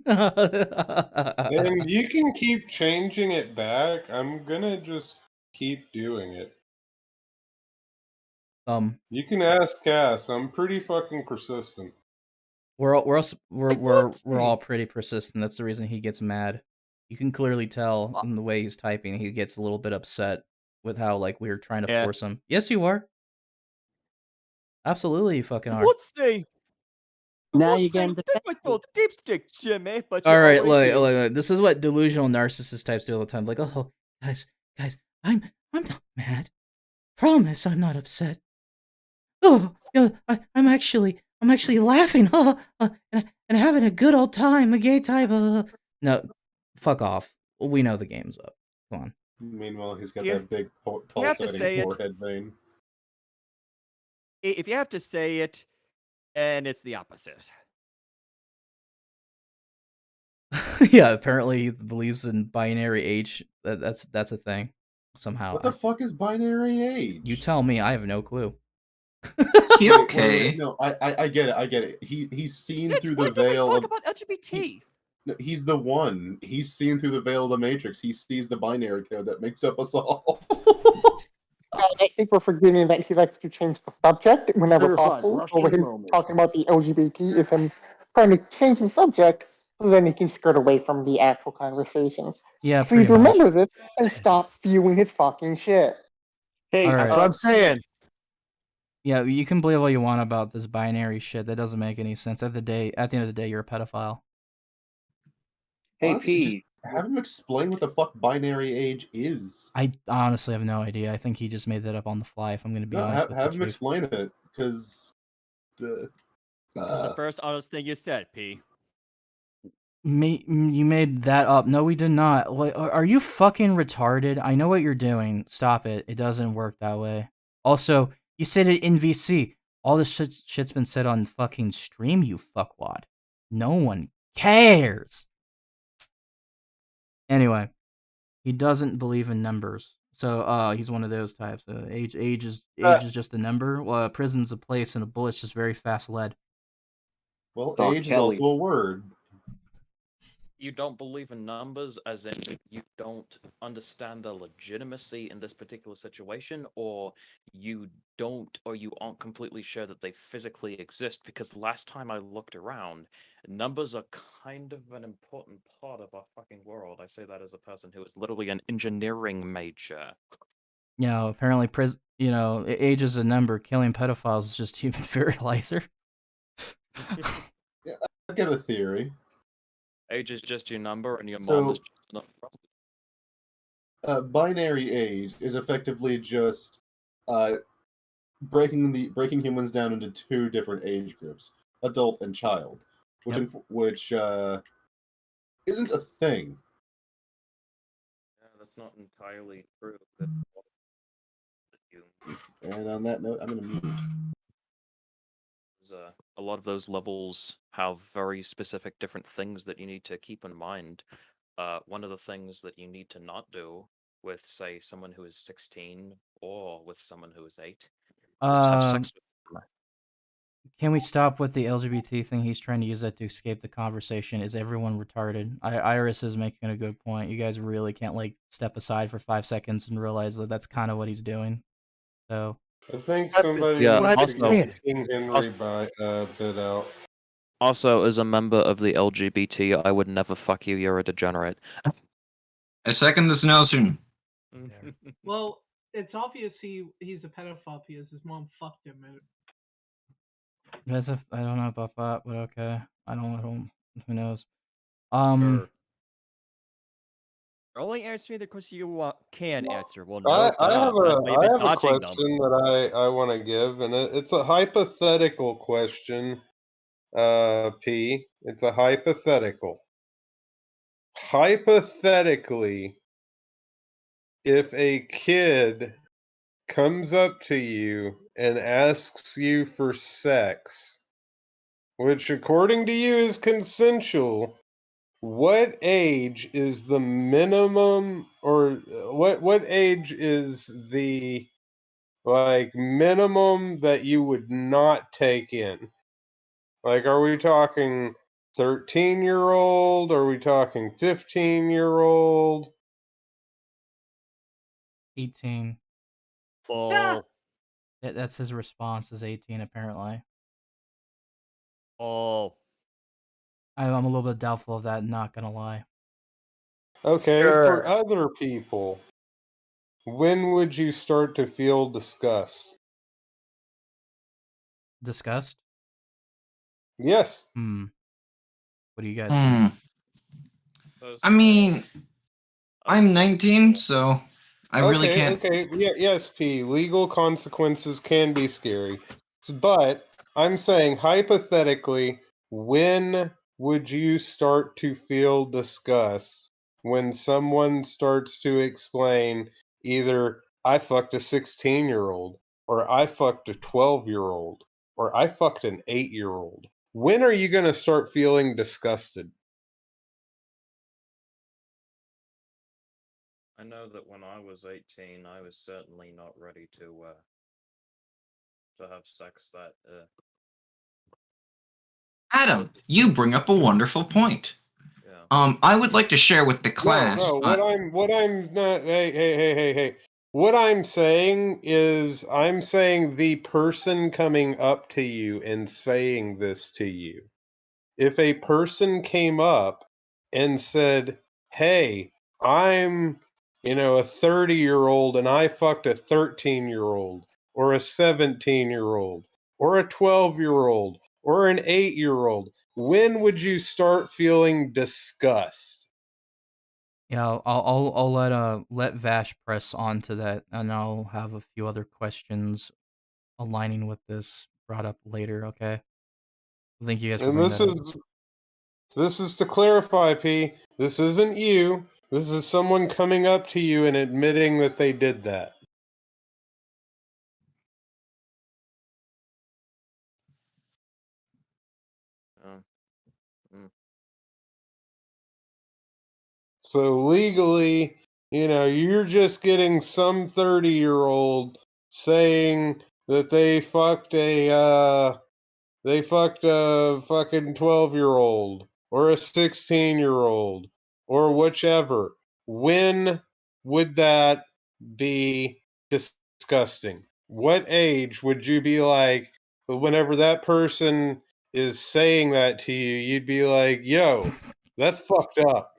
And you can keep changing it back. I'm gonna just keep doing it. You can ask Cass. I'm pretty fucking persistent. We're all pretty persistent. That's the reason he gets mad. You can clearly tell in the way he's typing. He gets a little bit upset with how like we're trying to force him. Yes, you are. Absolutely, you fucking are. Let's see. Now you're getting typical dipstick, Jimmy. But All right, look. look. This is what delusional narcissist types do all the time. Like, oh, guys, I'm not mad. promise I'm not upset. Oh, yeah, I'm actually laughing, and having a good old time, a gay time. No, fuck off. We know the game's up. Come on. Meanwhile, he's got You- that big you have to pulsating say it. forehead vein. If you have to say it, then it's the opposite. Yeah, apparently he believes in binary age. That's a thing. Somehow. What the fuck is binary age? You tell me. I have no clue. Wait, no, I get it. I get it. He's seen through the veil of. Talk about LGBT. No, he's the one. He's seen through the veil of the Matrix. He sees the binary code that makes up us all. I think we're forgetting that he likes to change the subject whenever Certified possible. Russian Over him moment. talking about the LGBT is him trying to change the subject so then he can skirt away from the actual conversations. Yeah, Please pretty much. remember this and stop spewing his fucking shit. Hey, All that's right. what I'm saying. Yeah, you can believe all you want about this binary shit. That doesn't make any sense. At the end of the day, you're a pedophile. Hey, Honestly, just P. have him explain what the fuck binary age is. I honestly have no idea. I think he just made that up on the fly. If I'm going to be No, honest with have you, him Chief. explain it, because the. That's the first honest thing you said, P. You made that up. No, we did not. Are you fucking retarded? I know what you're doing. Stop it. It doesn't work that way. Also, you said it in VC. All this shit's been said on fucking stream, you fuckwad. No one cares. Anyway, he doesn't believe in numbers. So, he's one of those types. Age is just a number. Prison's a place, and a bullet's just very fast lead. Well, Doc age Kelly. is also a word. You don't believe in numbers, as in you don't understand the legitimacy in this particular situation, or you aren't completely sure that they physically exist, because last time I looked around, numbers are kind of an important part of our fucking world. I say that as a person who is literally an engineering major. You know, apparently, age is a number. Killing pedophiles is just human fertilizer. Yeah, I've got a theory. Age is just your number, and your So- mom is just not. Binary age is effectively just breaking humans down into two different age groups, adult and child, which isn't a thing. Yeah, that's not entirely true. And on that note, I'm gonna mute. A lot of those levels have very specific different things that you need to keep in mind. One of the things that you need to not do with, say, someone who is 16 or with someone who is 8 is have sex with them. Can we stop with the LGBT thing? He's trying to use that to escape the conversation. Is everyone retarded? Iris is making a good point. You guys really can't step aside for 5 seconds and realize that that's kind of what he's doing. So I think somebody needs to get King Henry bit out. Also, as a member of the LGBT, I would never fuck you. You're a degenerate. I second this notion. Well, it's obvious he's a pedophile because his mom fucked him. as if I don't know about that, but okay. I don't. Who knows? You're only answering the question you can answer. Well, no, I have a dodging them. question that I want to give, and it's a hypothetical question. P. It's a hypothetical. Hypothetically, if a kid comes up to you and asks you for sex, which according to you is consensual, what age is the minimum, or what age is the minimum that you would not take in? Like, are we talking 13-year-old? Are we talking 15-year-old? 18. Oh. That's his response. Is 18 apparently. Oh. I'm a little bit doubtful of that. Not gonna lie. Okay, Sure. for other people, when would you start to feel disgust? Disgust? Yes. What do you guys think? I mean, I'm 19, so I really can't. Okay. Yeah, yes, P. Legal consequences can be scary. But I'm saying, hypothetically, when would you start to feel disgust when someone starts to explain either I fucked a 16-year-old, or I fucked a 12-year-old, or I fucked an 8-year-old? When are you going to start feeling disgusted? I know that when I was 18, I was certainly not ready to have sex that. Adam, you bring up a wonderful point. I would like to share with the class. No. What I'm not. Hey. What I'm saying is, I'm saying the person coming up to you and saying this to you. If a person came up and said, "Hey, I'm, a 30-year-old and I fucked a 13-year-old, or a 17-year-old, or a 12-year-old, or an 8-year-old," when would you start feeling disgust? Yeah, I'll let Vash press on to that, and I'll have a few other questions aligning with this brought up later. Okay. Thank you guys for And bringing that up. this is to clarify, P. This isn't you. This is someone coming up to you and admitting that they did that. So legally, you're just getting some 30-year-old saying that they fucked a fucking 12-year-old, or a 16-year-old, or whichever. When would that be disgusting? What age would you be like, whenever that person is saying that to you, you'd be like, yo, that's fucked up?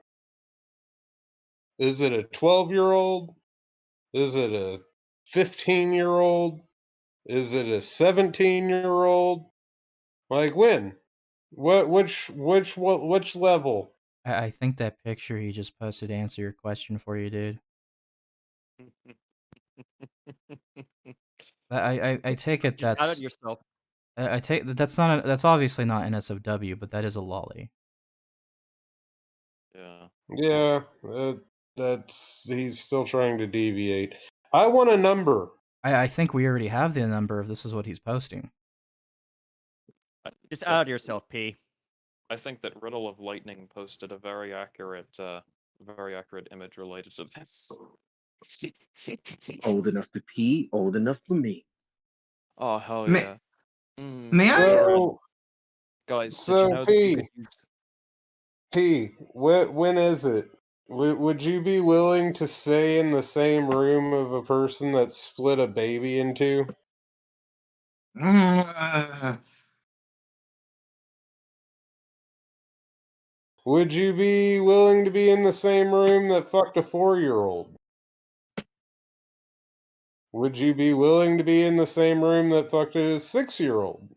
Is it a 12-year-old? Is it a 15-year-old? Is it a 17-year-old? Like when? Which level? I think that picture he just posted to answer your question for you, dude. I take it Just out that's it yourself. I take that's not that's obviously not NSFW, but that is a lolly. Yeah. Yeah, that's he's still trying to deviate. I want a number. I think we already have the number if this is what he's posting. Just out yourself, P. I think that Riddle of Lightning posted a very accurate image related to this. Old enough to pee, old enough for me. Oh hell May- yeah! may I- So, Guys, did you know that you could use? P, when is it? Would you be willing to stay in the same room of a person that split a baby in two? Would you be willing to be in the same room that fucked a 4-year-old? Would you be willing to be in the same room that fucked a 6-year-old?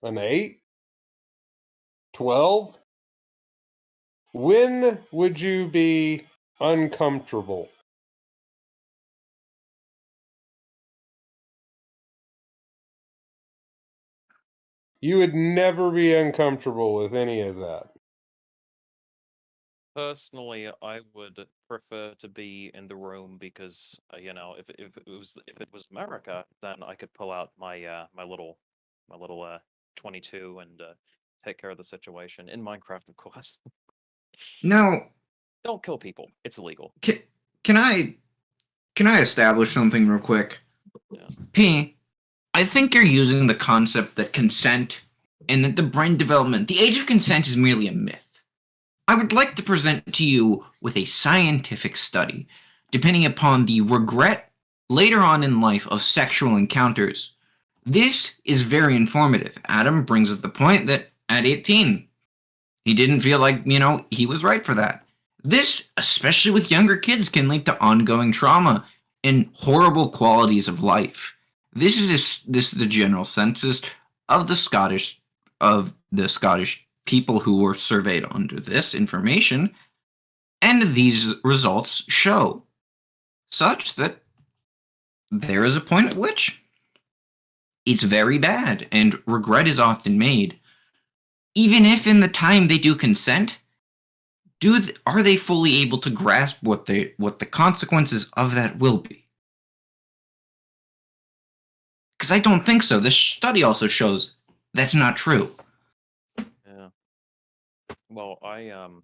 An 8? 12? When would you be uncomfortable? You would never be uncomfortable with any of that. Personally, I would prefer to be in the room because if it was America, then I could pull out my little 22 and take care of the situation. In Minecraft, of course. Now, Don't kill people. It's illegal. can I establish something real quick? Yeah. P, I think you're using the concept that consent and that the brain development, the age of consent is merely a myth. I would like to present to you with a scientific study, depending upon the regret later on in life of sexual encounters. This is very informative. Adam brings up the point that at 18, he didn't feel like, he was right for that. This, especially with younger kids, can lead to ongoing trauma and horrible qualities of life. This is the general census of the Scottish people who were surveyed under this information, and these results show such that there is a point at which it's very bad, and regret is often made. Even if in the time they do consent, are they fully able to grasp what the consequences of that will be? Because I don't think so. This study also shows that's not true. Yeah. Well, I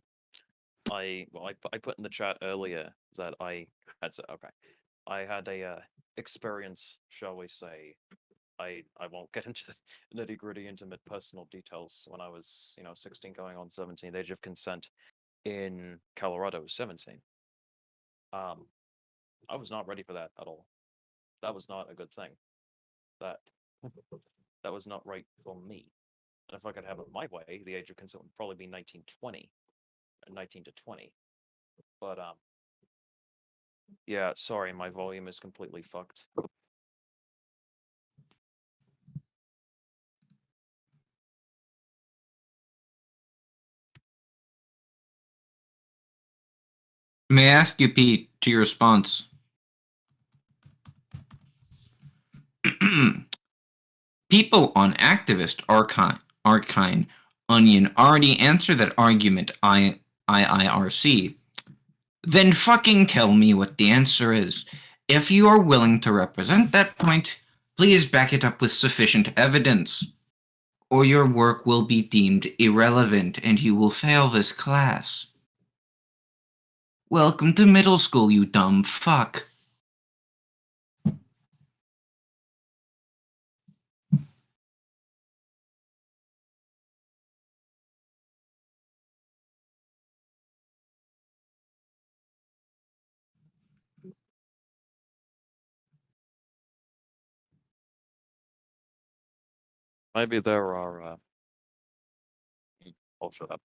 put in the chat earlier that I had a experience, shall we say. I won't get into the nitty-gritty, intimate, personal details. When I was 16, going on 17, the age of consent in Colorado was 17. I was not ready for that at all. That was not a good thing. That that was not right for me. And if I could have it my way, the age of consent would probably be 19 to 20. But yeah, sorry, my volume is completely fucked. May I ask you, Pete, to your response? People on Activist Archine Onion already answer that argument IIRC. Then fucking tell me what the answer is. If you are willing to represent that point, please back it up with sufficient evidence, or your work will be deemed irrelevant and you will fail this class. Welcome to middle school, you dumb fuck. Maybe there are. I'll shut up.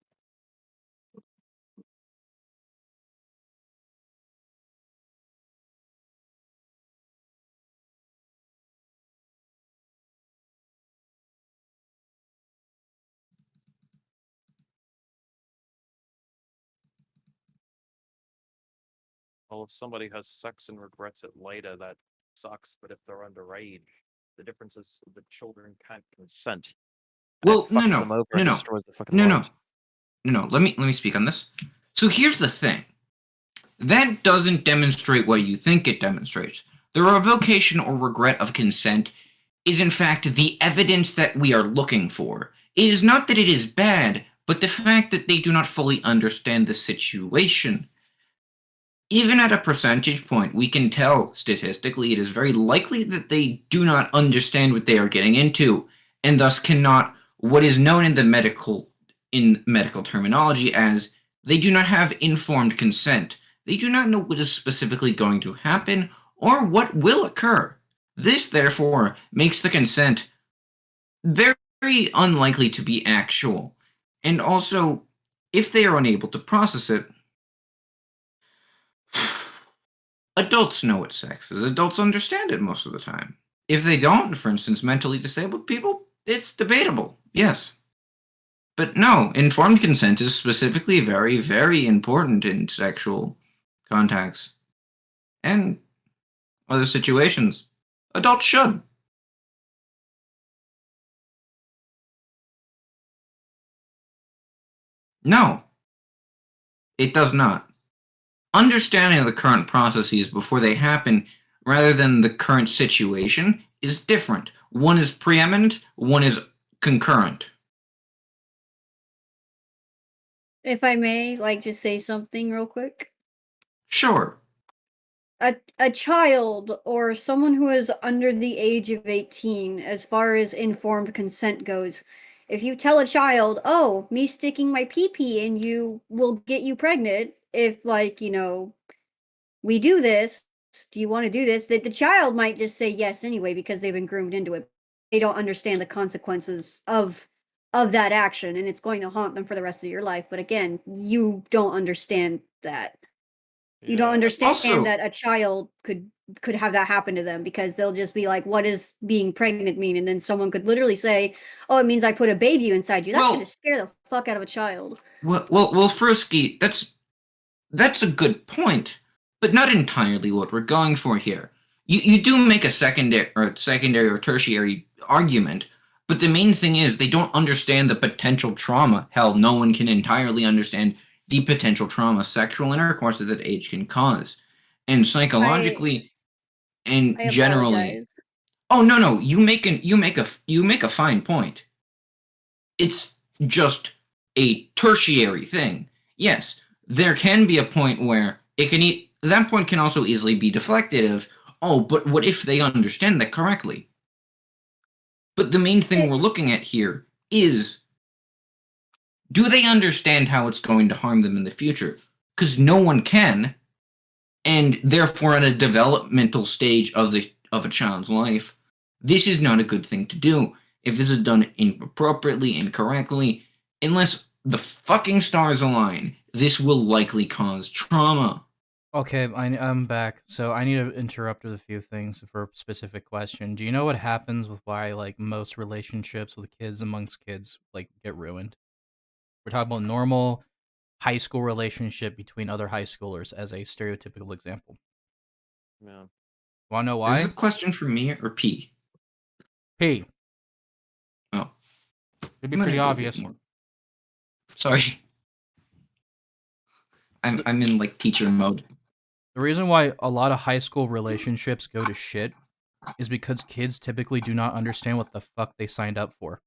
Well, if somebody has sex and regrets it later, that sucks. But if they're underage, the difference is the children can't consent. And Well, it fucks them over and destroys the fucking lives. No. Let me speak on this. So here's the thing. That doesn't demonstrate what you think it demonstrates. The revocation or regret of consent is in fact the evidence that we are looking for. It is not that it is bad, but the fact that they do not fully understand the situation. Even at a percentage point, we can tell statistically it is very likely that they do not understand what they are getting into, and thus cannot, what is known in medical terminology as, they do not have informed consent. They do not know what is specifically going to happen or what will occur. This, therefore, makes the consent very unlikely to be actual. And also, if they are unable to process it, adults know what sex is. Adults understand it most of the time. If they don't, for instance, mentally disabled people, it's debatable, yes. But no, informed consent is specifically very, very important in sexual contacts. And other situations. Adults should. No. It does not. Understanding the current processes before they happen, rather than the current situation, is different. One is preeminent, one is concurrent. If I may, just say something real quick. Sure. A child or someone who is under the age of 18, as far as informed consent goes, if you tell a child, oh, me sticking my pee-pee in you will get you pregnant, if, we do this, do you want to do this? That the child might just say yes anyway because they've been groomed into it. They don't understand the consequences of that action, and it's going to haunt them for the rest of your life. But again, you don't understand that. You don't understand that a child could have that happen to them, because they'll just be like, what does being pregnant mean? And then someone could literally say, oh, it means I put a baby inside you. That's going to scare the fuck out of a child. Well, Frisky, that's a good point. but not entirely what we're going for here. You do make a secondary or tertiary argument, but the main thing is they don't understand the potential trauma. Hell, no one can entirely understand the potential trauma sexual intercourse at that age can cause. And psychologically and I generally. apologize. Oh no, you make a fine point. It's just a tertiary thing. Yes, there can be a point where it can that point can also easily be deflected of, oh, but what if they understand that correctly? But the main thing we're looking at here is, do they understand how it's going to harm them in the future? Because no one can, and therefore in a developmental stage of a child's life, this is not a good thing to do. If this is done inappropriately, incorrectly, unless the fucking stars align, this will likely cause trauma. Okay, I'm back. So I need to interrupt with a few things for a specific question. Do you know what happens with why like most relationships with kids amongst kids like get ruined? We're talking about normal high school relationship between other high schoolers as a stereotypical example. Yeah. Wanna know Is why? this a question for me or P? P. Oh. It'd be I'm gonna pretty go a bit obvious. more. Sorry. I'm in like teacher mode. The reason why a lot of high school relationships go to shit is because kids typically do not understand what the fuck they signed up for.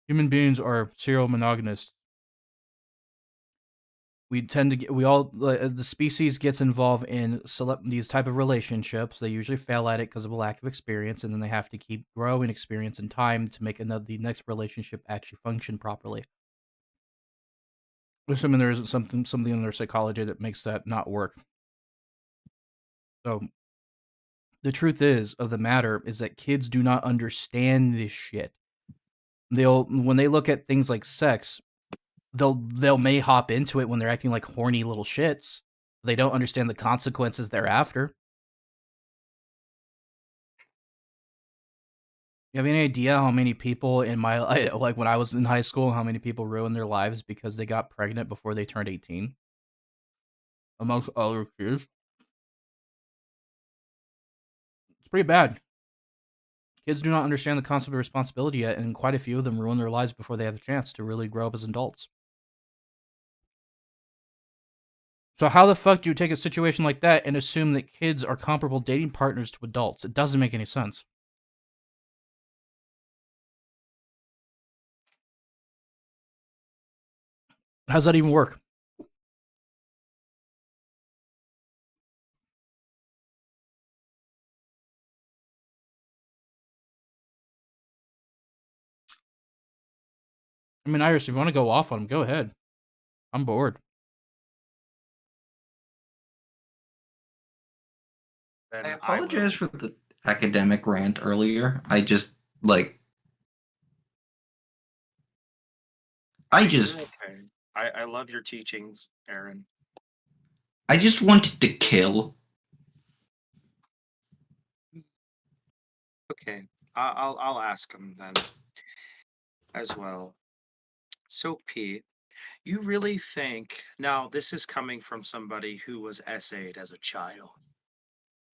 Human beings are serial monogamists. We tend to get, the species gets involved in these type of relationships. They usually fail at it because of a lack of experience, and then they have to keep growing experience and time to make the next relationship actually function properly. Assuming there isn't something in their psychology that makes that not work. So, the truth of the matter is that kids do not understand this shit. When they look at things like sex, they'll may hop into it when they're acting like horny little shits. They don't understand the consequences thereafter. You have any idea how many people in my like when I was in high school, how many people ruined their lives because they got pregnant before they turned 18? Amongst other kids. It's pretty bad. Kids do not understand the concept of responsibility yet, and quite a few of them ruin their lives before they have the chance to really grow up as adults. So how the fuck do you take a situation like that and assume that kids are comparable dating partners to adults? It doesn't make any sense. How's that even work? I mean, Iris, if you want to go off on him, go ahead. I'm bored. I apologize for the academic rant earlier. I just like. Okay. I love your teachings, Aaron. I just wanted to kill. Okay, I'll ask him then as well. So P, you really think now this is coming from somebody who was essayed as a child.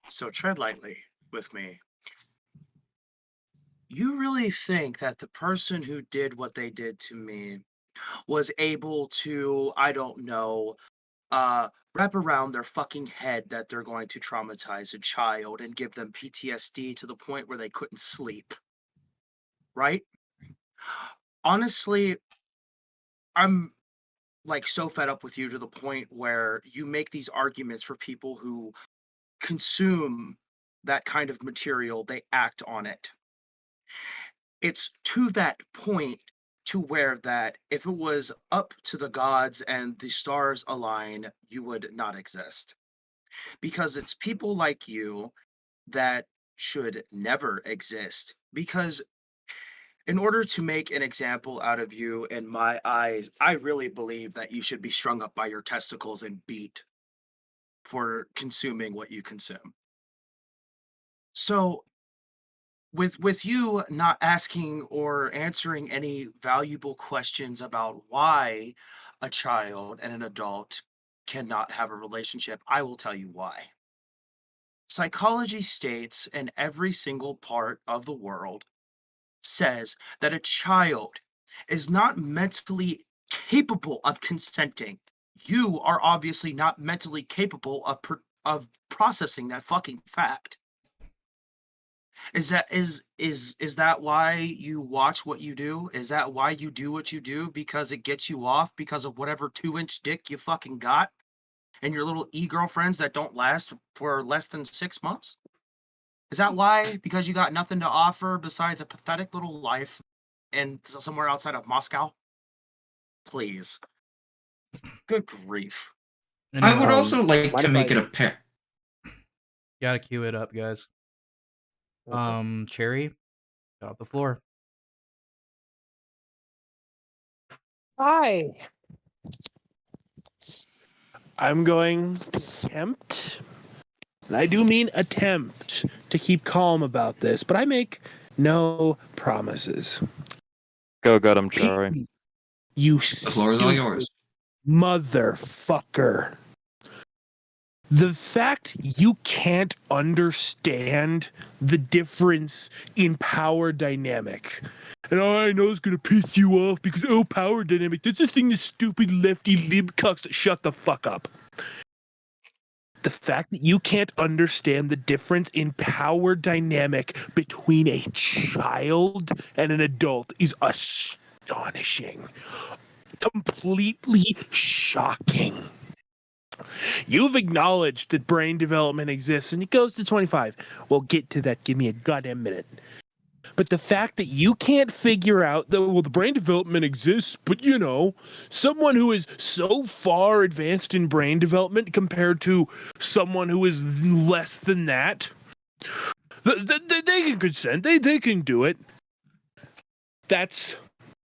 So tread lightly with me. You really think that the person who did what they did to me was able to, I don't know, wrap around their fucking head that they're going to traumatize a child and give them PTSD to the point where they couldn't sleep? Right? Honestly, I'm like so fed up with you to the point where you make these arguments for people who consume that kind of material, they act on it. It's to that point to where that if it was up to the gods and the stars align, you would not exist. Because it's people like you that should never exist. Because in order to make an example out of you in my eyes, I really believe that you should be strung up by your testicles and beat for consuming what you consume. So with you not asking or answering any valuable questions about why a child and an adult cannot have a relationship, I will tell you why. Psychology states in every single part of the world says that a child is not mentally capable of consenting. You are obviously not mentally capable of processing that fucking fact. Is that why you watch what you do? Is that why you do what you do? Because it gets you off because of whatever 2-inch dick you fucking got and your little e-girlfriends that don't last for less than 6 months? Is that why? Because you got nothing to offer besides a pathetic little life and somewhere outside of Moscow? Please. Good grief. I would also like to make it a pair. Gotta cue it up, guys. Cherry, got the floor. Hi. I'm going to attempt, and I do mean attempt, to keep calm about this, but I make no promises. Go get him, Cherry. You The floor is all yours. motherfucker. The fact you can't understand the difference in power dynamic. And I know it's gonna piss you off because, oh, power dynamic, that's the thing the stupid lefty lib cucks that shut the fuck up. The fact that you can't understand the difference in power dynamic between a child and an adult is astonishing. Completely shocking. You've acknowledged that brain development exists and it goes to 25. We'll get to that. Give me a goddamn minute. But the fact that you can't figure out that, well, the brain development exists, but you know, someone who is so far advanced in brain development compared to someone who is less than that, they can consent. They can do it. That's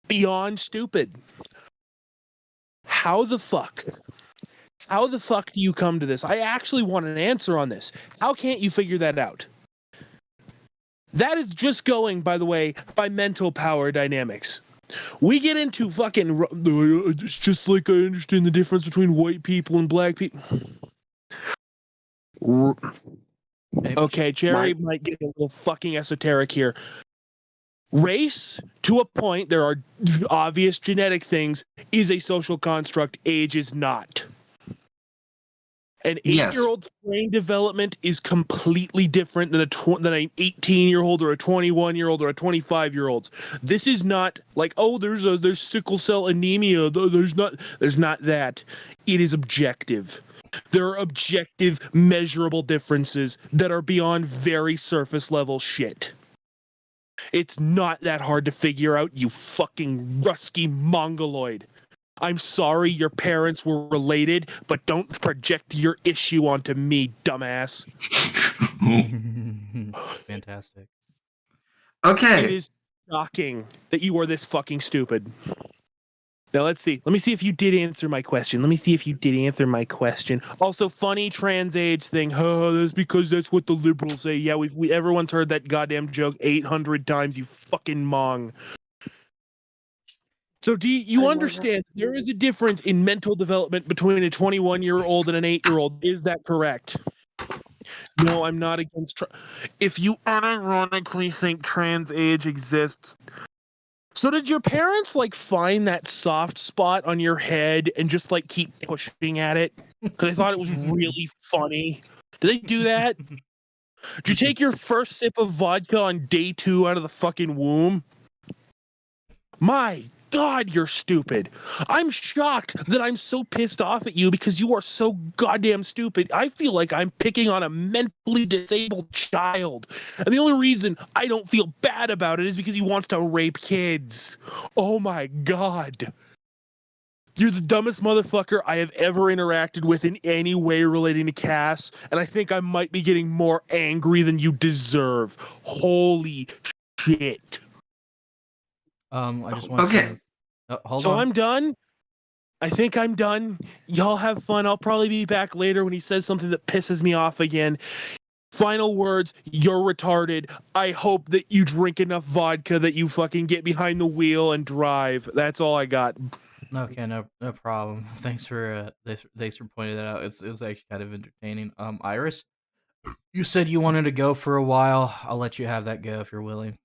beyond stupid. How the fuck do you come to this? I actually want an answer on this. How can't you figure that out? That is just going, by the way, by mental power dynamics. We get into fucking, it's just like I understand the difference between white people and black people. Okay, Jerry might get a little fucking esoteric here. Race, to a point, there are obvious genetic things, is a social construct. Age is not. An 8-year-old's brain development is completely different than an 18-year-old or a 21-year-old or a 25-year-old's. This is not like, oh, there's sickle cell anemia. There's not that. It is objective. There are objective, measurable differences that are beyond very surface level shit. It's not that hard to figure out, you fucking rusky mongoloid. I'm sorry your parents were related, but don't project your issue onto me, dumbass. Fantastic. Okay. It is shocking that you are this fucking stupid. Now let's see. Let me see if you did answer my question. Also, funny trans age thing. Oh, that's because that's what the liberals say. Yeah, everyone's heard that goddamn joke 800 times, you fucking mong. So do you understand there is a difference in mental development between a 21-year-old and an 8-year-old? Is that correct? No, I'm not against. If you unironically think trans age exists, so did your parents like find that soft spot on your head and just like keep pushing at it because they thought it was really funny? Did they do that? Did you take your first sip of vodka on day 2 out of the fucking womb? My God, you're stupid. I'm shocked that I'm so pissed off at you because you are so goddamn stupid. I feel like I'm picking on a mentally disabled child. And the only reason I don't feel bad about it is because he wants to rape kids. Oh my God. You're the dumbest motherfucker I have ever interacted with in any way relating to Cass. And I think I might be getting more angry than you deserve. Holy shit. I just want to say, hold on. I'm done. I think I'm done. Y'all have fun. I'll probably be back later when he says something that pisses me off again. Final words, you're retarded. I hope that you drink enough vodka that you fucking get behind the wheel and drive. That's all I got. Okay, no problem. Thanks for pointing that out. It's actually kind of entertaining. Iris, you said you wanted to go for a while. I'll let you have that go if you're willing.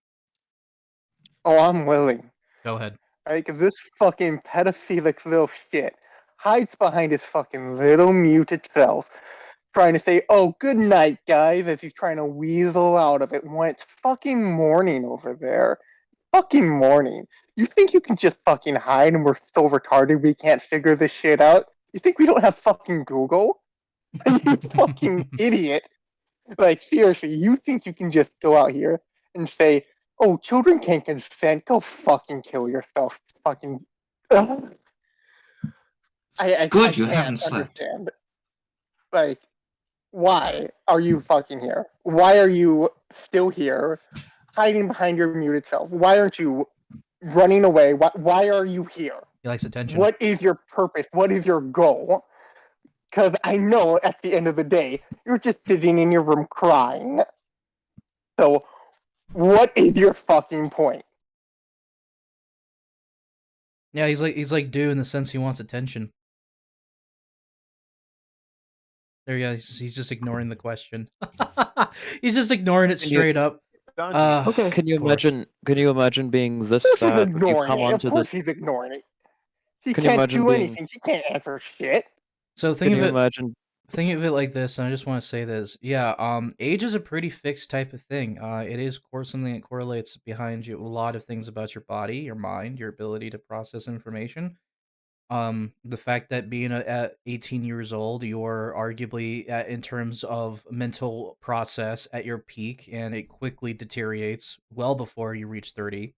Oh, I'm willing. Go ahead. Like, this fucking pedophilic little shit hides behind his fucking little muted self, trying to say, oh, good night, guys, as he's trying to weasel out of it when it's fucking morning over there. Fucking morning. You think you can just fucking hide and we're so retarded we can't figure this shit out? You think we don't have fucking Google? You fucking idiot. Like, seriously, you think you can just go out here and say, oh, children can't consent? Go fucking kill yourself. Fucking. Ugh. I Good, you can't haven't slept. understand. Like, why are you fucking here? Why are you still here, hiding behind your muted self? Why aren't you running away? Why are you here? He likes attention. What is your purpose? What is your goal? Because I know at the end of the day, you're just sitting in your room crying. So, what is your fucking point? Yeah, he's like Dew in the sense he wants attention. There you go. He's just ignoring the question. He's just ignoring it straight up. Okay. Can you imagine being this He's sad when you ignoring come it. Of onto course this? he's ignoring it. He Can you can't imagine do being- anything. He can't answer shit. So Can you imagine? think of it like this, and I just want to say this. Yeah, age is a pretty fixed type of thing. It is something that correlates behind you a lot of things about your body, your mind, your ability to process information. The fact that being at 18 years old, you're arguably in terms of mental process at your peak, and it quickly deteriorates well before you reach 30.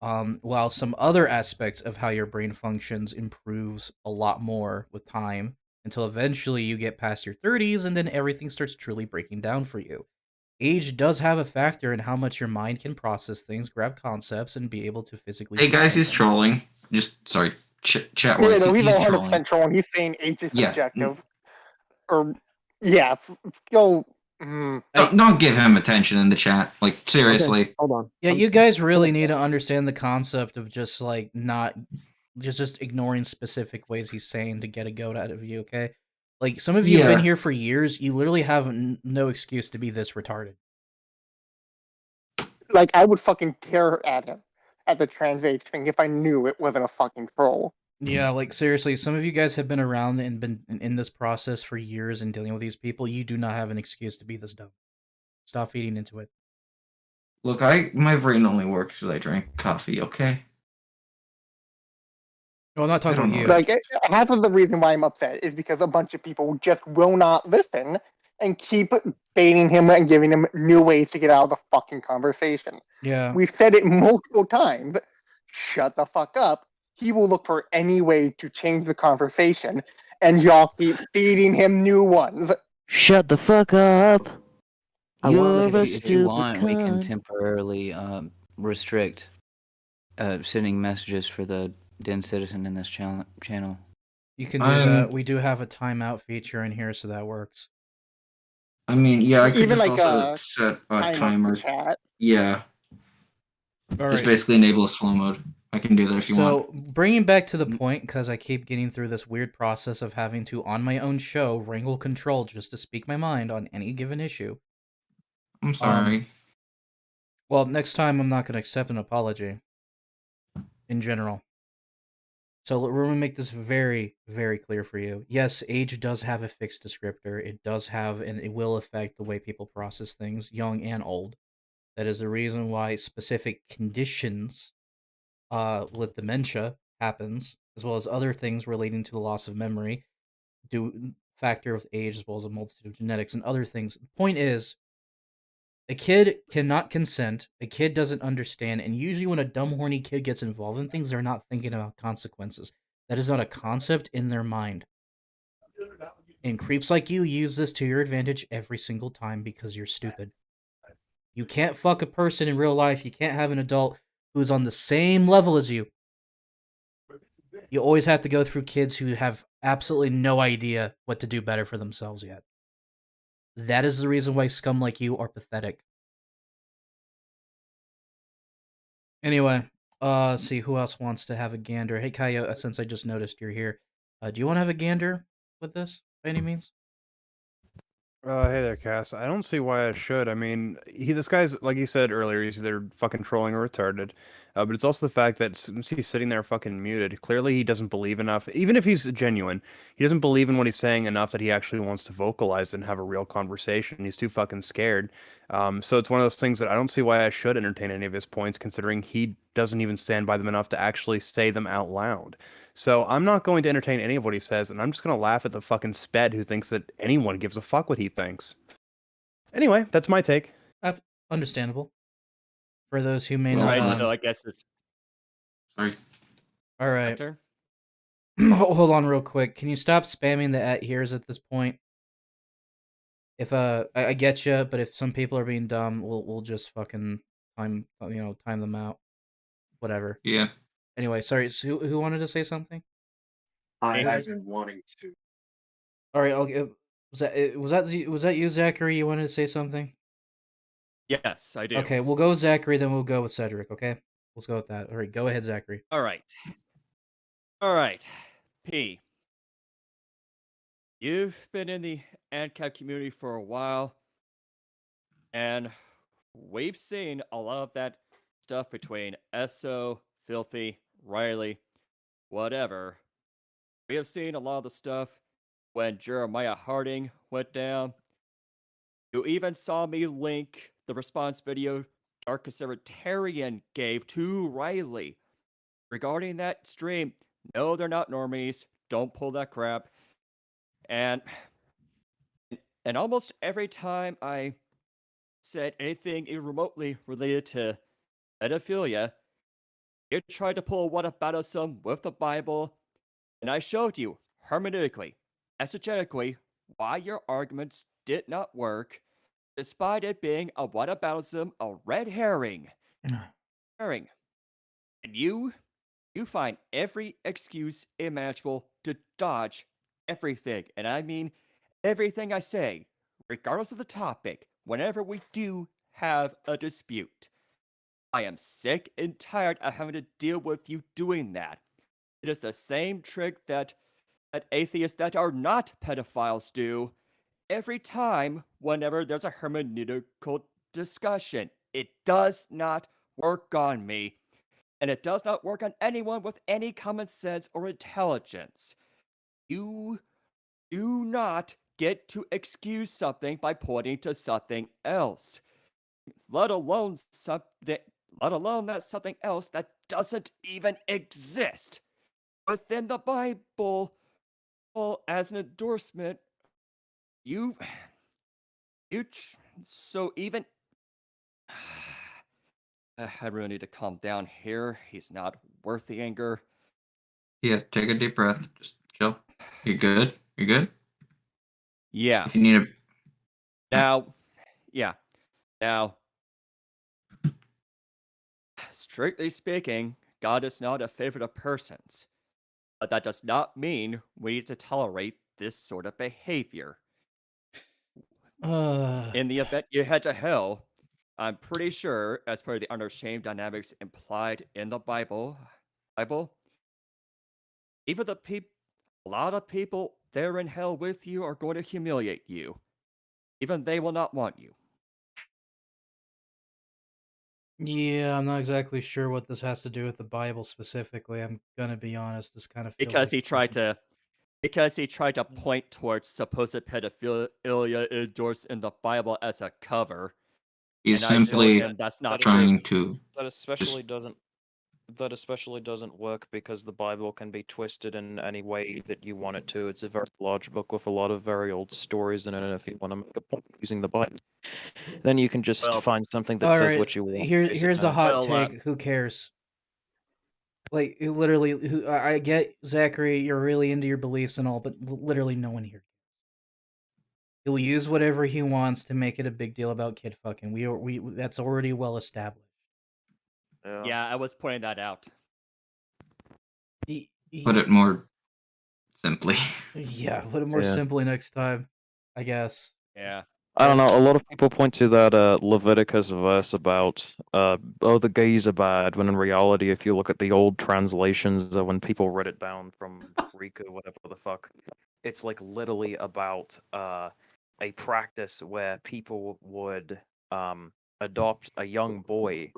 While some other aspects of how your brain functions improves a lot more with time until eventually you get past your 30s and then everything starts truly breaking down for you. Age does have a factor in how much your mind can process things, grab concepts, and be able to physically. Hey do guys, he's something. trolling. Just sorry, chat Yeah, wise. no, he's He's 100% trolling. trolling. He's saying age is Yeah. subjective. Or, yeah, go. Don't give him attention in the chat. Like seriously. Hold on. Yeah, you guys really need to understand the concept of just like not just ignoring specific ways he's saying to get a goat out of you, okay? Like some of you have been Yeah. here for years, you literally have no excuse to be this retarded. Like, I would fucking tear at him at the trans age thing if I knew it wasn't a fucking troll. Yeah, like seriously, some of you guys have been around and been in this process for years and dealing with these people. You do not have an excuse to be this dumb. Stop feeding into it. Look, my brain only works because I drink coffee. Okay. Well, I'm not talking about you. Like, half of the reason why I'm upset is because a bunch of people just will not listen and keep baiting him and giving him new ways to get out of the fucking conversation. Yeah. We've said it multiple times. Shut the fuck up. He will look for any way to change the conversation, and y'all keep feeding him new ones. Shut the fuck up. You're If a you stupid want, we can cunt. temporarily restrict sending messages for the Den Citizen in this channel. You can do that. We do have a timeout feature in here, so that works. I mean, yeah, I could Even just like also set a timer. Chat. Yeah. All Just right. basically enable a slow mode. I can do that if you want. So, bringing back to the point, because I keep getting through this weird process of having to, on my own show, wrangle control just to speak my mind on any given issue. I'm sorry. Well, next time I'm not going to accept an apology. In general. So we're going to make this very, very clear for you. Yes, age does have a fixed descriptor. It does have, and it will affect the way people process things, young and old. That is the reason why specific conditions with dementia happens, as well as other things relating to the loss of memory, do factor with age, as well as a multitude of genetics and other things. The point is, a kid cannot consent, a kid doesn't understand, and usually when a dumb, horny kid gets involved in things, they're not thinking about consequences. That is not a concept in their mind. And creeps like you use this to your advantage every single time because you're stupid. You can't fuck a person in real life, you can't have an adult who's on the same level as you. You always have to go through kids who have absolutely no idea what to do better for themselves yet. That is the reason why scum like you are pathetic. Anyway, let's see who else wants to have a gander. Hey, Kaio, since I just noticed you're here, do you want to have a gander with this by any means? Hey there, Cass. I don't see why I should. I mean, this guy's, like you said earlier, he's either fucking trolling or retarded. But it's also the fact that since he's sitting there fucking muted, clearly he doesn't believe enough. Even if he's genuine, he doesn't believe in what he's saying enough that he actually wants to vocalize and have a real conversation. He's too fucking scared. So it's one of those things that I don't see why I should entertain any of his points, considering he doesn't even stand by them enough to actually say them out loud. So I'm not going to entertain any of what he says, and I'm just going to laugh at the fucking sped who thinks that anyone gives a fuck what he thinks. Anyway, that's my take. Understandable. For those who may All not. right, so I guess it's Sorry. All right. turn. Hold on, real quick. Can you stop spamming the @here's at this point? If I get you, but if some people are being dumb, we'll just fucking time them out. Whatever. Yeah. Anyway, sorry. So who wanted to say something? I've been wanting to. All right. Okay. Was that you, Zachary? You wanted to say something? Yes, I do. Okay, we'll go with Zachary, then we'll go with Cedric. Okay, let's go with that. All right, go ahead, Zachary. All right. All right. P. You've been in the ANCAP community for a while, and we've seen a lot of that stuff between Esso, Filthy, Riley, whatever. We have seen a lot of the stuff when Jeremiah Harding went down. You even saw me link the response video Dark Conservatarian gave to Riley regarding that stream. No, they're not normies. Don't pull that crap. And almost every time I said anything even remotely related to pedophilia, you tried to pull whataboutism with the Bible, and I showed you hermeneutically, exegetically, why your arguments did not work, despite it being a whataboutism, a red herring. Herring. And you find every excuse imaginable to dodge everything. And I mean everything I say, regardless of the topic, whenever we do have a dispute. I am sick and tired of having to deal with you doing that. It is the same trick that atheists that are not pedophiles do every time whenever there's a hermeneutical discussion. It does not work on me, and it does not work on anyone with any common sense or intelligence. You do not get to excuse something by pointing to something else, let alone that something else that doesn't even exist within the Bible. Well, as an endorsement, so even I really need to calm down here. He's not worth the anger. Yeah, take a deep breath. Just chill. You good? You good? Yeah. If you need a Now, yeah. Now, strictly speaking, God is not a favorite of persons. But that does not mean we need to tolerate this sort of behavior. In the event you head to hell, I'm pretty sure, as per the under shame dynamics implied in the Bible, even a lot of people there in hell with you are going to humiliate you. Even they will not want you. Yeah, I'm not exactly sure what this has to do with the Bible specifically. I'm gonna be honest. This kind of feels Because like he tried to point towards supposed pedophilia endorsed in the Bible as a cover. He's And I showed simply him that's not trying true. to That especially doesn't work because the Bible can be twisted in any way that you want it to. It's a very large book with a lot of very old stories in it, and if you want to make a point using the Bible, then you can just find something that says what you want. Here's a hot basically. take. Who cares? Like literally, I get Zachary. You're really into your beliefs and all, but literally no one here. He'll use whatever he wants to make it a big deal about kid fucking. We that's already well established. Yeah, I was pointing that out. put it more simply. Yeah, put it more simply next time, I guess. Yeah. I don't know. A lot of people point to that Leviticus verse about oh, the gays are bad, when in reality, if you look at the old translations of when people read it down from Greek or whatever the fuck, it's like literally about a practice where people would adopt a young boy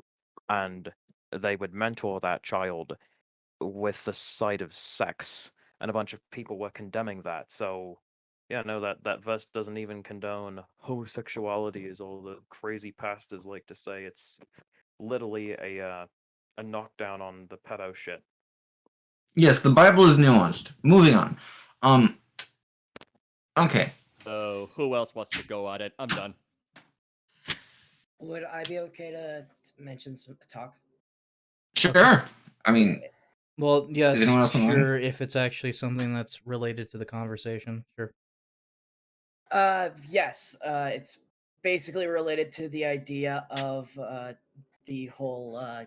and they would mentor that child with the sight of sex, and a bunch of people were condemning that. So yeah, no, that verse doesn't even condone homosexuality, as all the crazy pastors like to say. It's literally a knockdown on the pedo shit. Yes, the Bible is nuanced. Moving on. Okay. So who else wants to go at it? I'm done. Would I be okay to mention some talk? Sure. I mean, Well, yes, anyone else online? sure. If it's actually something that's related to the conversation, sure. Yes. It's basically related to the idea of the whole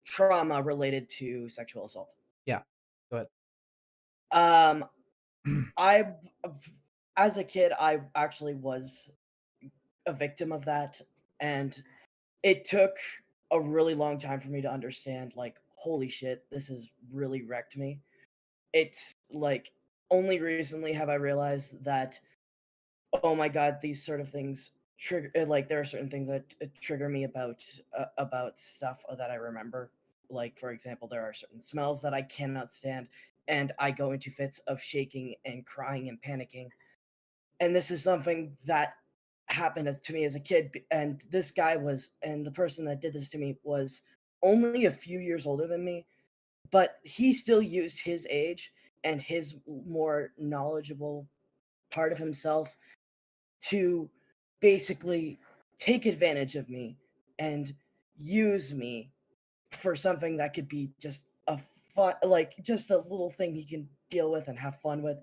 trauma related to sexual assault. Yeah. Go Um, I, as a kid, I actually was a victim of that, and it took a really long time for me to understand, like, holy shit, this has really wrecked me. It's like only recently have I realized that, oh my god, these sort of things trigger, like, there are certain things that trigger me about stuff that I remember. Like, for example, there are certain smells that I cannot stand, and I go into fits of shaking and crying and panicking. And this is something that happened to me as a kid. And this guy was, and the person that did this to me was only a few years older than me, but he still used his age and his more knowledgeable part of himself to basically take advantage of me and use me for something that could be just a fun, like just a little thing he can deal with and have fun with.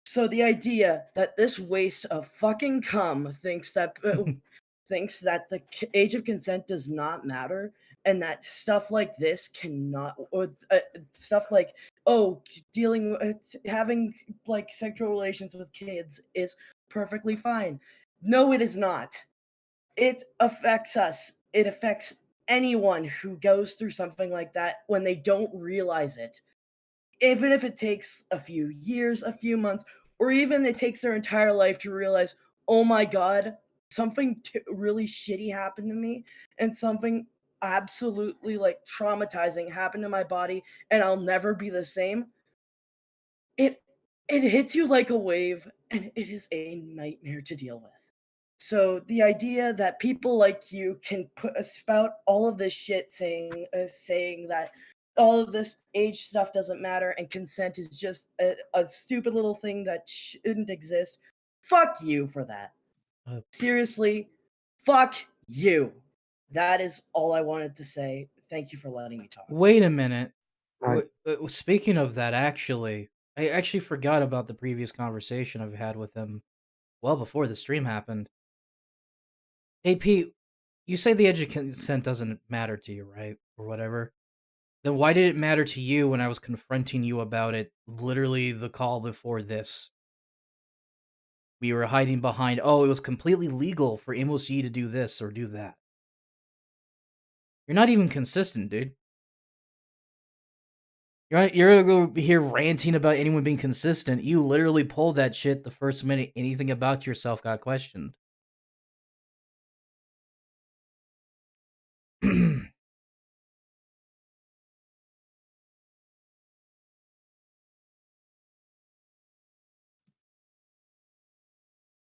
So the idea that this waste of fucking cum thinks that thinks that the age of consent does not matter, and that stuff like this cannot, or stuff like, oh, dealing with having like sexual relations with kids is perfectly fine. No, it is not. It affects us. It affects anyone who goes through something like that when they don't realize it. Even if it takes a few years, a few months, or even it takes their entire life to realize, oh my god, something really shitty happened to me, and something absolutely like traumatizing happened to my body, and I'll never be the same. It hits you like a wave, and it is a nightmare to deal with. So the idea that people like you can spout all of this shit saying that all of this age stuff doesn't matter and consent is just a stupid little thing that shouldn't exist. Fuck you for that. Seriously, fuck you. That is all I wanted to say. Thank you for letting me talk. Wait a minute. Right. Speaking of that, actually, I actually forgot about the previous conversation I've had with him well before the stream happened. Hey, Pete, you say the age of consent doesn't matter to you, right? Or whatever. Then why did it matter to you when I was confronting you about it literally the call before this? We were hiding behind, oh, it was completely legal for MOC to do this or do that. You're not even consistent, dude. You're here ranting about anyone being consistent. You literally pulled that shit the first minute anything about yourself got questioned.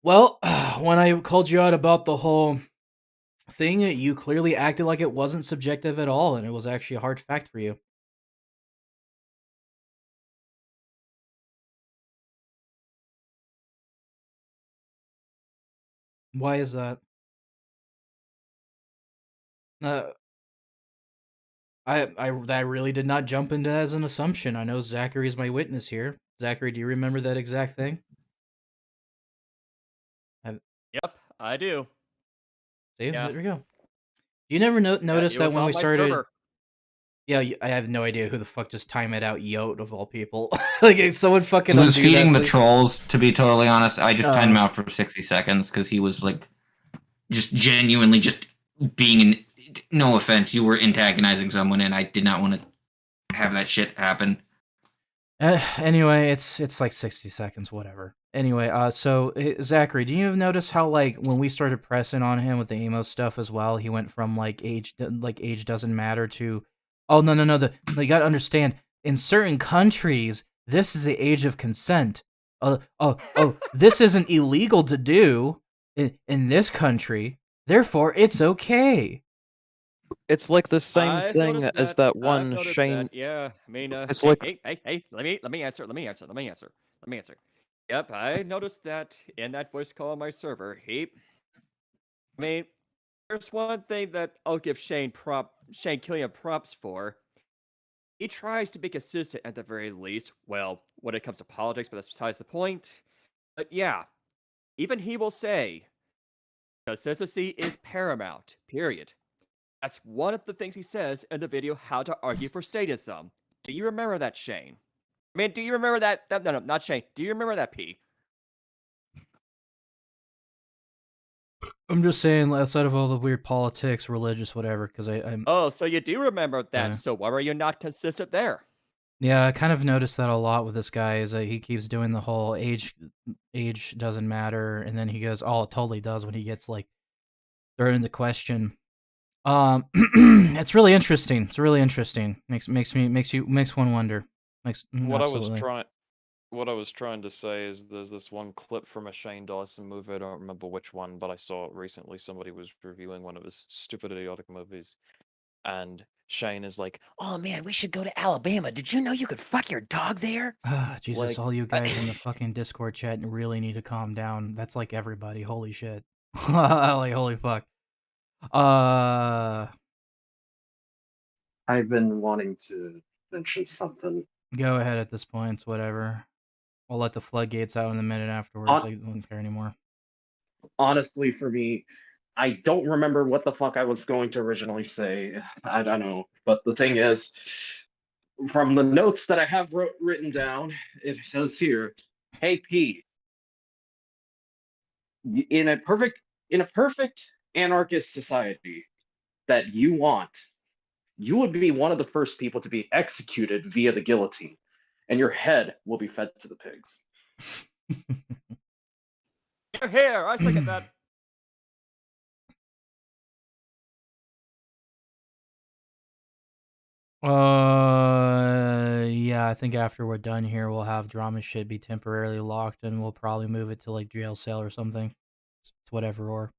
Well, when I called you out about the whole thing, you clearly acted like it wasn't subjective at all, and it was actually a hard fact for you. Why is that? I really did not jump into as an assumption. I know Zachary is my witness here. Zachary, do you remember that exact thing? Yep, I do. See, Yeah. there we go. You never notice it that was when on we my started. server. Yeah, I have no idea who the fuck just timed it out. Yote of all people, like someone fucking. He was undo feeding that, the please. trolls. To be totally honest, I just timed him Oh. out for 60 seconds because he was like, just genuinely just being an. No offense, you were antagonizing someone, and I did not want to have that shit happen. Anyway, it's like 60 seconds, whatever. Anyway, so Zachary, do you notice how like when we started pressing on him with the emo stuff as well, he went from like age doesn't matter to, oh no, you gotta understand, in certain countries this is the age of consent. This isn't illegal to do in this country, therefore it's okay. It's like the same I've thing noticed as that. that I've one noticed Shane. that. Yeah, I mean, It's hey, like hey, let me answer. Yep, I noticed that in that voice call on my server. I mean, there's one thing that I'll give Shane Killian props for. He tries to be consistent at the very least. Well, when it comes to politics, but that's besides the point. But yeah, even he will say consistency is paramount. Period. That's one of the things he says in the video, How to Argue for Statism. Do you remember that, Shane? I mean, do you remember that? No, not Shane. Do you remember that, P? I'm just saying, outside of all the weird politics, religious, whatever, because I'm. Oh, so you do remember that. Yeah. So why were you not consistent there? Yeah, I kind of noticed that a lot with this guy. Is that he keeps doing the whole age doesn't matter, and then he goes, "Oh, it totally does" when he gets like thrown into question. It's really interesting. It's really interesting. Makes one wonder. Absolutely. What I was trying to say is there's this one clip from a Shane Dawson movie. I don't remember which one, but I saw it recently. Somebody was reviewing one of his stupid, idiotic movies, and Shane is like, Oh man, we should go to Alabama. Did you know you could fuck your dog there? Jesus, like, all you guys in the fucking Discord chat really need to calm down. That's like everybody. Holy shit. Like, holy fuck. I've been wanting to mention something. Go ahead at this point. It's whatever. We'll let the floodgates out in a minute afterwards. On- I don't care anymore. Honestly, for me, I don't remember what the fuck I was going to originally say. I don't know. But the thing is, from the notes that I have written down, it says here, "Hey P, in a perfect anarchist society that you want, you would be one of the first people to be executed via the guillotine, and your head will be fed to the pigs." Here, I second that. Yeah, I think after we're done here, we'll have drama shit be temporarily locked, and we'll probably move it to like jail cell or something. It's whatever. Or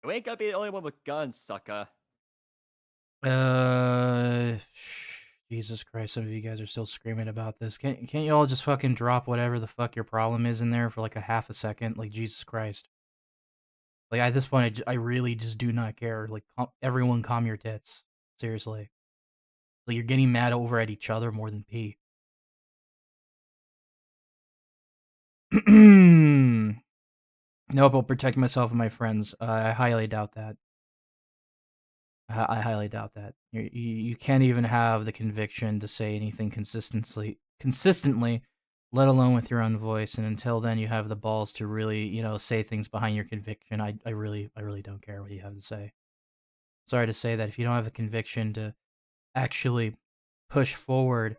You ain't gonna be the only one with guns, sucker. Jesus Christ, some of you guys are still screaming about this. Can't you all just fucking drop whatever the fuck your problem is in there for like a half a second? Like, Jesus Christ. Like, at this point, I really just do not care. Like, everyone calm your tits. Seriously. Like, you're getting mad over at each other more than P. Nope, I'll protect myself and my friends. I highly doubt that. I highly doubt that. You can't even have the conviction to say anything consistently, let alone with your own voice. And until then, you have the balls to really, say things behind your conviction. I really don't care what you have to say. Sorry to say that if you don't have a conviction to actually push forward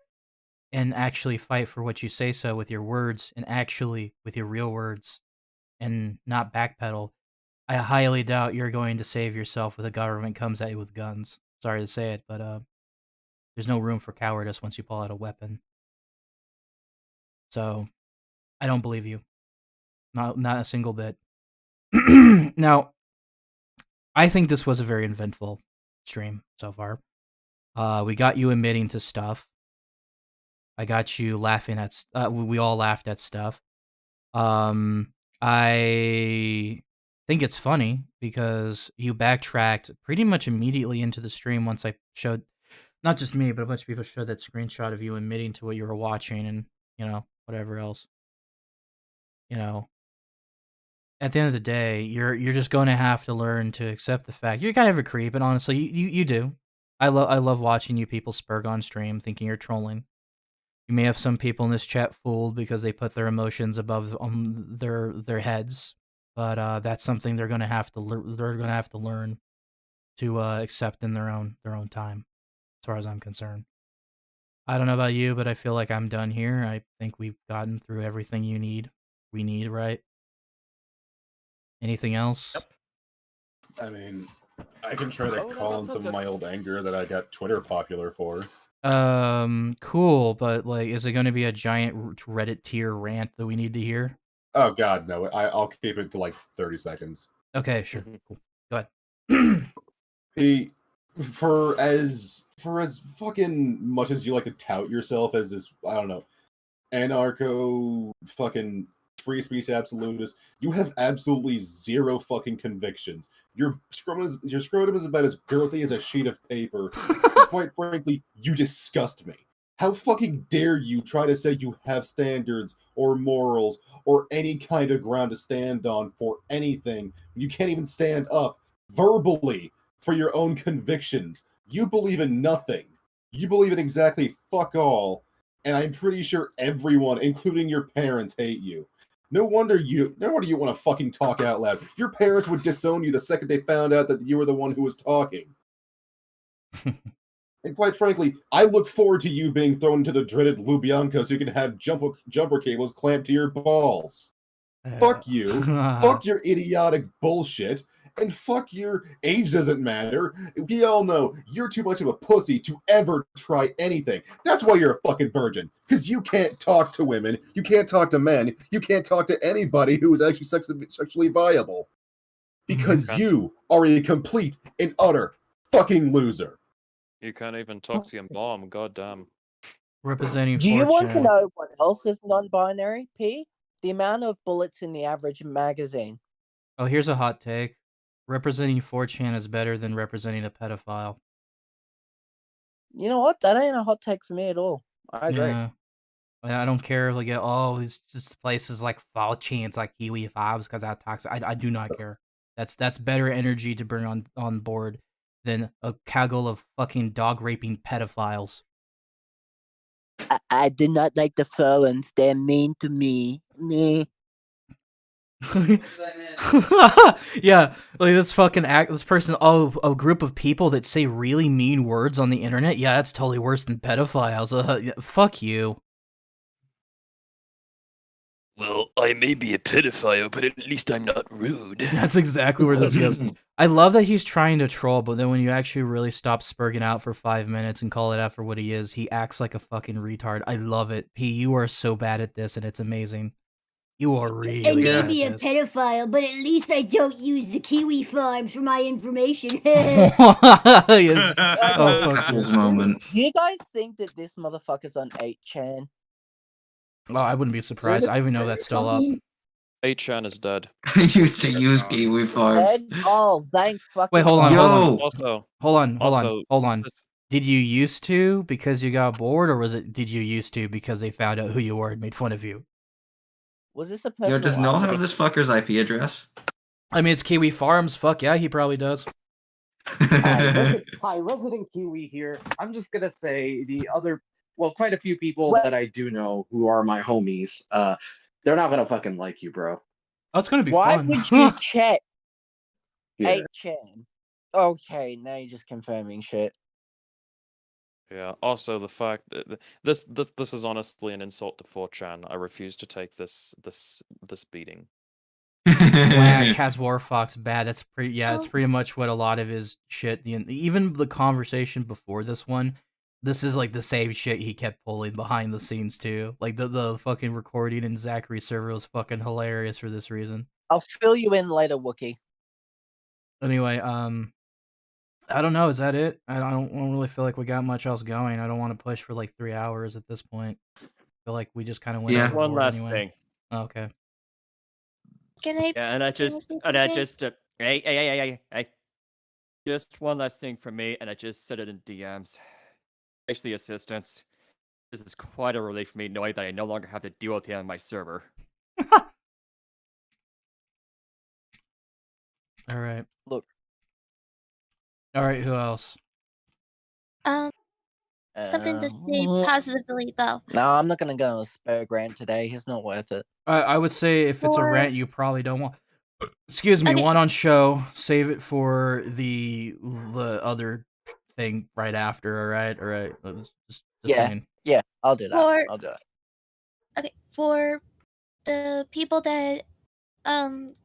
and actually fight for what you say so with your words and actually with your real words and not backpedal, I highly doubt you're going to save yourself when the government comes at you with guns. Sorry to say it, but there's no room for cowardice once you pull out a weapon. So, I don't believe you. Not a single bit. Now, I think this was a very eventful stream so far. We got you admitting to stuff. I got you laughing at. We all laughed at stuff. I think it's funny because you backtracked pretty much immediately into the stream once I showed, not just me, but a bunch of people showed that screenshot of you admitting to what you were watching and, whatever else. At the end of the day, you're just going to have to learn to accept the fact you're kind of a creep, and honestly, you do. I love watching you people spurg on stream thinking you're trolling. You may have some people in this chat fooled because they put their emotions above their heads, but that's something they're gonna have to learn to accept in their own time, as far as I'm concerned. I don't know about you, but I feel like I'm done here. I think we've gotten through everything we need, right? Anything else? I mean, I can try to Oh, no, call that on sounds some good. of my old anger that I got Twitter popular for. Cool, but like, is it going to be a giant Reddit tier rant that we need to hear? Oh God, no! I'll keep it to like 30 seconds. Okay, sure, cool. Go ahead. For as fucking much as you like to tout yourself as this, I don't know, anarcho fucking free speech absolutist, you have absolutely zero fucking convictions. Your scrotum is about as girthy as a sheet of paper, and quite frankly, you disgust me. How fucking dare you try to say you have standards or morals or any kind of ground to stand on for anything when you can't even stand up verbally for your own convictions. You believe in nothing. You believe in exactly fuck all, and I'm pretty sure everyone, including your parents, hate you. No wonder you want to fucking talk out loud. Your parents would disown you the second they found out that you were the one who was talking. And quite frankly, I look forward to you being thrown into the dreaded Lubyanka so you can have jumper cables clamped to your balls. Fuck you. Fuck your idiotic bullshit. And fuck your age doesn't matter. We all know you're too much of a pussy to ever try anything. That's why you're a fucking virgin. Because you can't talk to women. You can't talk to men. You can't talk to anybody who is actually sexually viable. Because you are a complete and utter fucking loser. You can't even talk to your mom. Goddamn. Representing Do you want to 4chan. know what else is non-binary, P? The amount of bullets in the average magazine. Oh, here's a hot take. Representing 4chan is better than representing a pedophile. You know what? That ain't a hot take for me at all. I agree. Yeah. I don't care. Like, oh, it's just places like 4chan's like Kiwi Vibes because I toxic. I do not care. That's better energy to bring on board than a kaggle of fucking dog raping pedophiles. I do not like the phones. They're mean to me. Meh. Yeah, like this person, a group of people that say really mean words on the internet. Yeah, that's totally worse than pedophiles. Yeah, fuck you. Well, I may be a pedophile, but at least I'm not rude. That's exactly where this goes. I love that he's trying to troll, but then when you actually really stop spurging out for 5 minutes and call it out for what he is, he acts like a fucking retard. I love it. P, you are so bad at this, and it's amazing. You are I really may bad be at a this. pedophile, but at least I don't use the kiwi farms for my information. Yes. Oh, fuck Apple's you. moment. Do you guys think that this motherfucker's on 8chan? Well, I wouldn't be surprised. I even know that's still up. 8chan is dead. I used to use Kiwi Farms. Dead? Oh, thank fucking Wait, hold on, Yo. hold on. Also, Hold on. Did you used to because you got bored, or was it did you used to because they found out who you were and made fun of you? Was this a Yo, personal does Noel argument? have this fucker's IP address? I mean, it's Kiwi Farms. Fuck yeah, he probably does. Hi, Resident Kiwi here. I'm just gonna say quite a few people that I do know who are my homies. They're not gonna fucking like you, bro. Oh, it's gonna be Why fun. would you check Yeah. 8chan? Okay, now you're just confirming shit. Yeah. Also, the fact that this is honestly an insult to 4chan. I refuse to take this beating. Whack has Warfox bad. That's pretty. Yeah, that's pretty much what a lot of his shit. Even the conversation before this one, this is like the same shit he kept pulling behind the scenes too. Like the fucking recording in Zachary's server was fucking hilarious for this reason. I'll fill you in later, Wookie. Anyway, I don't know. Is that it? I don't really feel like we got much else going. I don't want to push for like 3 hours at this point. I feel like we just kind of went. Yeah. overboard One last anyway. thing. Oh, okay. Can I? Yeah, and I just, hey, just one last thing from me, and I just said it in DMs. Thanks for the assistance. This is quite a relief for me knowing that I no longer have to deal with him on my server. All right. Look. All right. Who else? Something to say Uh, positively though. No, I'm not gonna go on a spur grant today. It's not worth it. I would say if it's a For rant, you probably don't want. Excuse me, Okay. one on show. Save it for the other thing right after. All right. Just Yeah, saying. yeah, I'll do that. For I'll do it. okay, for the people that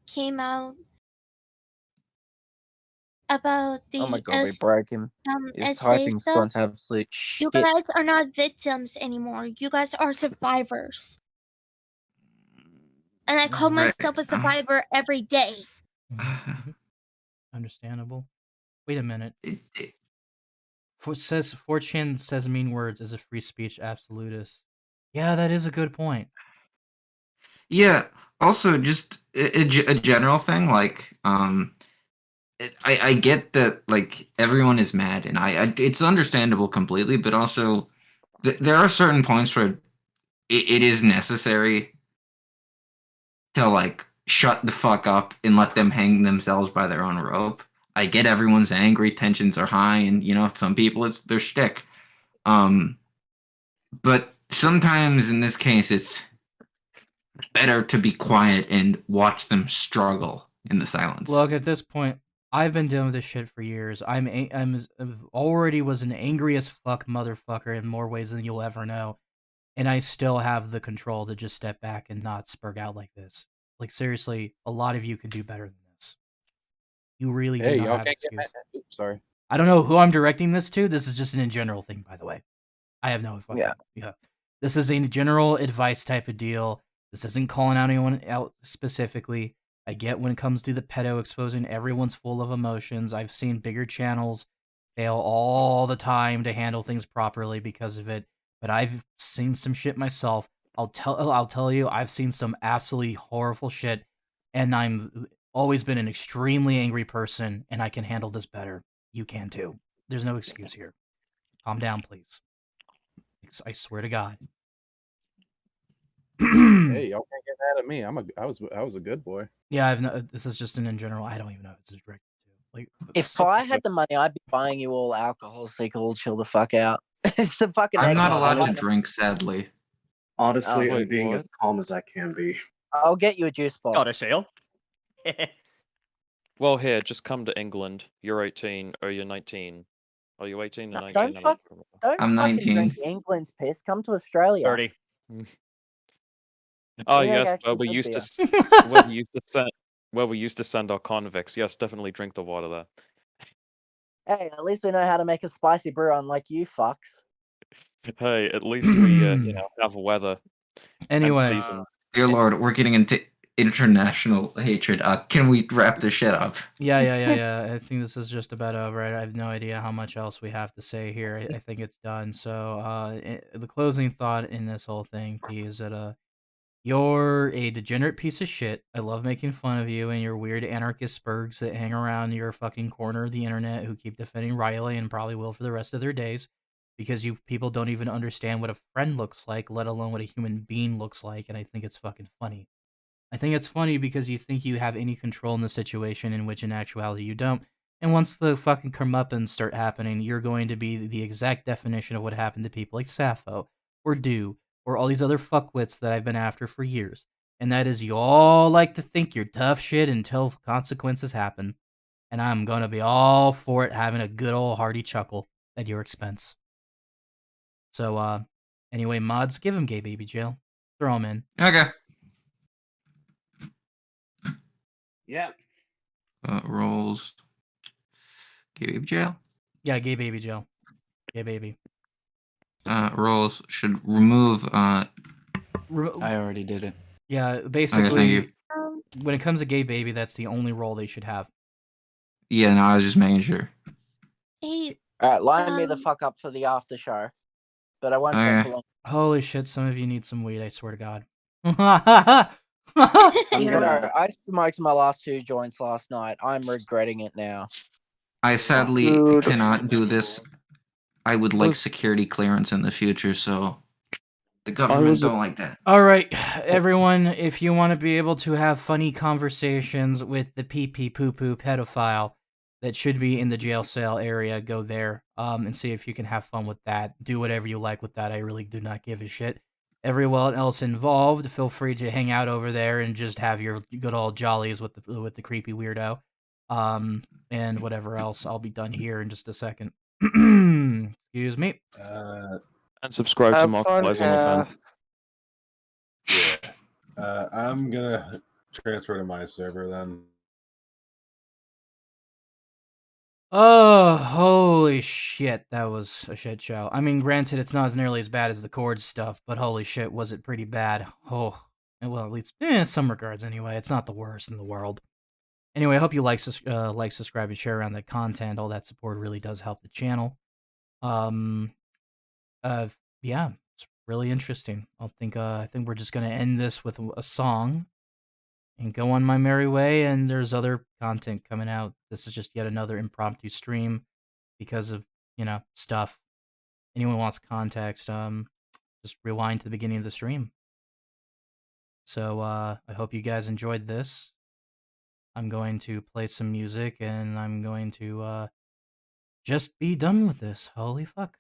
came out about Oh my the god, we broke him. His essay typing's stuff, gone to absolute you shit. guys are not victims anymore. You guys are survivors. And I call Right. myself a survivor every day. Understandable. Wait a minute. Says 4chan says mean words is a free speech absolutist. Yeah, that is a good point. Yeah. Also, just a general thing, like, I get that, like, everyone is mad, and it's understandable completely, but also there are certain points where it is necessary to, like, shut the fuck up and let them hang themselves by their own rope. I get everyone's angry, tensions are high, and some people it's their shtick. But sometimes in this case, it's better to be quiet and watch them struggle in the silence. Look, at this point, I've been dealing with this shit for years. I'm already was an angry as fuck motherfucker in more ways than you'll ever know, and I still have the control to just step back and not spurg out like this. Like, seriously, a lot of you could do better than this. You really Hey, do not y'all have can't get excuse. mad. Oops, sorry. I don't know who I'm directing this to. This is just an in general thing, by the way. I have no fucking yeah. This is a general advice type of deal. This isn't calling out anyone out specifically. I get when it comes to the pedo exposing, everyone's full of emotions. I've seen bigger channels fail all the time to handle things properly because of it. But I've seen some shit myself. I'll tell you, I've seen some absolutely horrible shit, and I'm always been an extremely angry person, and I can handle this better. You can too. There's no excuse here. Calm down, please. I swear to God. Hey, y'all can't get mad at me. I was a good boy. Yeah, I've no, this is just an in general. I don't even know if it's direct to. Like, If I had the money, I'd be buying you all alcohol so you could all chill the fuck out. It's a fucking. I'm not eggnog. allowed to drink, sadly. Honestly, Oh, I'm wait, being what? as calm as I can be. I'll get you a juice box. Scottish ale. Well, here, just come to England. You're 18 or you're 19. Are you 18 or No, 19? don't I don't fuck. remember. Don't I'm fucking 19. drink England's piss. Come to Australia. 30. Oh We make yes, actually where we good used to beer. where we used to send our convicts. Yes, definitely drink the water there. Hey, at least we know how to make a spicy brew, unlike you fucks. Hey, at least we have weather Anyway. and seasons. Dear Lord, we're getting into international hatred. Can we wrap this shit up? Yeah. I think this is just about over. I have no idea how much else we have to say here. I think it's done. So, the closing thought in this whole thing, P, is that you're a degenerate piece of shit. I love making fun of you and your weird anarchist spurgs that hang around your fucking corner of the internet who keep defending Riley and probably will for the rest of their days because you people don't even understand what a friend looks like, let alone what a human being looks like, and I think it's fucking funny. I think it's funny because you think you have any control in the situation in which in actuality you don't. And once the fucking comeuppance start happening, you're going to be the exact definition of what happened to people like Sappho, or Do, or all these other fuckwits that I've been after for years. And that is you all like to think you're tough shit until consequences happen. And I'm gonna be all for it having a good old hearty chuckle at your expense. So, anyway, mods, give him gay baby jail. Throw him in. Okay. Yeah. Rolls. Gay baby jail. Yeah, gay baby jail. Gay baby. Rolls should remove. I already did it. Yeah, thank basically, you. when it comes to gay baby, that's the only role they should have. Yeah, no, I was just making sure. Hey. Alright, line me the fuck up for the after show. But I won't take Okay. for long. Holy shit, some of you need some weed, I swear to God. I smoked my last 2 joints last night. I'm regretting it now. I sadly Dude. cannot do this. I would like security clearance in the future, so the government don't like that. All right, everyone, if you want to be able to have funny conversations with the pee-pee poo-poo pedophile, that should be in the jail cell area. Go there and see if you can have fun with that. Do whatever you like with that. I really do not give a shit. Everyone else involved, feel free to hang out over there and just have your good old jollies with the creepy weirdo. And whatever else. I'll be done here in just a second. Excuse me. And subscribe to Have Mark fun, Plays on Event. Yeah. I'm gonna transfer to my server then. Oh, holy shit, that was a shit show. I mean, granted, it's not as nearly as bad as the Chords stuff, but holy shit, was it pretty bad. Oh, well, at least, in some regards anyway, it's not the worst in the world. Anyway, I hope you like, subscribe, and share around that content. All that support really does help the channel. Yeah, it's really interesting. I think we're just gonna end this with a song and go on my merry way, and there's other content coming out. This is just yet another impromptu stream because of, stuff. Anyone wants context, just rewind to the beginning of the stream. So, I hope you guys enjoyed this. I'm going to play some music, and I'm going to, just be done with this. Holy fuck.